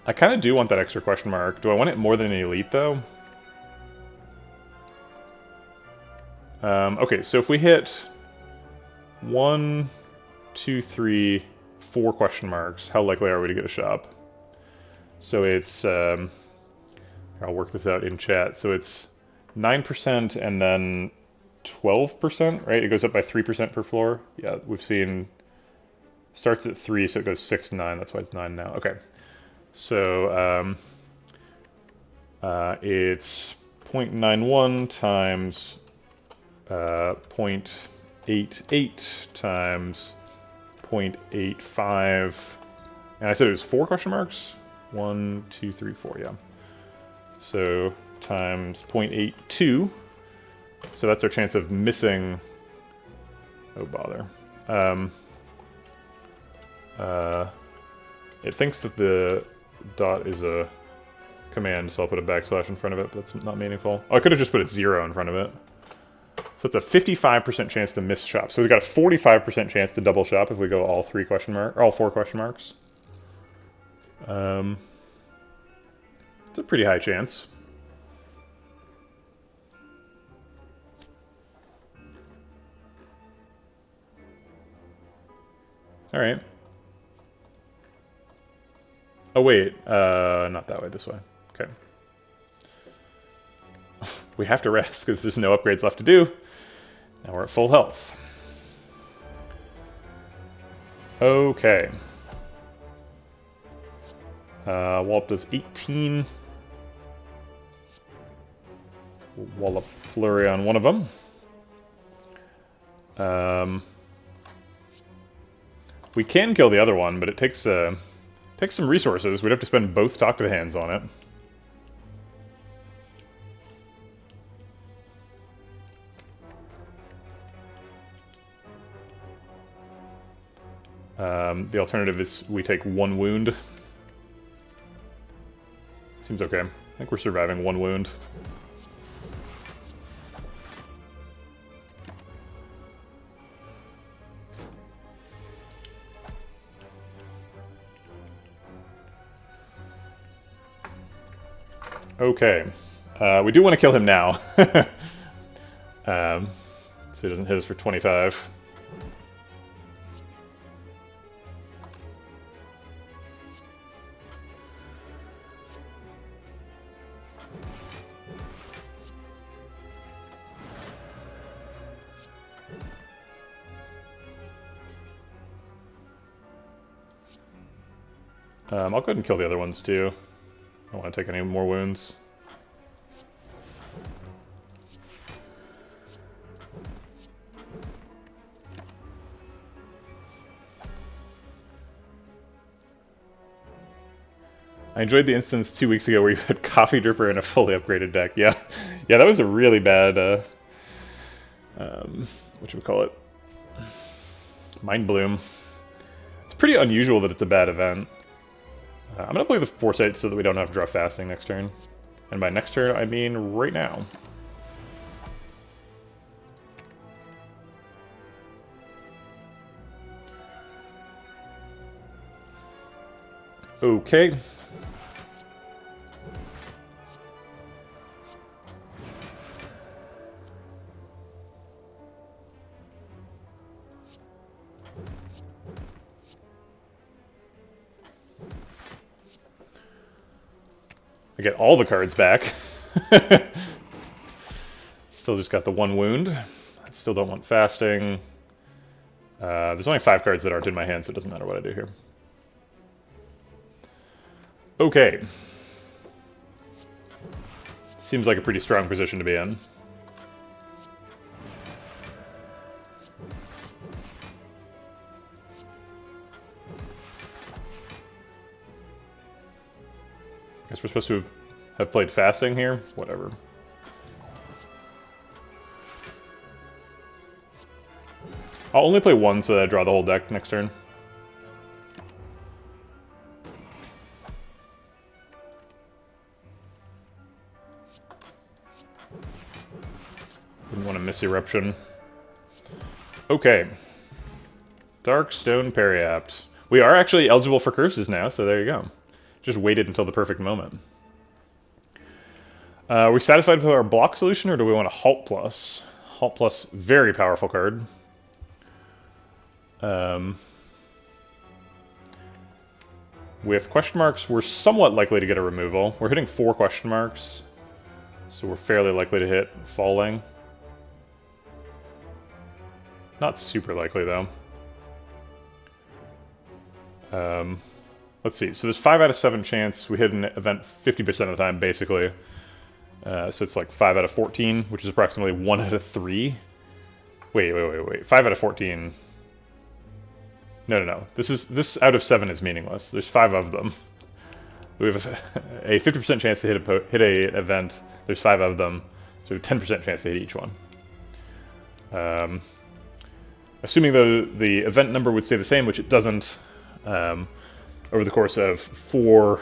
Speaker 1: I kind of do want that extra question mark. Do I want it more than an elite, though? Okay, so if we hit 1, 2, 3, 4 question marks, how likely are we to get a shop? So it's, I'll work this out in chat. So it's 9% and then 12%, right? It goes up by 3% per floor. Yeah, we've seen, starts at 3, so it goes 6 to 9. That's why it's 9 now. Okay. So it's 0.91 times 0.88 times 0.85, and I said it was 4 question marks? 1, 2, 3, 4, yeah. So times 0.82, so that's our chance of missing, oh bother. It thinks that the dot is a command, so I'll put a backslash in front of it, but that's not meaningful. Oh, I could have just put a 0 in front of it. So it's a 55% chance to miss shop. So we've got a 45% chance to double shop if we go all 4 question marks. It's a pretty high chance. All right. Oh wait, not that way, this way. Okay. We have to rest because there's no upgrades left to do. Now we're at full health. Okay. Wallop does 18. We'll Wallop Flurry on one of them. We can kill the other one, but it takes some resources. We'd have to spend both Talk to the Hands on it. The alternative is we take 1 wound. Seems okay. I think we're surviving 1 wound. Okay. We do want to kill him now. So he doesn't hit us for 25. I'll go ahead and kill the other ones too. I don't want to take any more wounds. I enjoyed the instance 2 weeks ago where you had Coffee Dripper in a fully upgraded deck. Yeah, yeah, that was a really bad, whatchamacallit? Mind Bloom. It's pretty unusual that it's a bad event. I'm going to play the Foresight so that we don't have to draw Fasting next turn. And by next turn, I mean right now. Okay. I get all the cards back. Still just got the 1 wound. I still don't want Fasting. There's only 5 cards that aren't in my hand, so it doesn't matter what I do here. Okay. Seems like a pretty strong position to be in. Guess we're supposed to have played Fasting here? Whatever. I'll only play one so that I draw the whole deck next turn. Didn't want to miss Eruption. Okay. Darkstone Periapt. We are actually eligible for curses now, so there you go. Just waited until the perfect moment. Are we satisfied with our block solution, or do we want a Halt Plus? Halt Plus, very powerful card. With question marks, we're somewhat likely to get a removal. We're hitting 4 question marks, so we're fairly likely to hit falling. Not super likely, though. Let's see. So there's 5 out of 7 chance we hit an event 50% of the time, basically. So it's like 5 out of 14, which is approximately 1 out of 3. Wait. 5 out of 14. No. This out of 7 is meaningless. There's 5 of them. We have a 50% chance to hit an event. There's 5 of them, so 10% chance to hit each one. Assuming though the event number would stay the same, which it doesn't, over the course of 4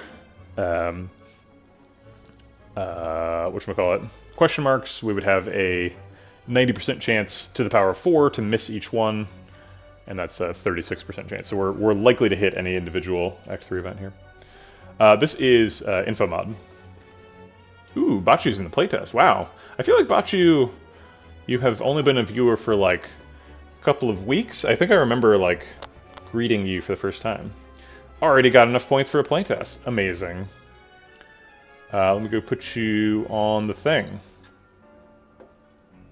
Speaker 1: whatchamacallit, question marks, we would have a 90% chance to the power of 4 to miss each one, and that's a 36% chance. So we're likely to hit any individual X3 event here. This is Info Mod. Ooh, Bachu's in the playtest. Wow. I feel like Bachu, you have only been a viewer for like a couple of weeks. I think I remember like greeting you for the first time. Already got enough points for a playtest. Amazing. Let me go put you on the thing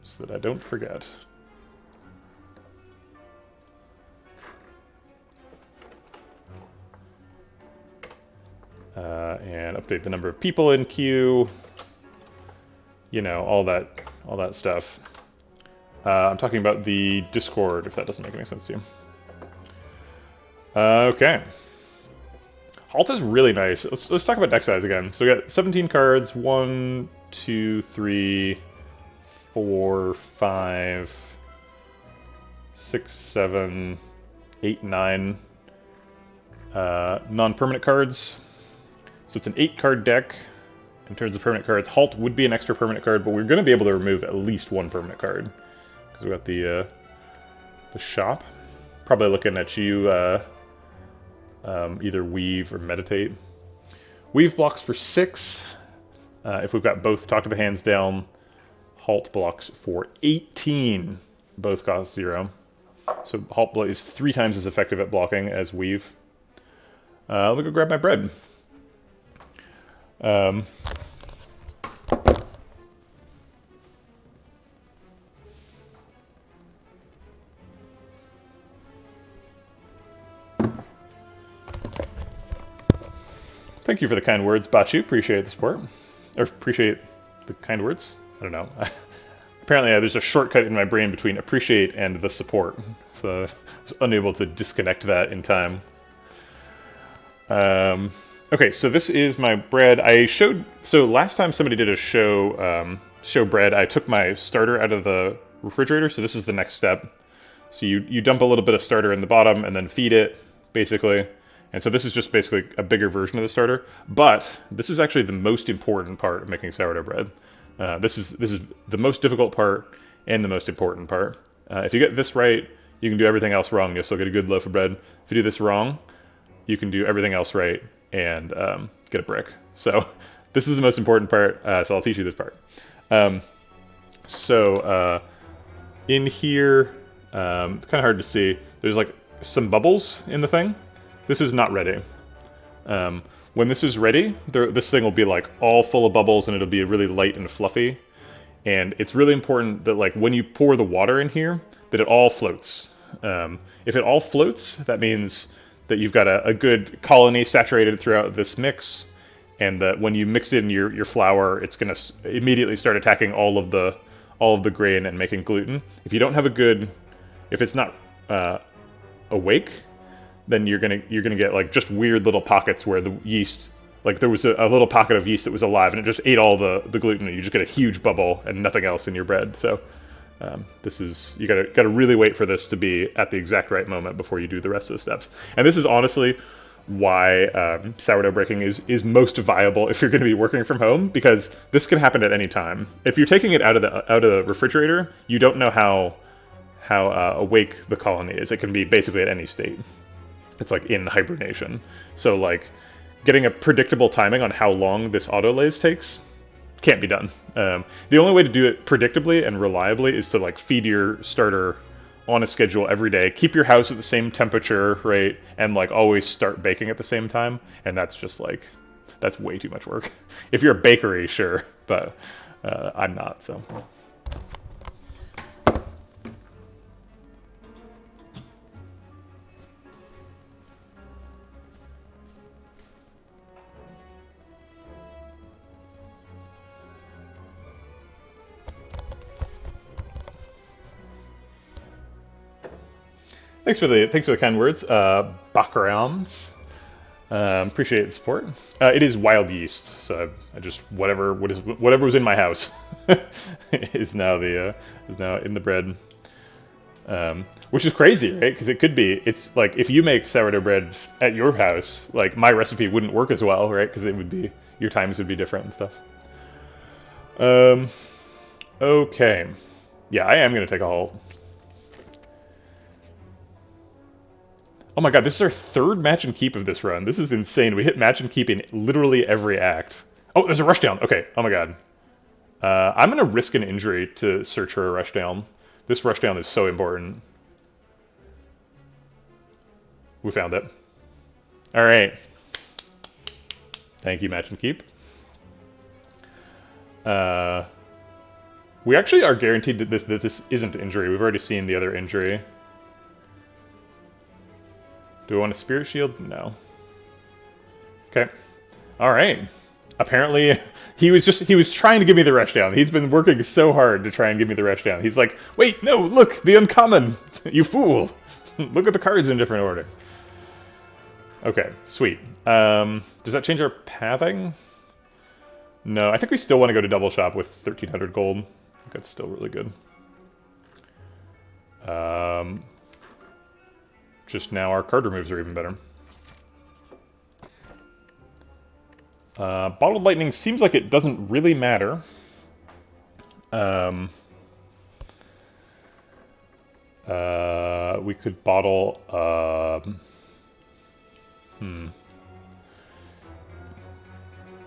Speaker 1: so that I don't forget. And update the number of people in queue. You know, all that stuff. I'm talking about the Discord, if that doesn't make any sense to you. Okay. Halt is really nice. Let's talk about deck size again. So we got 17 cards. 1, 2, 3, 4, 5, 6, 7, 8, 9 non-permanent cards. So it's an 8-card deck in terms of permanent cards. Halt would be an extra permanent card, but we're going to be able to remove at least 1 permanent card. Because we got the shop. Probably looking at you either Weave or Meditate. Weave blocks for 6. If we've got both Talk to the Hands down, Halt blocks for 18. Both cost 0. So Halt is 3 times as effective at blocking as Weave. Let me go grab my bread. Thank you for the kind words, Bachu. Appreciate the support. Or appreciate the kind words? I don't know. Apparently there's a shortcut in my brain between appreciate and the support. So I was unable to disconnect that in time. Okay, so this is my bread. So last time somebody did a show bread, I took my starter out of the refrigerator, so this is the next step. So you dump a little bit of starter in the bottom and then feed it, basically. And so this is just basically a bigger version of the starter. But this is actually the most important part of making sourdough bread. This is the most difficult part and the most important part. If you get this right, you can do everything else wrong. You'll still get a good loaf of bread. If you do this wrong, you can do everything else right and get a brick. So this is the most important part, so I'll teach you this part. In here, kind of hard to see, there's like some bubbles in the thing. This is not ready. When this is ready, this thing will be like all full of bubbles and it'll be really light and fluffy. And it's really important that like when you pour the water in here, that it all floats. If it all floats, that means that you've got a good colony saturated throughout this mix, and that when you mix in your flour, it's going to immediately start attacking all of the grain and making gluten. If you don't have if it's not awake, then you're gonna get like just weird little pockets where the yeast, like there was a little pocket of yeast that was alive and it just ate all the gluten, and you just get a huge bubble and nothing else in your bread. So This is, you gotta really wait for this to be at the exact right moment before you do the rest of the steps. And this is honestly why sourdough breaking is most viable if you're going to be working from home, because this can happen at any time. If you're taking it out of the refrigerator, you don't know how awake the colony is. It can be basically at any state. It's like in hibernation. So like getting a predictable timing on how long this autolays takes can't be done. The only way to do it predictably and reliably is to like feed your starter on a schedule every day, keep your house at the same temperature, right, and like always start baking at the same time. And that's just like, that's way too much work. If you're a bakery, sure, but I'm not, so. Thanks for the kind words, Bakrams. Appreciate the support. It is wild yeast, so I just whatever was in my house is now in the bread, which is crazy, right? Because it's like if you make sourdough bread at your house, like my recipe wouldn't work as well, right? Because your times would be different and stuff. Okay, yeah, I am gonna take a halt. Oh my god, this is our third match and keep of this run. This is insane. We hit match and keep in literally every act. Oh, there's a rushdown. Okay, oh my god. I'm going to risk an injury to search for a rushdown. This rushdown is so important. We found it. Alright. Thank you, match and keep. We actually are guaranteed that this isn't injury. We've already seen the other injury. Do I want a spirit shield? No. Okay. Alright. Apparently, he was trying to give me the rushdown. He's been working so hard to try and give me the rushdown. He's like, wait, no, look, the uncommon! You fool! Look at the cards in different order. Okay, sweet. Does that change our pathing? No, I think we still want to go to double shop with 1,300 gold. I think that's still really good. Just now our card removes are even better. Bottled Lightning seems like it doesn't really matter. We could bottle...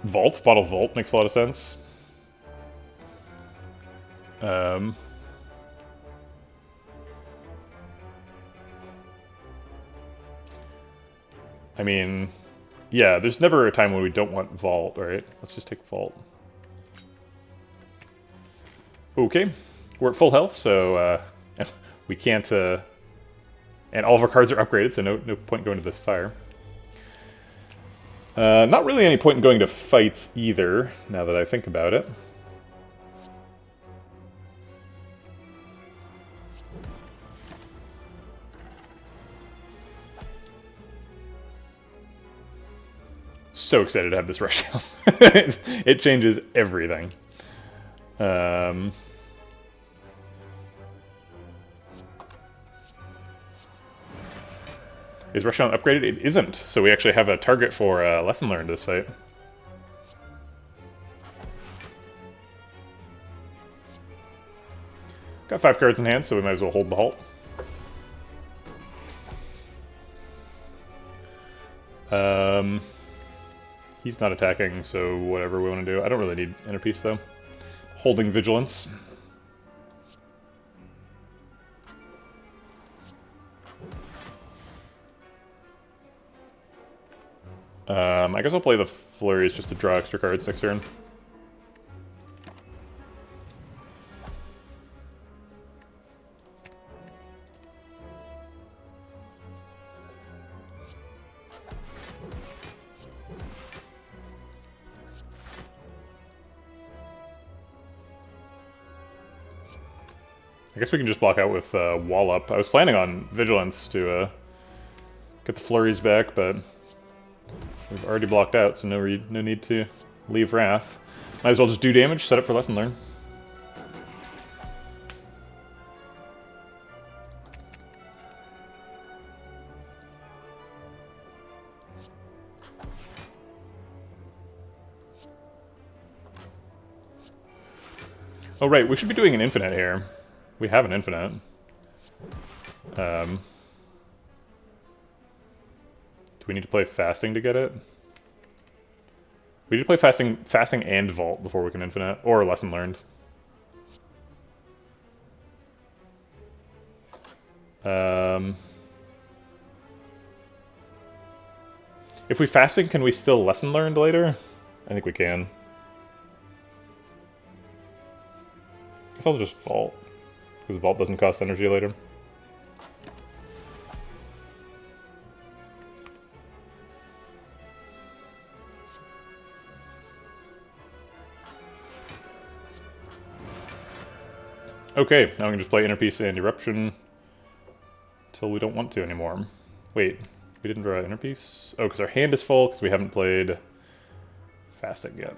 Speaker 1: Vault? Bottle Vault makes a lot of sense. I mean, yeah, there's never a time when we don't want Vault, right? Let's just take Vault. Okay, we're at full health, so we can't... and all of our cards are upgraded, so no point going to the fire. Not really any point in going to fights either, now that I think about it. So excited to have this rushdown. It changes everything. Is rushdown upgraded? It isn't, so we actually have a target for lesson learned this fight. Got 5 cards in hand, so we might as well hold the halt. He's not attacking, so whatever we want to do. I don't really need inner peace, though. Holding vigilance. I guess I'll play the flurries just to draw extra cards next turn. I guess we can just block out with Wall Up. I was planning on Vigilance to get the flurries back, but we've already blocked out, so no need to leave Wrath. Might as well just do damage, set up for Lesson Learn. Oh, right, we should be doing an infinite here. We have an infinite. Do we need to play fasting to get it? We need to play fasting and vault before we can infinite, or lesson learned. If we fasting, can we still lesson learned later? I think we can. Guess I'll just vault, because vault doesn't cost energy later. Okay, now we can just play Inner Peace and Eruption until we don't want to anymore. Wait, we didn't draw Inner Peace? Oh, because our hand is full, because we haven't played Fasting yet.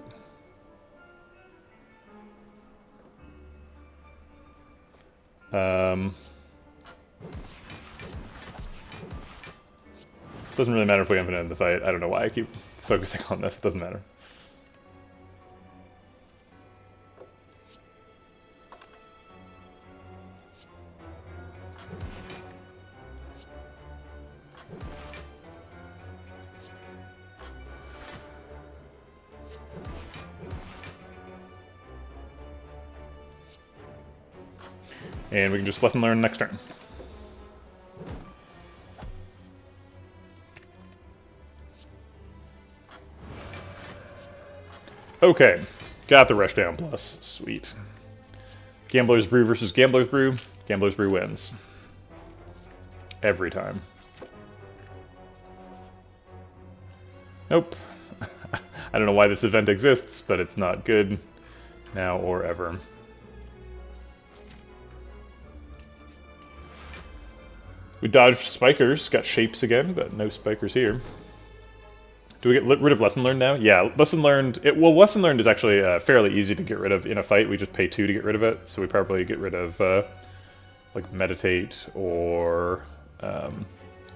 Speaker 1: Doesn't really matter if we infinite the fight. I don't know why I keep focusing on this. It doesn't matter. And we can just lesson learn next turn. Okay, got the Rushdown plus. Sweet. Gambler's Brew versus Gambler's Brew. Gambler's Brew wins. Every time. Nope. I don't know why this event exists, but it's not good now or ever. We dodged spikers, got shapes again, but no spikers here. Do we get rid of Lesson Learned now? Yeah, Lesson Learned... Lesson Learned is actually fairly easy to get rid of in a fight. We just pay 2 to get rid of it, so we probably get rid of, like, Meditate or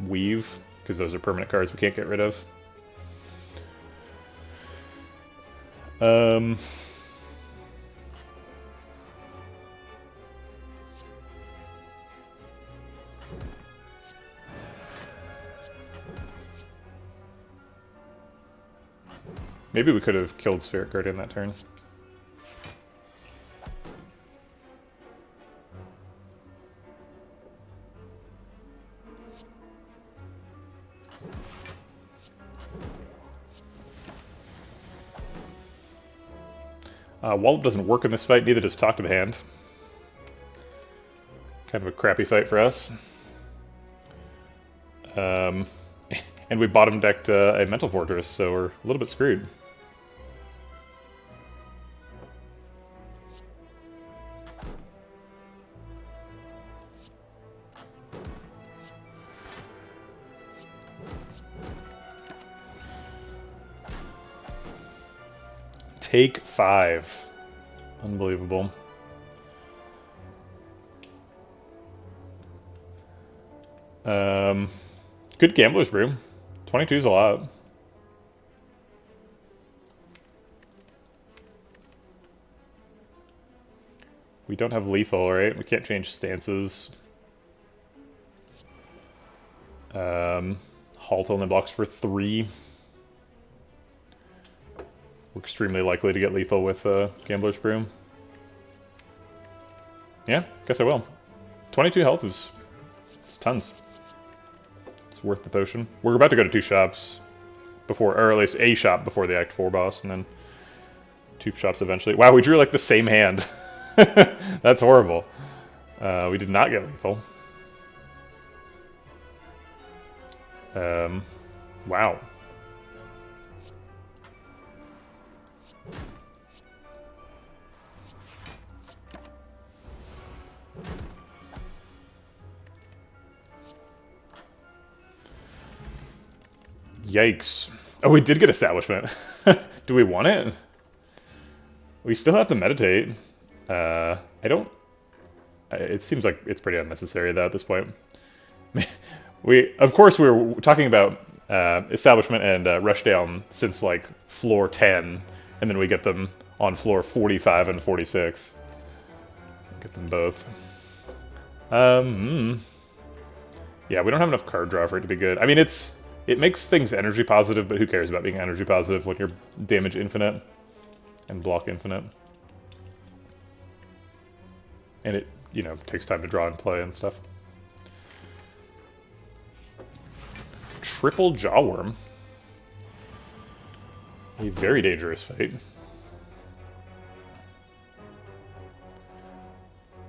Speaker 1: Weave, because those are permanent cards we can't get rid of. Maybe we could have killed Spheric Guardian that turn. Wallop doesn't work in this fight, neither does Talk to the Hand. Kind of a crappy fight for us. And we bottom decked a Mental Fortress, so we're a little bit screwed. Take 5. Unbelievable. Good Gambler's Brew. 22 is a lot. We don't have lethal, right? We can't change stances. Halt only blocks for 3. We're extremely likely to get lethal with Gambler's Brew. Yeah, guess I will. 22 health is... it's tons. It's worth the potion. We're about to go to 2 shops before, or at least a shop before the Act 4 boss, and then 2 shops eventually. Wow, we drew like the same hand. That's horrible. We did not get lethal. Wow. Yikes. Oh, we did get Establishment. Do we want it? We still have to meditate. I don't... It seems like it's pretty unnecessary, though, at this point. Of course, we were talking about Establishment and Rushdown since, like, floor 10, and then we get them on floor 45 and 46. Get them both. Yeah, we don't have enough card draw for it to be good. I mean, it makes things energy positive, but who cares about being energy positive when you're damage infinite and block infinite? And it, you know, takes time to draw and play and stuff. Triple Jawworm. A very dangerous fate.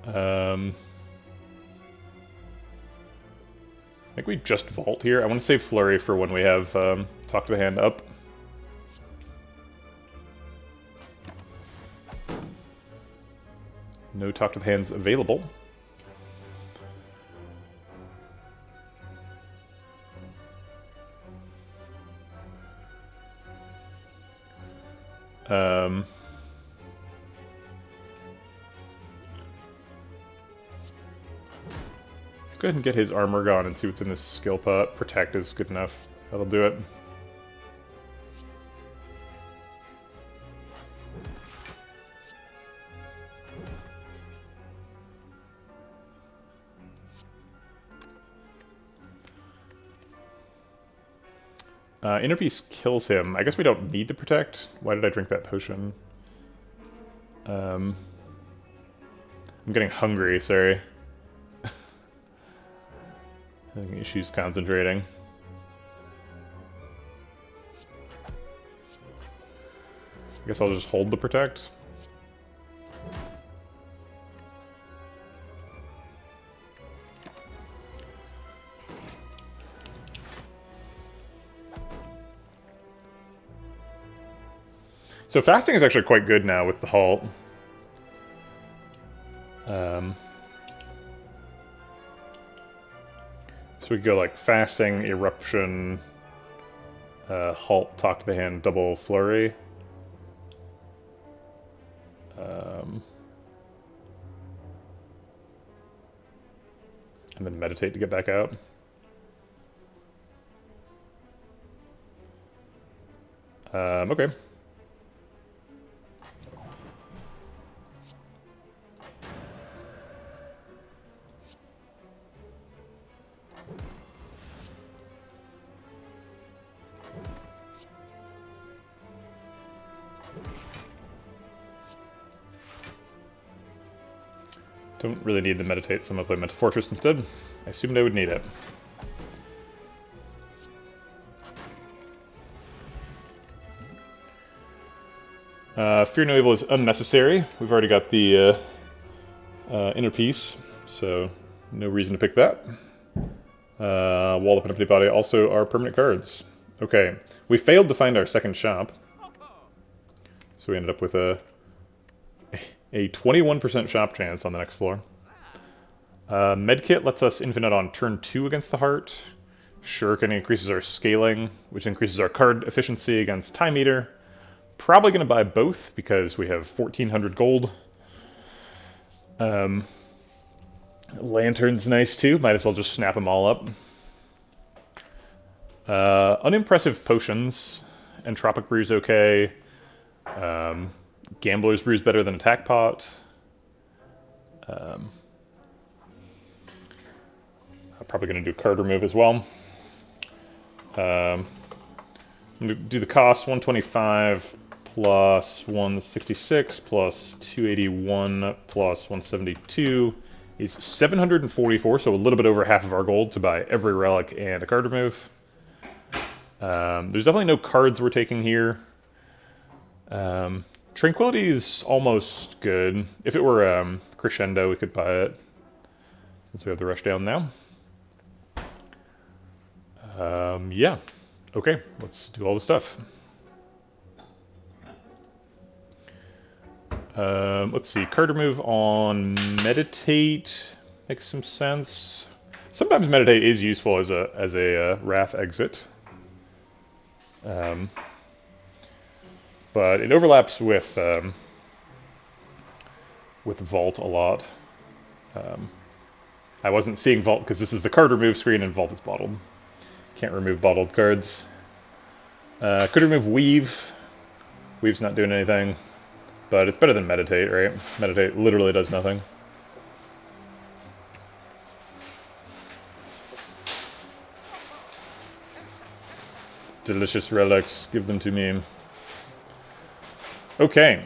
Speaker 1: I think we just vault here. I want to save Flurry for when we have Talk to the Hand up. No Talk to the Hands available. Let's go ahead and get his armor gone and see what's in this skill pot. Protect is good enough. That'll do it. Inner Peace kills him. I guess we don't need to protect. Why did I drink that potion? I'm getting hungry, sorry. Having issues concentrating. I guess I'll just hold the protect. So fasting is actually quite good now with the halt. So we could go like fasting, eruption, halt, talk to the hand, double flurry. And then meditate to get back out. Okay. Don't really need the meditate, so I'm gonna play Mental Fortress instead. I assumed I would need it. Fear no evil is unnecessary. We've already got the inner peace, so no reason to pick that. Wall up and Empty Body also are permanent cards. Okay, we failed to find our second shop, so we ended up with a 21% shop chance on the next floor. Medkit lets us infinite on turn 2 against the heart. Shuriken increases our scaling, which increases our card efficiency against Time Eater. Probably going to buy both because we have 1,400 gold. Lantern's nice too. Might as well just snap them all up. Unimpressive potions. Entropic Brew's okay. Gambler's Brew's better than Attack Pot. I'm probably going to do card remove as well. I'm going to do the cost, 125 plus 166 plus 281 plus 172 is 744, so a little bit over half of our gold to buy every relic and a card remove. There's definitely no cards we're taking here. Tranquility is almost good. If it were Crescendo, we could buy it, since we have the rush down now. Yeah. Okay, let's do all the stuff. Let's see, card remove on Meditate makes some sense. Sometimes Meditate is useful as a Wrath exit. But it overlaps with Vault a lot. I wasn't seeing Vault because this is the card remove screen and Vault is bottled. Can't remove bottled cards. Could remove Weave. Weave's not doing anything. But it's better than Meditate, right? Meditate literally does nothing. Delicious relics. Give them to me. Okay.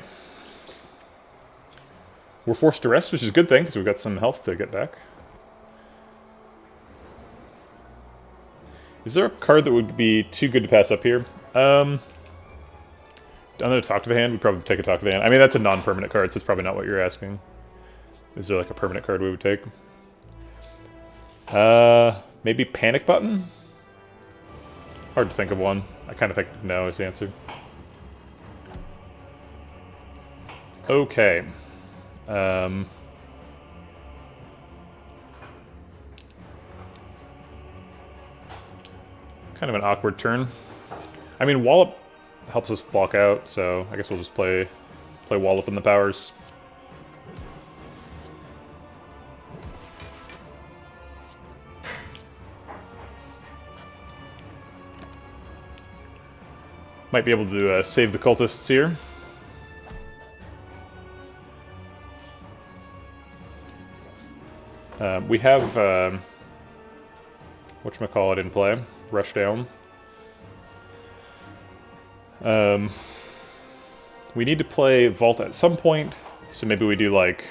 Speaker 1: We're forced to rest, which is a good thing, because we've got some health to get back. Is there a card that would be too good to pass up here? Another Talk to the Hand? We'd probably take a Talk to the Hand. I mean, that's a non-permanent card, so it's probably not what you're asking. Is there like a permanent card we would take? Maybe Panic Button? Hard to think of one. I kind of think no is the answer. Okay. Kind of an awkward turn. I mean, Wallop helps us block out, so I guess we'll just play Wallop in the powers. Might be able to save the cultists here. We have whatchamacallit in play. Rush down. We need to play Vault at some point, so maybe we do like...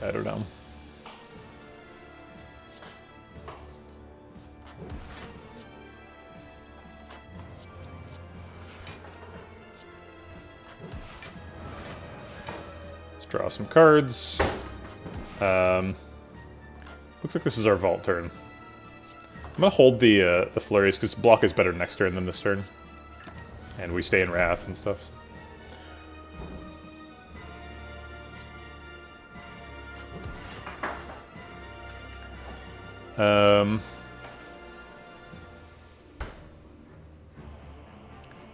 Speaker 1: I don't know. Draw some cards. Looks like this is our Vault turn. I'm gonna hold the flurries because block is better next turn than this turn, and we stay in Wrath and stuff.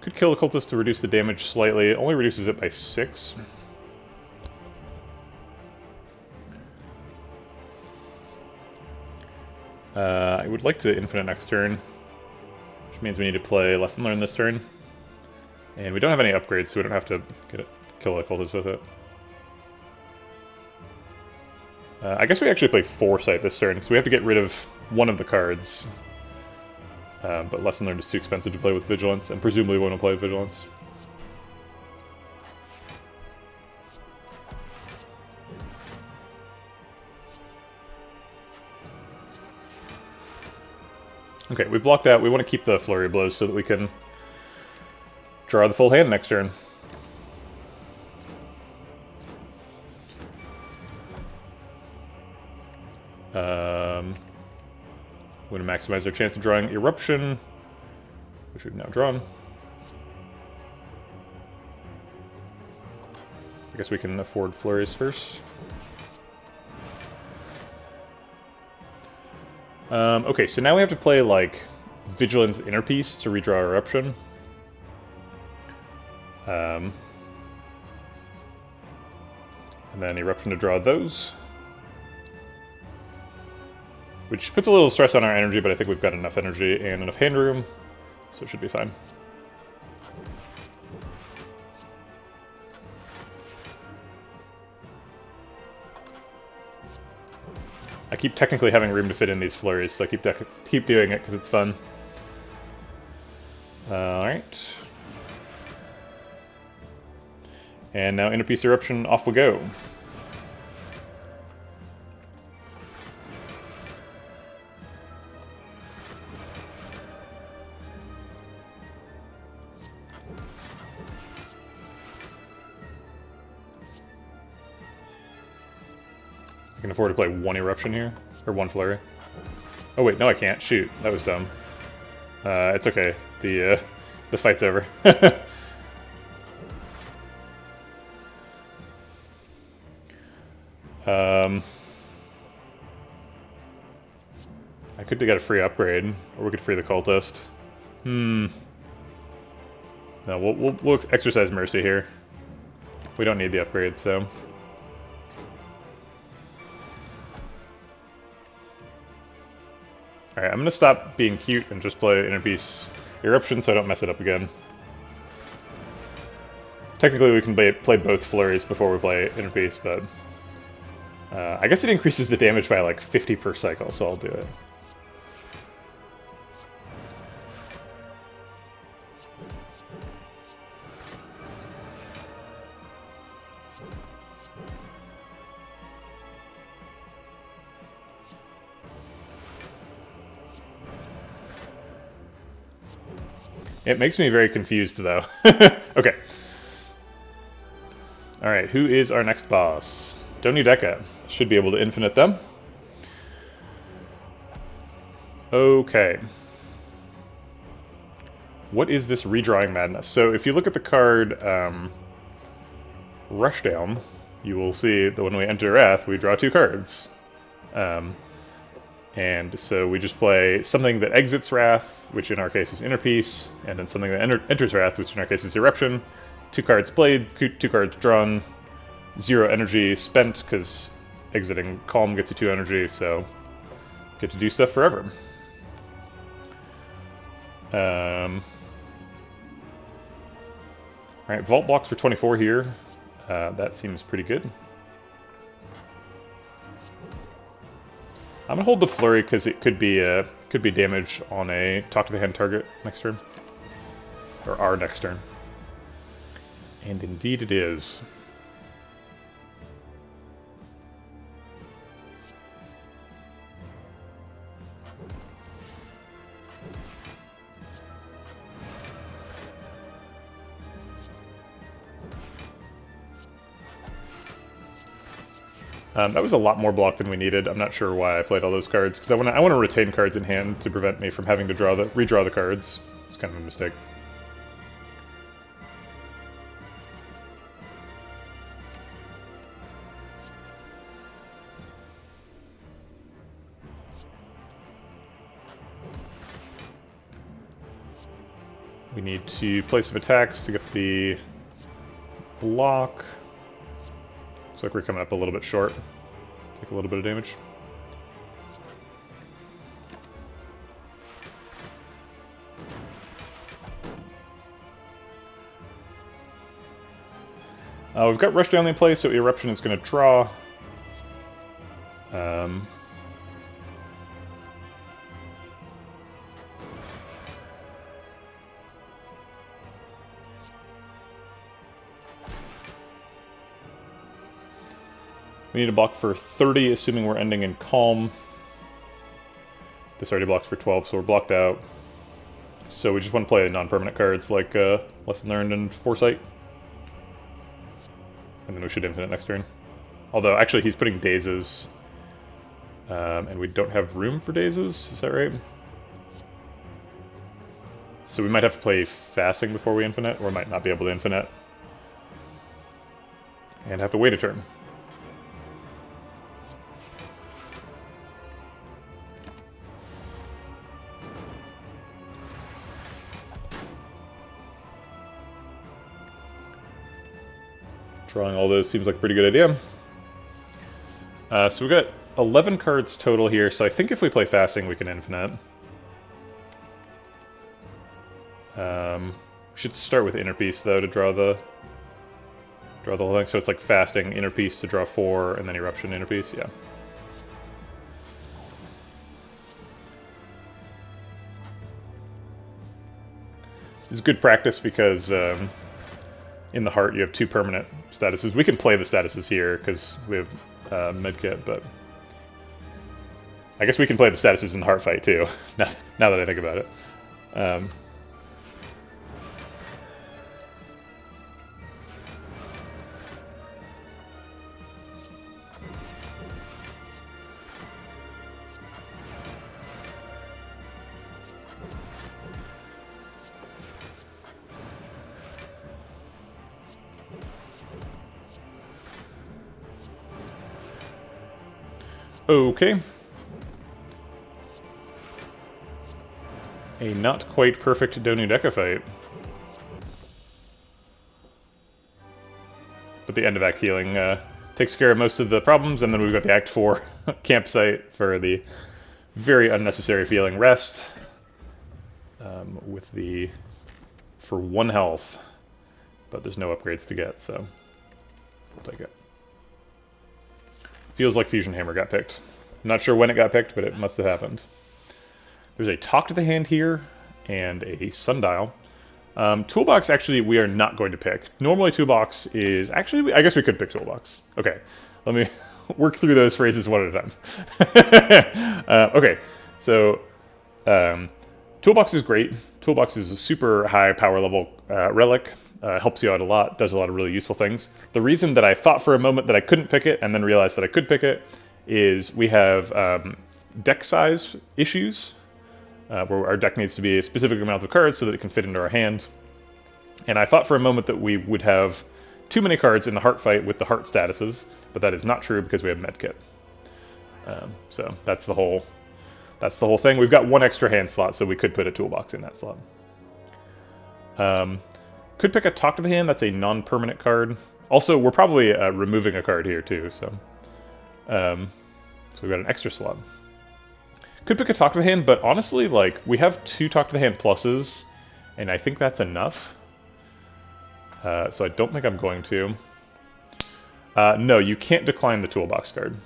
Speaker 1: Could kill a cultist to reduce the damage slightly. It only reduces it by 6. I would like to infinite next turn, which means we need to play Lesson Learned this turn. And we don't have any upgrades, so we don't have to kill a cultist with it. I guess we actually play Foresight this turn, because we have to get rid of one of the cards. But Lesson Learned is too expensive to play with Vigilance, and presumably we won't play with Vigilance. Okay, we've blocked out. We want to keep the Flurry of Blows so that we can draw the full hand next turn. We're going to maximize our chance of drawing Eruption, which we've now drawn. I guess we can afford Flurries first. Okay, so now we have to play, like, Vigilance Inner Piece to redraw Eruption. And then Eruption to draw those. Which puts a little stress on our energy, but I think we've got enough energy and enough hand room, so it should be fine. I keep technically having room to fit in these flurries, so I keep doing it because it's fun. Alright. And now Inner Piece Eruption, off we go. I can afford to play one Eruption here, or one Flurry. Oh wait, no I can't. Shoot, that was dumb. It's okay. The fight's over. I could get a free upgrade, or we could free the cultist. No, we'll exercise mercy here. We don't need the upgrade, so. Alright, I'm gonna stop being cute and just play Inner Piece Eruption so I don't mess it up again. Technically we can play both flurries before we play Inner Piece, but... I guess it increases the damage by like 50 per cycle, so I'll do it. It makes me very confused, though. Okay. Alright, who is our next boss? Donudeka. Should be able to infinite them. Okay. What is this redrawing madness? So if you look at the card Rushdown, you will see that when we enter Wrath, we draw 2 cards. And so we just play something that exits Wrath, which in our case is Inner Peace, and then something that enters Wrath, which in our case is Eruption. 2 cards played, 2 cards drawn, 0 energy spent, because exiting Calm gets you 2 energy, so get to do stuff forever. Alright, Vault blocks for 24 here. That seems pretty good. I'm gonna hold the Flurry because it could be damage on a Talk to the Hand target next turn. Or our next turn. And indeed it is. That was a lot more block than we needed. I'm not sure why I played all those cards, because I want to retain cards in hand to prevent me from having to redraw the cards. It's kind of a mistake. We need to play some attacks to get the block. Looks like we're coming up a little bit short. Take a little bit of damage. We've got Rushdown in place, so Eruption is going to draw. We need a block for 30, assuming we're ending in Calm. This already blocks for 12, so we're blocked out. So we just want to play non-permanent cards like Lesson Learned and Foresight. And then we should infinite next turn. Although, actually, he's putting Dazes. And we don't have room for Dazes, is that right? So we might have to play Fasting before we infinite, or might not be able to infinite. And have to wait a turn. Drawing all those seems like a pretty good idea. So we've got 11 cards total here, so I think if we play Fasting, we can infinite. We should start with Inner Peace, though, to draw the whole thing. So it's like Fasting, Inner Peace to draw 4, and then Eruption, Inner Peace, yeah. This is good practice because in the heart you have 2 permanent statuses. We can play the statuses here because we have medkit, but I guess we can play the statuses in the heart fight too. now that I think about it. Okay. A not quite perfect Donudeka fight. But the end of Act Healing takes care of most of the problems, and then we've got the Act 4 campsite for the very unnecessary feeling Rest. For 1 health. But there's no upgrades to get, so we'll take it. Feels like Fusion Hammer got picked. I'm not sure when it got picked, but it must have happened. There's a Talk to the Hand here, and a Sundial. Toolbox, actually, we are not going to pick. Normally, Toolbox is... Actually, I guess we could pick Toolbox. Okay, let me work through those phrases one at a time. Okay, so... Toolbox is great. Toolbox is a super high power level relic. Helps you out a lot, does a lot of really useful things. The reason that I thought for a moment that I couldn't pick it and then realized that I could pick it is we have deck size issues, where our deck needs to be a specific amount of cards so that it can fit into our hand. And I thought for a moment that we would have too many cards in the heart fight with the heart statuses, but that is not true because we have medkit. So that's the whole thing. We've got one extra hand slot, so we could put a toolbox in that slot. Could pick a Talk to the Hand. That's a non-permanent card. Also, we're probably removing a card here too, so we've got an extra slot. Could pick a Talk to the Hand, but honestly, like, we have 2 Talk to the Hand pluses, and I think that's enough. So I don't think I'm going to. No, you can't decline the toolbox card.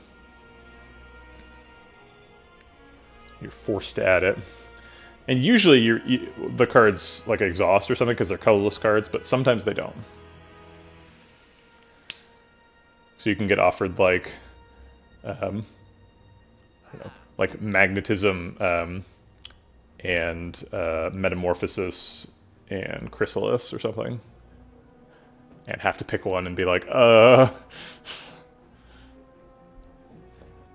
Speaker 1: You're forced to add it. And usually the cards like exhaust or something because they're colorless cards, but sometimes they don't. So you can get offered like, I don't know, like magnetism and metamorphosis and chrysalis or something, and have to pick one and be like,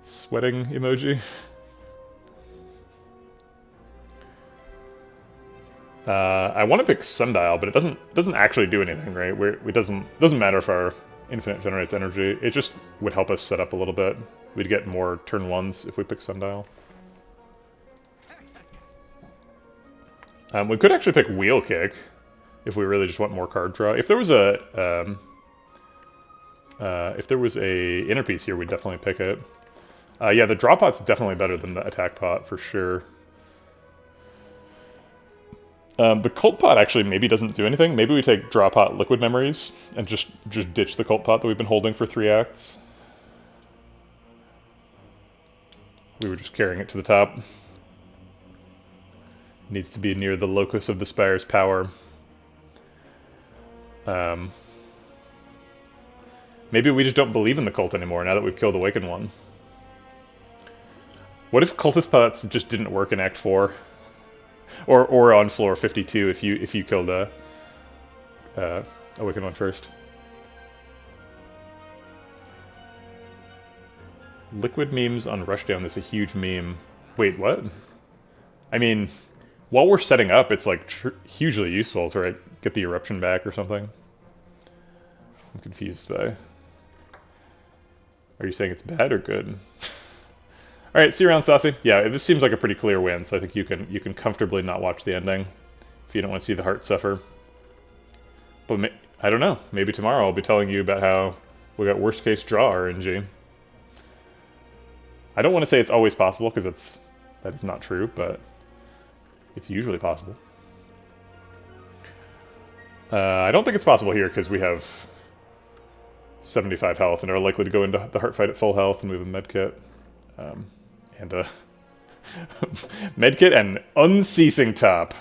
Speaker 1: sweating emoji. I want to pick Sundial, but it doesn't actually do anything, right? It doesn't matter if our infinite generates energy. It just would help us set up a little bit. We'd get more turn 1s if we pick Sundial. We could actually pick Wheel Kick if we really just want more card draw. If there was a inner piece here, we'd definitely pick it. Yeah, the draw pot's definitely better than the attack pot for sure. The cult pot actually maybe doesn't do anything. Maybe we take draw pot liquid memories and just ditch the cult pot that we've been holding for 3 acts. We were just carrying it to the top. Needs to be near the locus of the spire's power. Maybe we just don't believe in the cult anymore now that we've killed Awakened One. What if cultist pots just didn't work in Act 4? Or on floor 52 if you killed Awakened One first. Liquid memes on Rushdown is a huge meme. Wait, what? I mean, while we're setting up, it's like hugely useful to get the eruption back or something. I'm confused by. Are you saying it's bad or good? All right, see you around, Saucy. Yeah, this seems like a pretty clear win, so I think you can comfortably not watch the ending if you don't want to see the heart suffer. But I don't know. Maybe tomorrow I'll be telling you about how we got worst case draw RNG. I don't want to say it's always possible because that is not true, but it's usually possible. I don't think it's possible here because we have 75 health and are likely to go into the heart fight at full health and move a medkit. And medkit and unceasing top.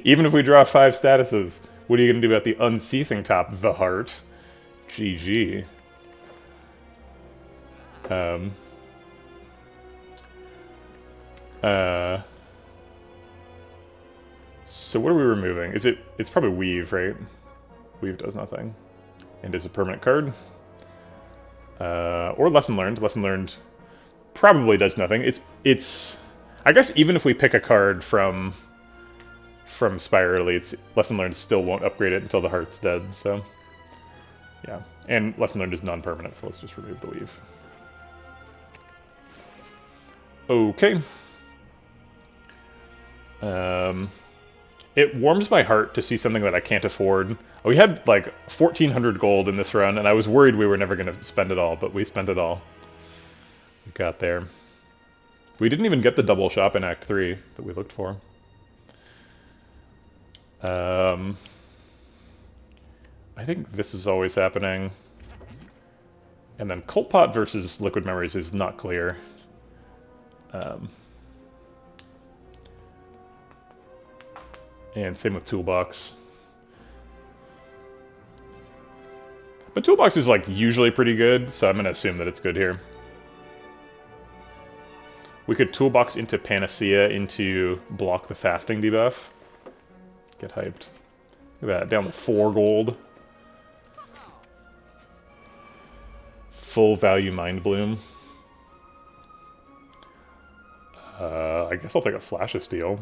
Speaker 1: Even if we draw 5 statuses, what are you going to do about the unceasing top? The heart. GG. So what are we removing? It's probably Weave, right? Weave does nothing. And is a permanent card. Or Lesson Learned. Lesson Learned probably does nothing. It's I guess even if we pick a card from Spire Elites, Lesson Learned still won't upgrade it until the heart's dead, so yeah. And Lesson Learned is non-permanent, so let's just remove the Weave. Okay. It warms my heart to see something that I can't afford. We had like 1,400 gold in this run, and I was worried we were never going to spend it all, but we spent it all. We got there. We didn't even get the double shop in Act 3 that we looked for. I think this is always happening. And then Cult Pot versus Liquid Memories is not clear. And same with Toolbox. But Toolbox is like usually pretty good, so I'm going to assume that it's good here. We could toolbox into Panacea into block the fasting debuff. Get hyped. Look at that, down to 4 gold. Full value Mind Bloom. I guess I'll take a Flash of Steel.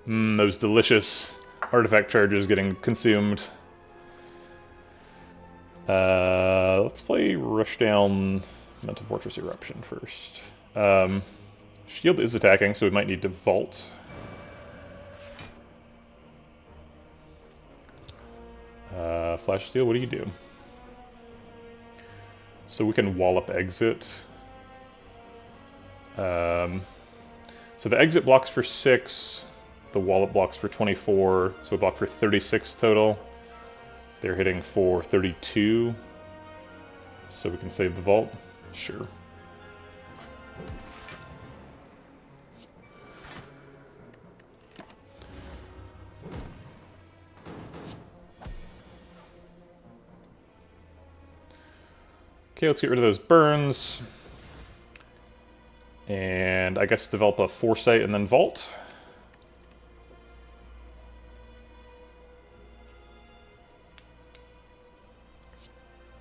Speaker 1: Those delicious artifact charges getting consumed. Let's play Rushdown Mental Fortress Eruption first. Shield is attacking, so we might need to vault. Flash Steel, what do you do? So we can wallop exit. So the exit blocks for 6, the wallop blocks for 24, so we block for 36 total. They're hitting for 32, so we can save the vault. Sure. Okay, let's get rid of those burns. And I guess develop a Foresight and then Vault.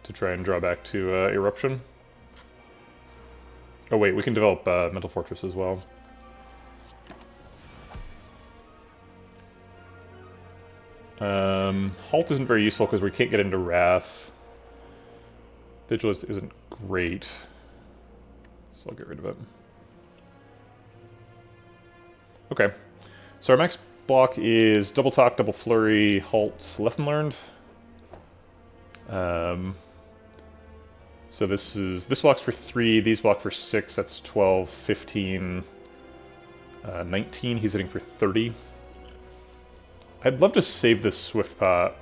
Speaker 1: To try and draw back to Eruption. Oh wait, we can develop Mental Fortress as well. Halt isn't very useful because we can't get into Wrath. Vigilance isn't great, so I'll get rid of it. Okay, so our max block is Double Talk, Double Flurry, Halt, Lesson Learned. So this blocks for 3, these block for 6, that's 12, 15, 19, he's hitting for 30. I'd love to save this Swift Pot.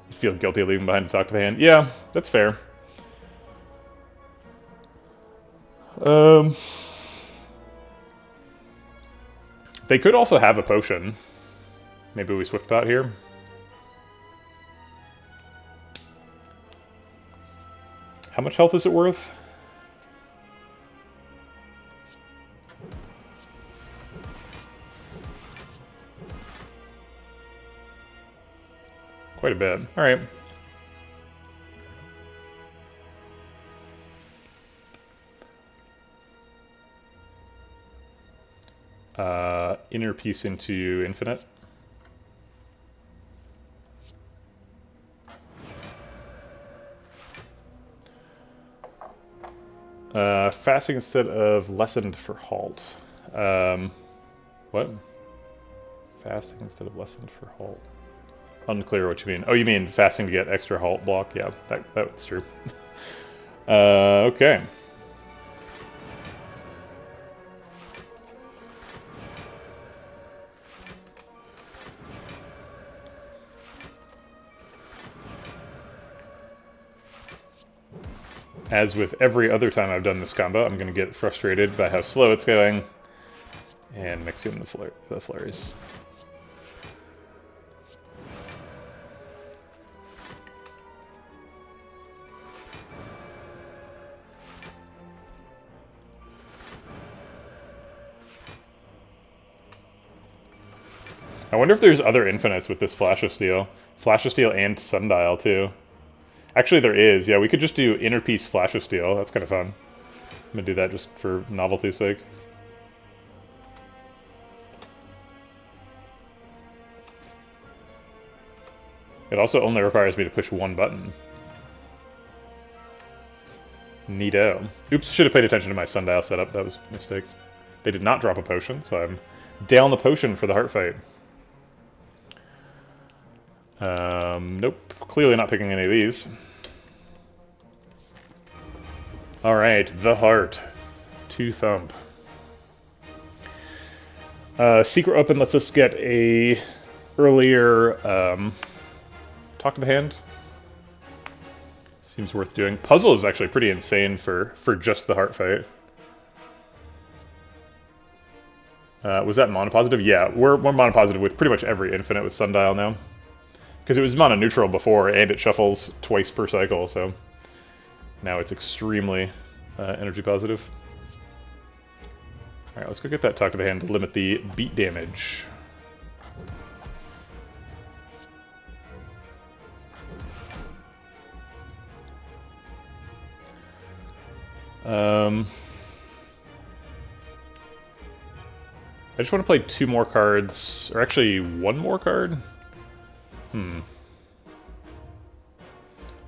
Speaker 1: You feel guilty leaving behind to talk to the hand. Yeah, that's fair. They could also have a potion. Maybe we Swift Pot here. How much health is it worth? Quite a bit. Alright. Inner piece into infinite. Fasting instead of lessened for halt. What? Fasting instead of lessened for halt. Unclear what you mean. Oh, you mean fasting to get extra halt block? Yeah, that's true. Okay. As with every other time I've done this combo, I'm going to get frustrated by how slow it's going, and mix in the flurries. I wonder if there's other infinites with this Flash of Steel. Flash of Steel and Sundial, too. Actually, there is. Yeah, we could just do Inner Piece Flash of Steel. That's kind of fun. I'm going to do that just for novelty's sake. It also only requires me to push one button. Neato. Oops, should have paid attention to my Sundial setup. That was a mistake. They did not drop a potion, so I'm down the potion for the heart fight. Nope. Clearly not picking any of these. Alright, the heart. 2 thump. Secret Open lets us get a earlier talk to the hand. Seems worth doing. Puzzle is actually pretty insane for just the heart fight. Was that monopositive? Yeah, we're monopositive with pretty much every infinite with Sundial now. Because it was mono neutral before, and it shuffles twice per cycle, so now it's extremely energy positive. Alright, let's go get that talk to the hand to limit the beat damage. I just want to play 2 more cards, or actually 1 more card?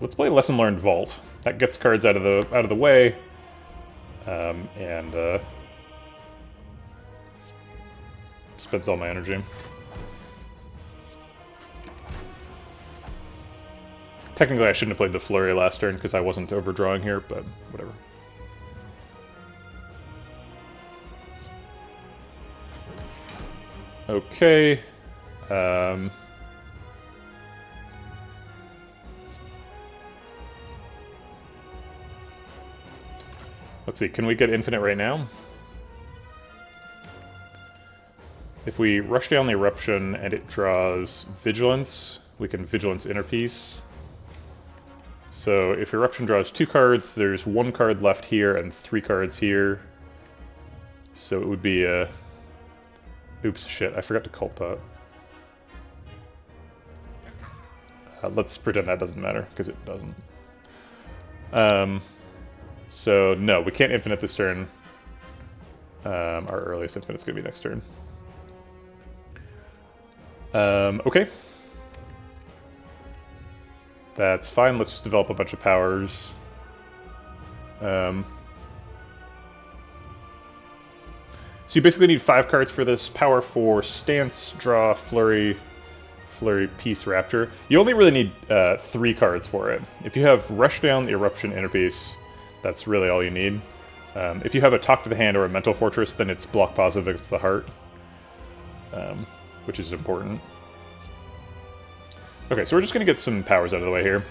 Speaker 1: Let's play Lesson Learned Vault. That gets cards out of the way, and spends all my energy. Technically, I shouldn't have played the Flurry last turn because I wasn't overdrawing here, but whatever. Okay. Let's see, can we get infinite right now? If we rush down the Eruption and it draws Vigilance, we can Vigilance Inner Peace. So if Eruption draws 2 cards, there's 1 card left here and 3 cards here. So it would be a... Oops, shit, I forgot to cult that. Let's pretend that doesn't matter, because it doesn't. So, no, we can't infinite this turn. Our earliest infinite's gonna be next turn. Okay. That's fine, let's just develop a bunch of powers. So you basically need 5 cards for this. Power 4, Stance, Draw, Flurry, Peace, Rapture. You only really need 3 cards for it. If you have Rush Down, Eruption, Inner Peace, that's really all you need. If you have a Talk to the Hand or a Mental Fortress, then it's block positive against the heart, which is important. Okay, so we're just going to get some powers out of the way here.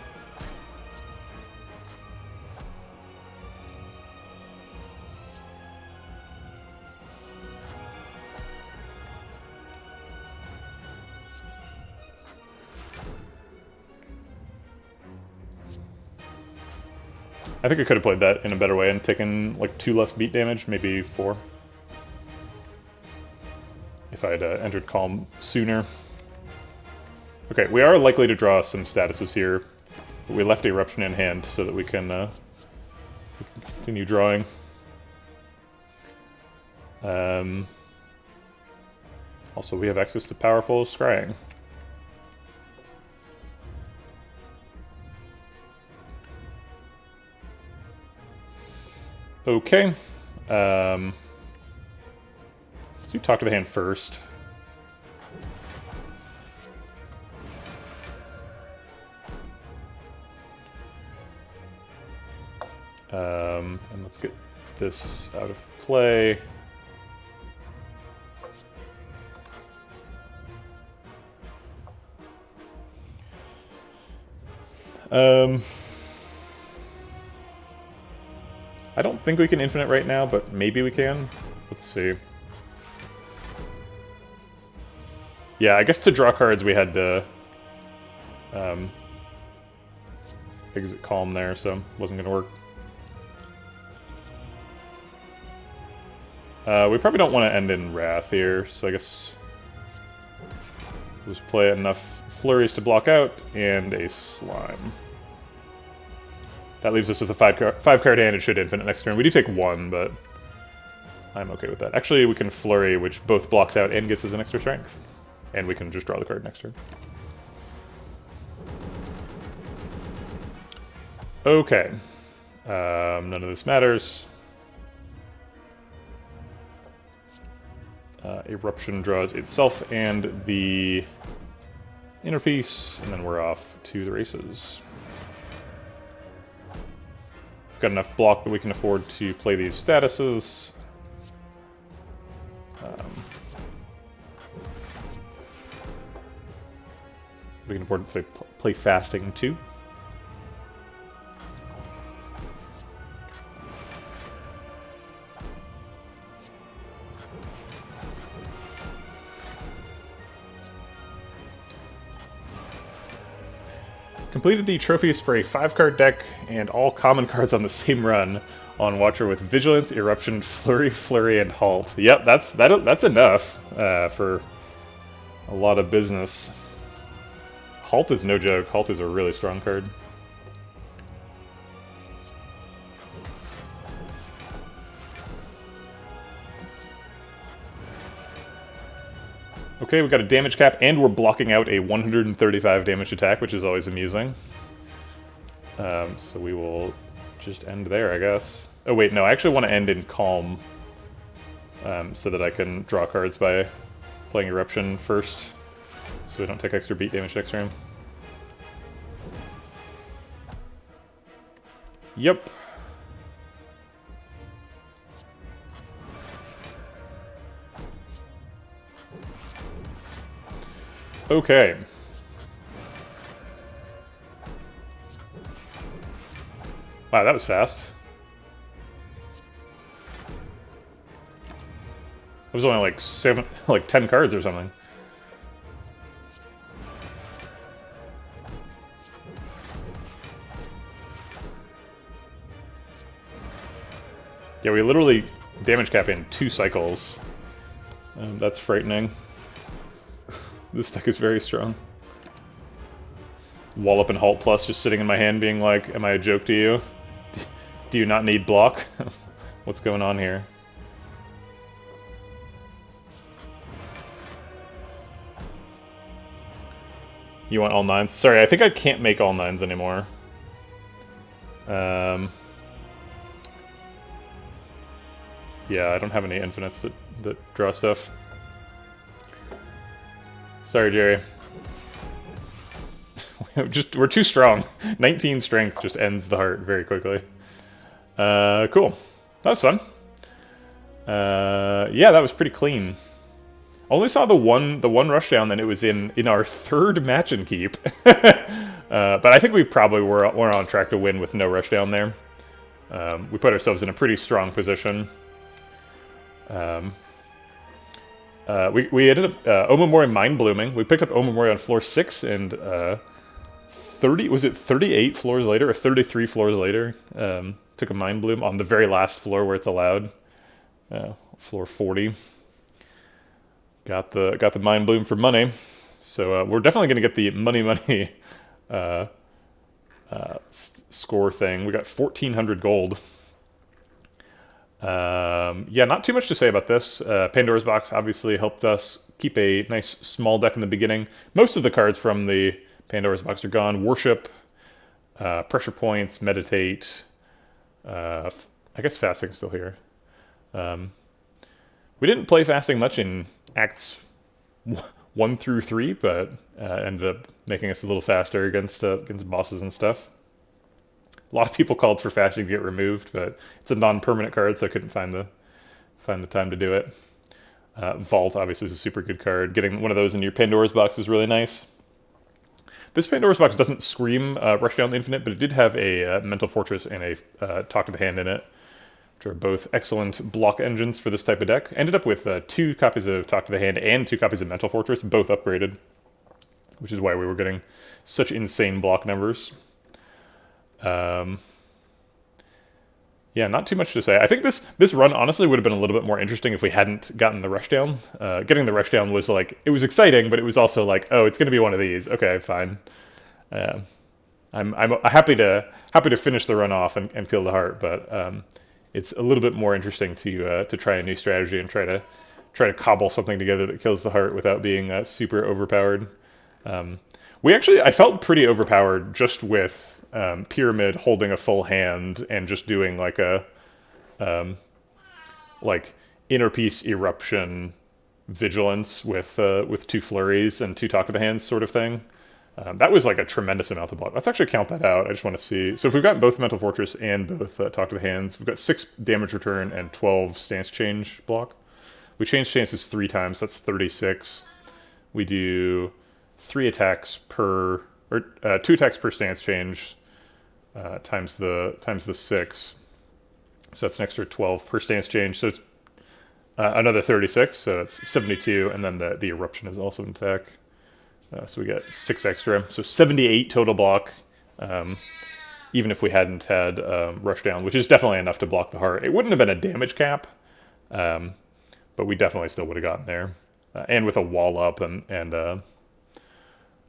Speaker 1: I think I could have played that in a better way and taken like 2 less beat damage, maybe 4. If I had entered Calm sooner. Okay, we are likely to draw some statuses here, but we left Eruption in hand so that we can continue drawing. Also, we have access to powerful Scrying. Okay. Let's do Talk to the Hand first. And let's get this out of play. I don't think we can infinite right now, but maybe we can. Let's see. Yeah, I guess to draw cards we had to exit Calm there, so it wasn't going to work. We probably don't want to end in Wrath here, so I guess we'll just play enough Flurries to block out and a Slime. That leaves us with a 5-card hand. It should infinite next turn. We do take 1, but I'm okay with that. Actually, we can Flurry, which both blocks out and gets us an extra strength. And we can just draw the card next turn. Okay. None of this matters. Eruption draws itself and the Inner Peace, and then we're off to the races. We've got enough block that we can afford to play these statuses. We can afford to play Fasting too. completed the trophies for a 5-card deck and all common cards on the same run on Watcher with Vigilance, Eruption, Flurry, and Halt. Yep, that's enough for a lot of business. Halt is no joke. Halt is a really strong card. Okay, we got a damage cap, and we're blocking out a 135 damage attack, which is always amusing. So we will just end there, I guess. Oh wait, no, I actually want to end in Calm, so that I can draw cards by playing Eruption first, so we don't take extra beat damage next turn. Yep. Okay. Wow, that was fast. It was only like 10 cards or something. Yeah, we literally damage cap in 2 cycles. That's frightening. This deck is very strong. Wallop and Halt Plus just sitting in my hand being like, am I a joke to you? Do you not need block? What's going on here? You want all 9s? Sorry, I think I can't make all 9s anymore. Yeah, I don't have any infinites that draw stuff. Sorry, Jerry. We're too strong. 19 strength just ends the heart very quickly. Cool. That was fun. Yeah, that was pretty clean. Only saw the one rushdown, and it was in our 3rd match and keep. But I think we probably were on track to win with no rushdown there. We put ourselves in a pretty strong position. We ended up Omamori Mind Blooming. We picked up Omamori on floor 6, and 38 floors later, or 33 floors later, took a Mind Bloom on the very last floor where it's allowed. Floor 40. Got the Mind Bloom for money. So we're definitely going to get the money score thing. We got 1,400 gold. Yeah, not too much to say about this. Pandora's Box obviously helped us keep a nice small deck in the beginning. Most of the cards from the Pandora's Box are gone. Worship, Pressure Points, Meditate, I guess Fasting's still here. We didn't play Fasting much in Acts 1 through 3, but ended up making us a little faster against bosses and stuff. A lot of people called for Fasting to get removed, but it's a non-permanent card, so I couldn't find the time to do it. Vault obviously is a super good card. Getting one of those in your Pandora's Box is really nice. This Pandora's Box doesn't scream Rushdown the Infinite, but it did have a Mental Fortress and a Talk to the Hand in it, which are both excellent block engines for this type of deck. Ended up with 2 copies of Talk to the Hand and 2 copies of Mental Fortress, both upgraded, which is why we were getting such insane block numbers. Yeah, not too much to say. I think this run honestly would have been a little bit more interesting if we hadn't gotten the rushdown. Getting the rushdown was like, it was exciting, but it was also like, oh, it's going to be one of these. Okay, fine. I'm happy to finish the run off and kill the heart, but it's a little bit more interesting to try a new strategy and try to cobble something together that kills the heart without being super overpowered. I felt pretty overpowered just with Pyramid holding a full hand and just doing like a inner piece Eruption Vigilance with 2 flurries and 2 Talk to the Hands sort of thing. That was like a tremendous amount of block. Let's actually count that out. I just want to see. So if we've got both Mental Fortress and both Talk to the Hands, we've got 6 damage return and 12 stance change block. We change stances 3 times, that's 36. We do 3 attacks per, or 2 attacks per stance change, times the 6. So that's an extra 12 per stance change. So it's another 36, so that's 72, and then the Eruption is also an attack. So we got 6 extra. So 78 total block, even if we hadn't had rush down, which is definitely enough to block the heart. It wouldn't have been a damage cap, but we definitely still would have gotten there. And with a wall up and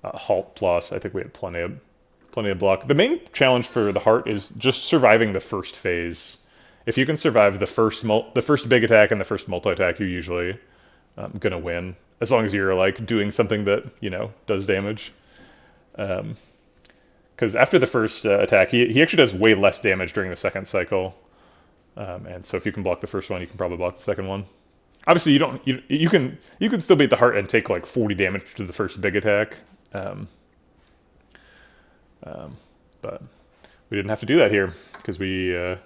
Speaker 1: halt plus, I think we had plenty of block. The main challenge for the heart is just surviving the first phase. If you can survive the first big attack and the first multi attack, you're usually gonna win, as long as you're like doing something that does damage. Because after the first attack, he actually does way less damage during the second cycle, and so if you can block the first one, you can probably block the second one. Obviously, you can still beat the heart and take like 40 damage to the first big attack, but we didn't have to do that here because we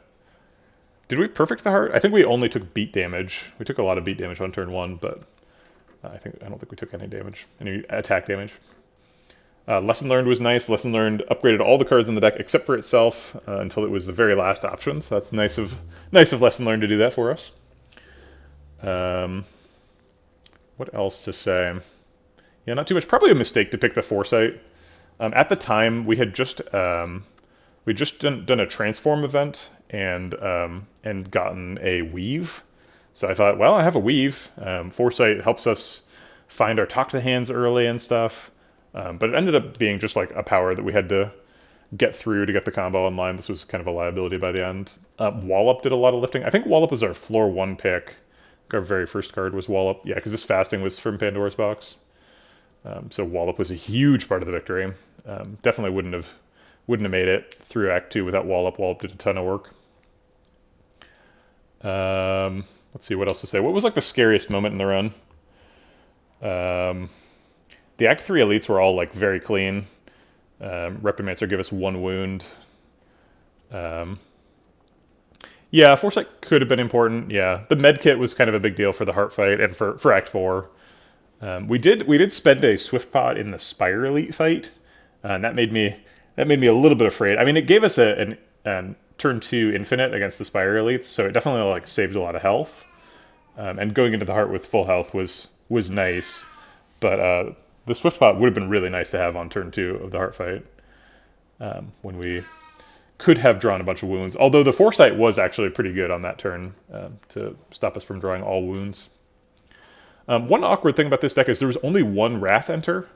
Speaker 1: did we perfect the heart? I think we only took beat damage. We took a lot of beat damage on turn 1, but I don't think we took any attack damage. Lesson Learned was nice. Lesson Learned upgraded all the cards in the deck except for itself until it was the very last option. So that's nice of Lesson Learned to do that for us. What else to say? Yeah, not too much. Probably a mistake to pick the Foresight. At the time, we had just done a transform event and gotten a weave. So I thought, well, I have a weave. Foresight helps us find our talk to hands early and stuff. But it ended up being just like a power that we had to get through to get the combo online. This was kind of a liability by the end. Wallop did a lot of lifting. I think Wallop was our floor 1 pick. Our very first card was Wallop. Yeah, because this fasting was from Pandora's Box. So Wallop was a huge part of the victory. Definitely wouldn't have made it through Act 2 without Wallop. Wallop did a ton of work. Let's see what else to say. What was like the scariest moment in the run? The Act 3 elites were all like very clean. Reprimancer gave us 1 wound. Yeah, Foresight could have been important. Yeah, the med kit was kind of a big deal for the heart fight and for Act 4. We did spend a swift pot in the Spire elite fight, and that made me a little bit afraid. I mean, it gave us an turn 2 infinite against the Spire elites, so it definitely like saved a lot of health. And going into the heart with full health was nice, but the swift pot would have been really nice to have on turn 2 of the heart fight, when we could have drawn a bunch of wounds. Although the Foresight was actually pretty good on that turn to stop us from drawing all wounds. One awkward thing about this deck is there was only 1 Wrath enter.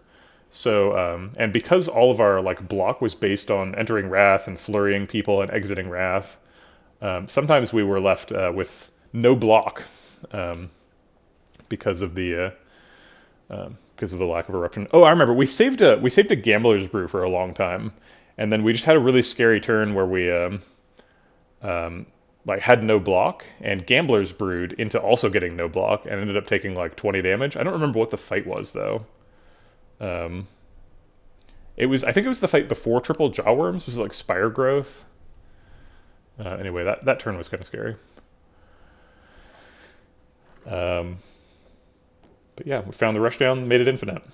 Speaker 1: So, and because all of our like block was based on entering Wrath and flurrying people and exiting Wrath, sometimes we were left with no block because of the lack of eruption. Oh, I remember we saved a Gambler's Brew for a long time, and then we just had a really scary turn where we like had no block and Gambler's Brewed into also getting no block and ended up taking like 20 damage. I don't remember what the fight was though. I think it was the fight before Triple Jawworms. Was it like Spire Growth? Anyway, that turn was kind of scary. But yeah, we found the rushdown, made it infinite.